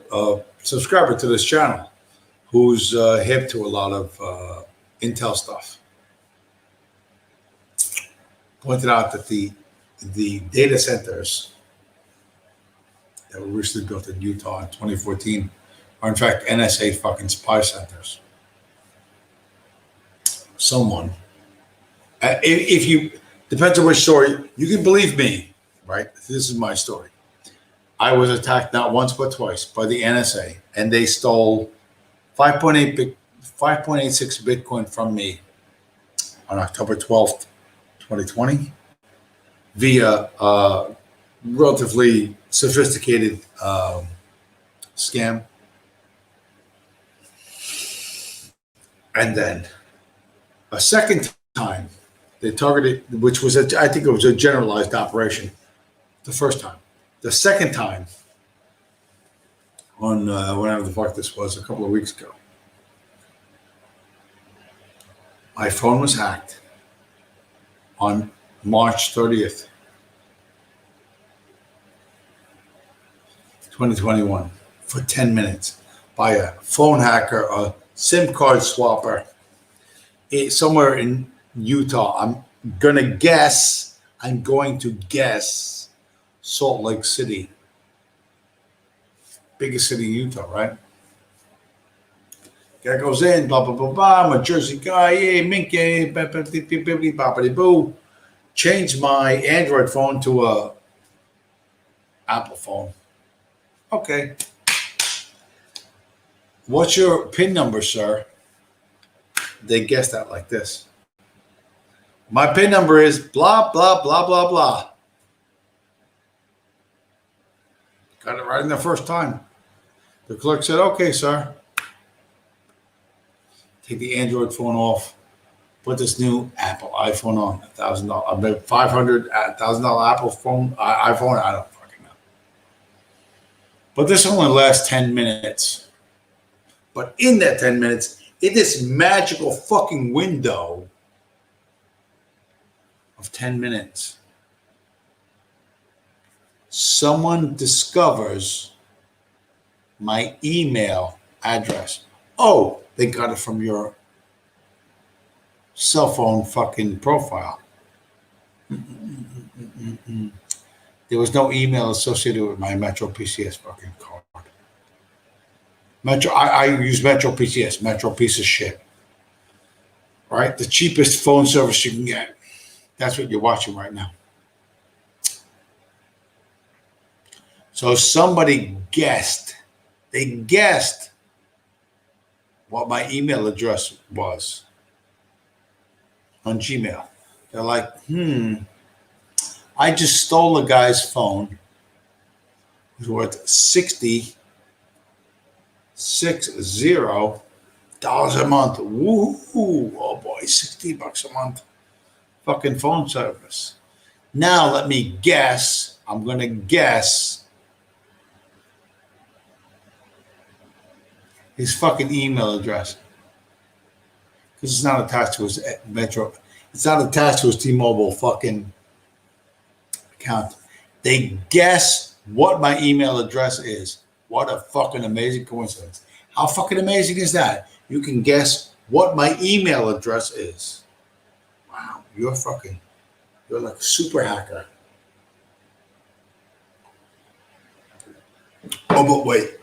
Speaker 1: subscriber to this channel, who's hip to a lot of Intel stuff, pointed out that the data centers that were recently built in Utah in 2014 are in fact NSA fucking spy centers. Someone, if you, depends on which story, you can believe me, right? This is my story. I was attacked not once but twice by the NSA, and they stole 5.86 Bitcoin from me on October 12th, 2020, via a relatively sophisticated scam. And then a second time, they targeted, which was, I think it was a generalized operation the first time. The second time, on whenever the fuck this was, a couple of weeks ago, my phone was hacked on March 30th, 2021, for 10 minutes by a phone hacker, a SIM card swapper, somewhere in Utah. I'm going to guess Salt Lake City. Biggest city in Utah, right? Guy goes in, blah, blah, blah, blah. I'm a Jersey guy. Yeah, mink, yeah, boppity boo. Changed my Android phone to a Apple phone. Okay. What's your PIN number, sir? They guessed that like this. My PIN number is blah, blah, blah, blah, blah. Got it right in the first time. The clerk said, okay, sir. Take the Android phone off. Put this new Apple iPhone on. $1,000. I bet $1,000 Apple phone, iPhone. I don't fucking know. But this only lasts 10 minutes. But in that 10 minutes, in this magical fucking window of 10 minutes, someone discovers my email address. Oh, they got it from your cell phone fucking profile. There was no email associated with my Metro PCS fucking card. Metro, I use Metro PCS, Metro piece of shit. Right? The cheapest phone service you can get. That's what you're watching right now. So somebody guessed. They guessed what my email address was on Gmail. They're like, I just stole a guy's phone. It was worth $60 a month. Woohoo! Oh boy, $60 a month. Fucking phone service. Now let me guess. I'm gonna guess his fucking email address, because it's not attached to his Metro. It's not attached to his T-Mobile fucking account. They guess what my email address is. What a fucking amazing coincidence. How fucking amazing is that? You can guess what my email address is. Wow, you're like a super hacker. Oh, but wait.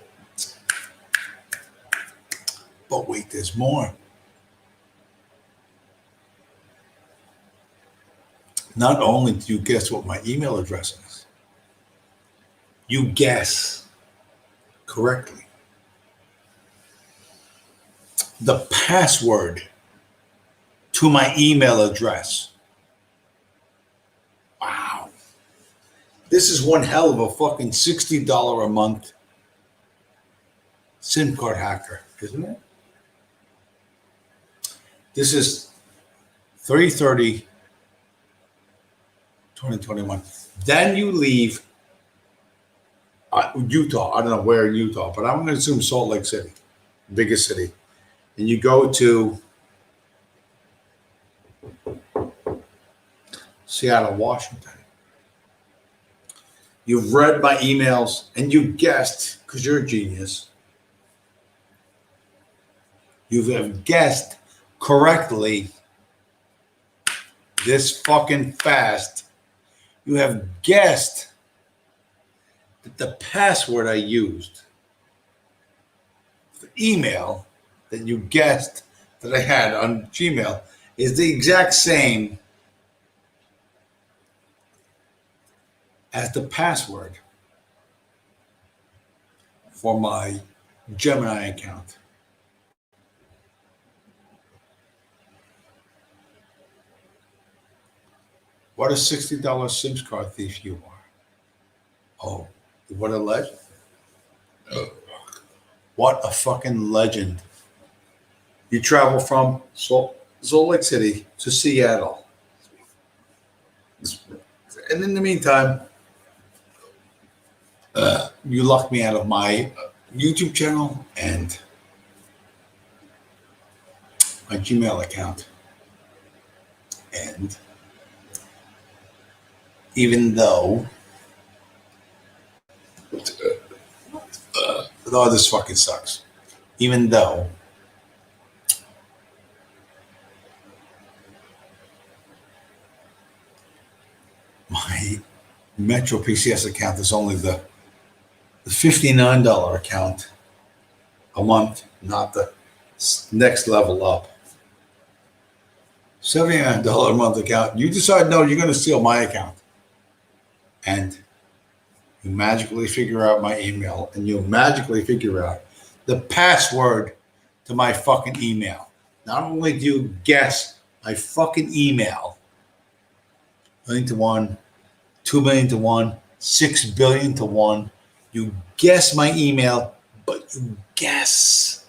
Speaker 1: But wait, there's more. Not only do you guess what my email address is, you guess correctly the password to my email address. Wow. This is one hell of a fucking $60 a month SIM card hacker, isn't it? This is 3/30/2021. Then you leave Utah. I don't know where in Utah, but I'm going to assume Salt Lake City, biggest city. And you go to Seattle, Washington. You've read my emails and you guessed, because you're a genius, you have guessed correctly this fucking fast. You have guessed that the password I used for email that you guessed that I had on Gmail is the exact same as the password for my Gemini account. What a $60 SIM card thief you are. Oh, what a legend. What a fucking legend. You travel from Salt Lake City to Seattle. And in the meantime, you locked me out of my YouTube channel and my Gmail account. And even though, this fucking sucks. Even though my Metro PCS account is only the $59 account a month, not the next level up. $79 a month account. You decide, no, you're going to steal my account. And you magically figure out my email and you magically figure out the password to my fucking email. Not only do you guess my fucking email, 1 to 1, 2 million to 1, 6 billion to 1, you guess my email, but you guess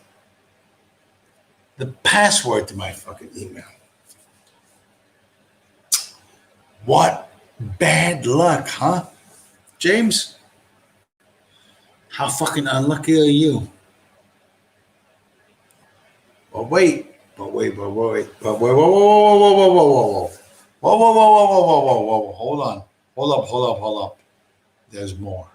Speaker 1: the password to my fucking email. What bad luck, huh? James? How fucking unlucky are you? But wait. Hold on. Hold up. There's more.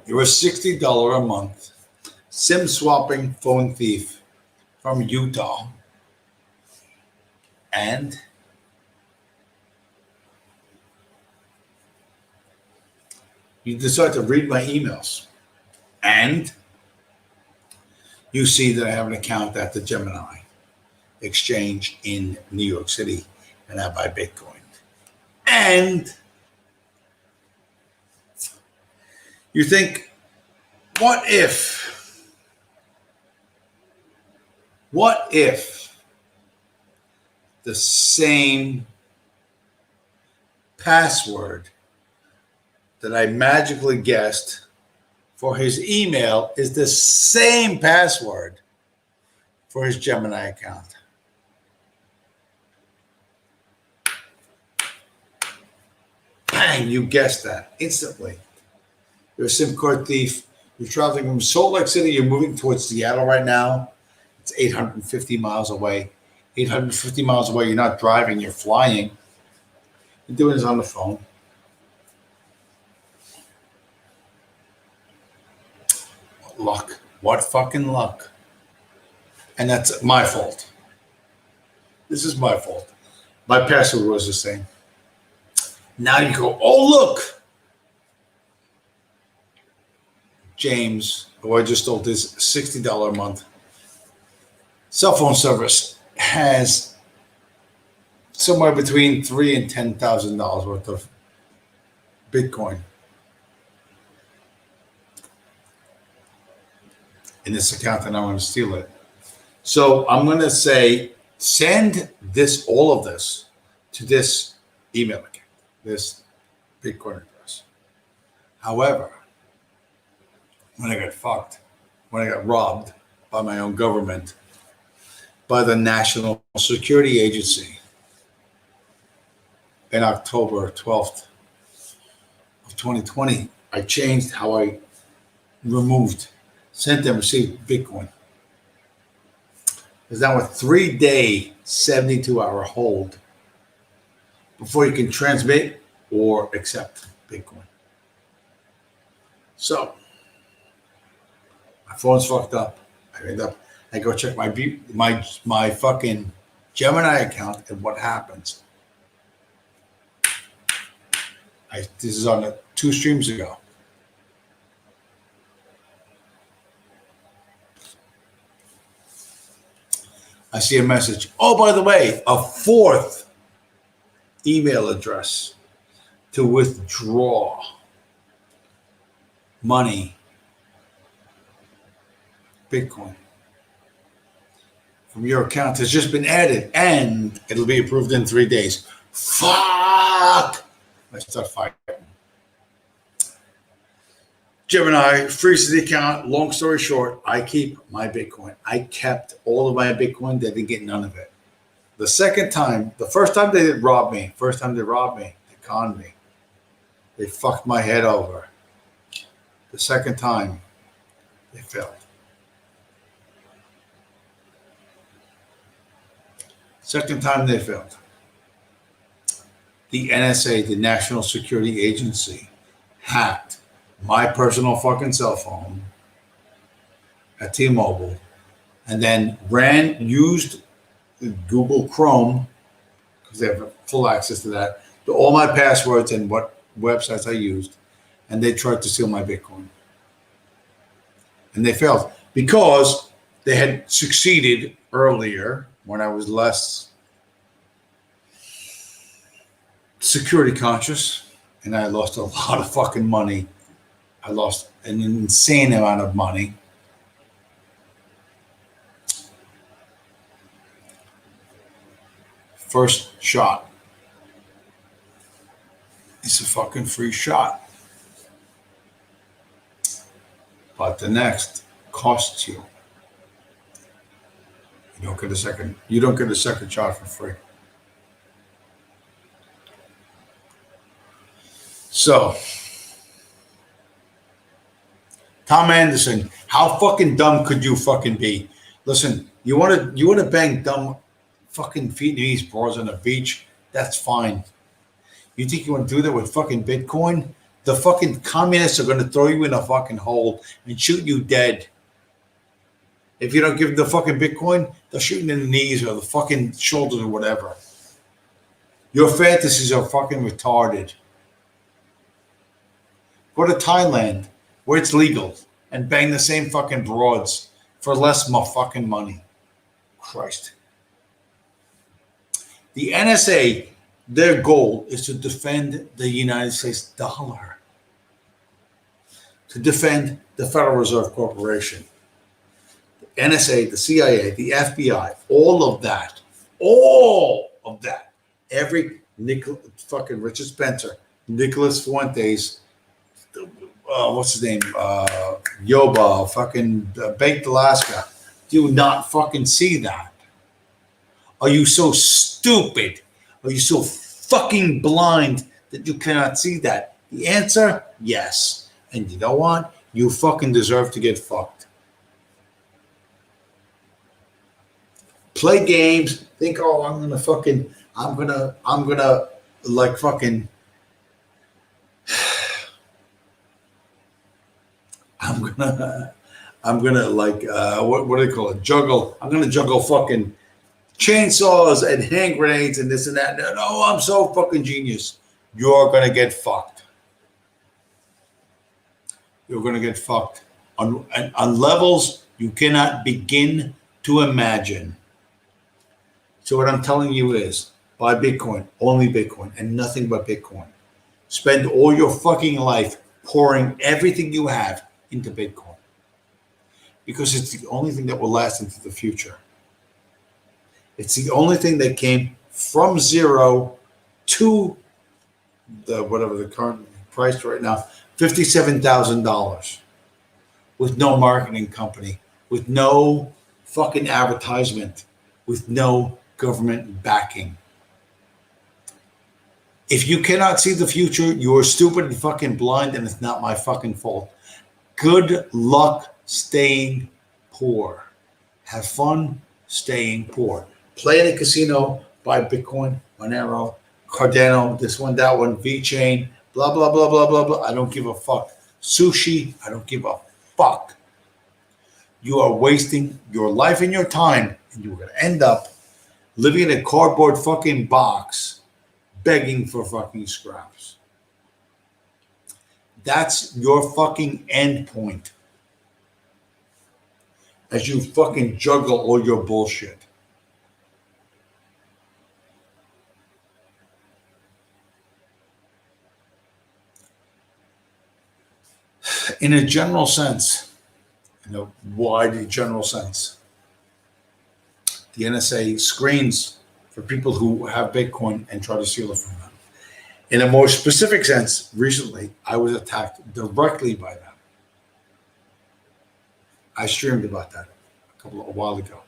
Speaker 1: You're a $60 a month SIM swapping phone thief from Utah. And you decide to read my emails. And you see that I have an account at the Gemini exchange in New York City and I buy Bitcoin. And you think, what if the same password that I magically guessed for his email is the same password for his Gemini account? Bang, you guessed that instantly. You're a SIM card thief. You're traveling from Salt Lake City. You're moving towards Seattle right now. It's 850 miles away. 850 miles away. You're not driving. You're flying. You're doing this on the phone. What luck. What fucking luck. And that's my fault. This is my fault. My password was the same. Now you go, oh, look. James, who I just told this $60 a month cell phone service has somewhere between $3,000 and $10,000 worth of Bitcoin in this account, and I'm going to steal it. So I'm going to say, send all of this to this email account, this Bitcoin address. However, when I got fucked, when I got robbed by my own government, by the National Security Agency in October 12th of 2020, I changed how I sent and received Bitcoin. There's now a 3-day, 72-hour hold before you can transmit or accept Bitcoin. So my phone's fucked up. I go check my fucking Gemini account, and what happens? This is on 2 streams ago. I see a message. Oh, by the way, a 4th email address to withdraw money, Bitcoin, from your account has just been added, and it'll be approved in 3 days. Fuck! I start fighting. Gemini freezes the account. Long story short, I keep my Bitcoin. I kept all of my Bitcoin. They didn't get none of it. The first time they robbed me, they conned me. They fucked my head over. The second time, they failed. Second time they failed. The NSA, the National Security Agency, hacked my personal fucking cell phone at T-Mobile, and then used Google Chrome, because they have full access to that, to all my passwords and what websites I used, and they tried to steal my Bitcoin. And they failed because they had succeeded earlier when I was less security conscious, and I lost a lot of fucking money. I lost an insane amount of money. First shot. It's a fucking free shot. But the next costs you. You don't get a second shot for free. So, Tom Anderson, how fucking dumb could you fucking be? Listen, you want to bang dumb fucking Vietnamese bros on the beach? That's fine. You think you want to do that with fucking Bitcoin? The fucking communists are going to throw you in a fucking hole and shoot you dead. If you don't give them the fucking Bitcoin, they'll shoot you in the knees or the fucking shoulders or whatever. Your fantasies are fucking retarded. Go to Thailand, where it's legal, and bang the same fucking broads for less fucking money. Christ. The NSA, their goal is to defend the United States dollar, to defend the Federal Reserve Corporation. The NSA, the CIA, the FBI, all of that, every fucking Richard Spencer, Nicholas Fuentes, what's his name? Yoba, fucking Baked Alaska. Do not fucking see that. Are you so stupid? Are you so fucking blind that you cannot see that? The answer, yes. And you know what? You fucking deserve to get fucked. Play games. Think, oh, I'm gonna like fucking. I'm gonna like what do they call it? Juggle. I'm gonna juggle fucking chainsaws and hand grenades and this and that. No, I'm so fucking genius. You're gonna get fucked. You're gonna get fucked on levels you cannot begin to imagine. So what I'm telling you is buy Bitcoin, only Bitcoin, and nothing but Bitcoin. spend all your fucking life pouring everything you have into Bitcoin because it's the only thing that will last into the future. It's the only thing that came from zero to the whatever the current price right now, $57,000, with no marketing company, with no fucking advertisement, with no government backing. If you cannot see the future, you are stupid and fucking blind, and it's not my fucking fault. Good luck staying poor. Have fun staying poor. Play in a casino, buy Bitcoin, Monero, Cardano, this one, that one, VeChain, blah, blah, blah, blah, blah, blah. I don't give a fuck. Sushi, I don't give a fuck. You are wasting your life and your time, and you're going to end up living in a cardboard fucking box begging for fucking scraps. That's your fucking end point as you fucking juggle all your bullshit. In a general sense, in a wide general sense, the NSA screens for people who have Bitcoin and try to steal it from them. In a more specific sense, recently I was attacked directly by them. I streamed about that a while ago.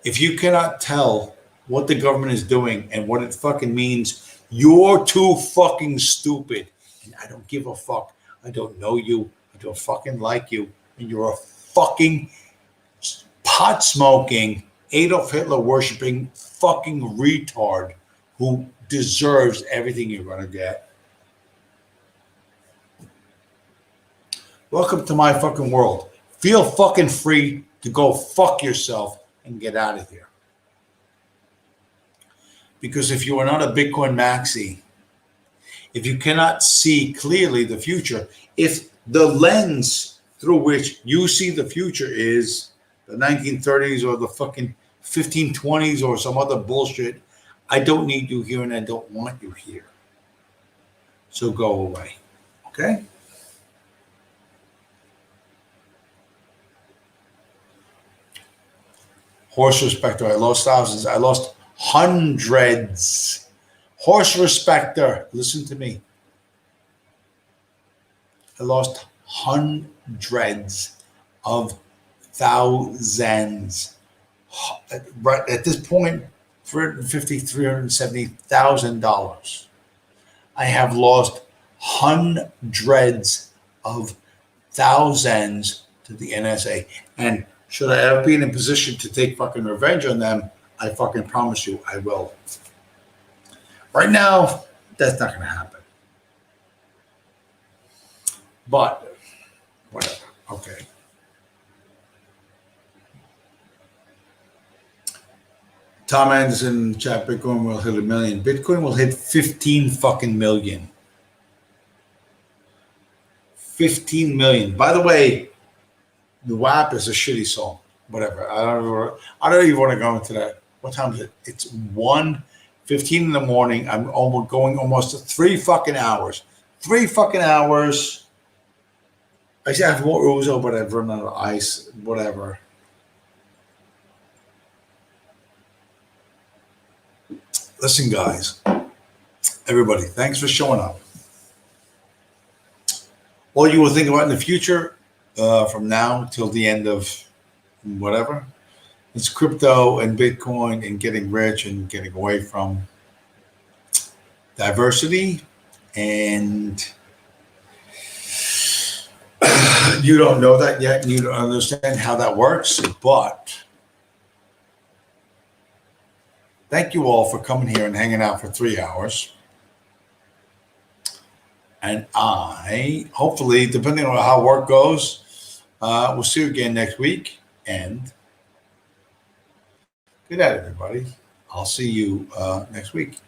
Speaker 1: If you cannot tell what the government is doing and what it fucking means, you're too fucking stupid. And I don't give a fuck. I don't know you. I don't fucking like you. And you're a fucking pot smoking, Adolf Hitler worshiping fucking retard who deserves everything you're going to get. Welcome to my fucking world. Feel fucking free to go fuck yourself and get out of here. Because if you are not a Bitcoin maxi, if you cannot see clearly the future, if the lens through which you see the future is the 1930s or the fucking 1520s or some other bullshit, I don't need you here and I don't want you here. So go away. Okay? Horse respecter, I lost thousands. I lost hundreds. Horse respecter, listen to me. I lost hundreds of thousands. Right at this point, $350,000, $370,000. I have lost hundreds of thousands to the NSA. And should I ever be in a position to take fucking revenge on them, I fucking promise you I will. Right now, that's not going to happen. But, whatever. Okay. Tom Anderson, chat, Bitcoin will hit 1 million. Bitcoin will hit 15 fucking million. 15 million. By the way, the WAP is a shitty song. Whatever. I don't even want to go into that. What time is it? It's 1:15 in the morning. I'm going almost 3 fucking hours. 3 fucking hours. I should have more Uzo, but I've run out of ice. Whatever. Listen, guys. Everybody, thanks for showing up. All you will think about in the future, from now till the end of whatever, it's crypto and Bitcoin and getting rich and getting away from diversity. And you don't know that yet, and you don't understand how that works. But thank you all for coming here and hanging out for 3 hours. And I, hopefully, depending on how work goes, we'll see you again next week. And good night, everybody. I'll see you next week.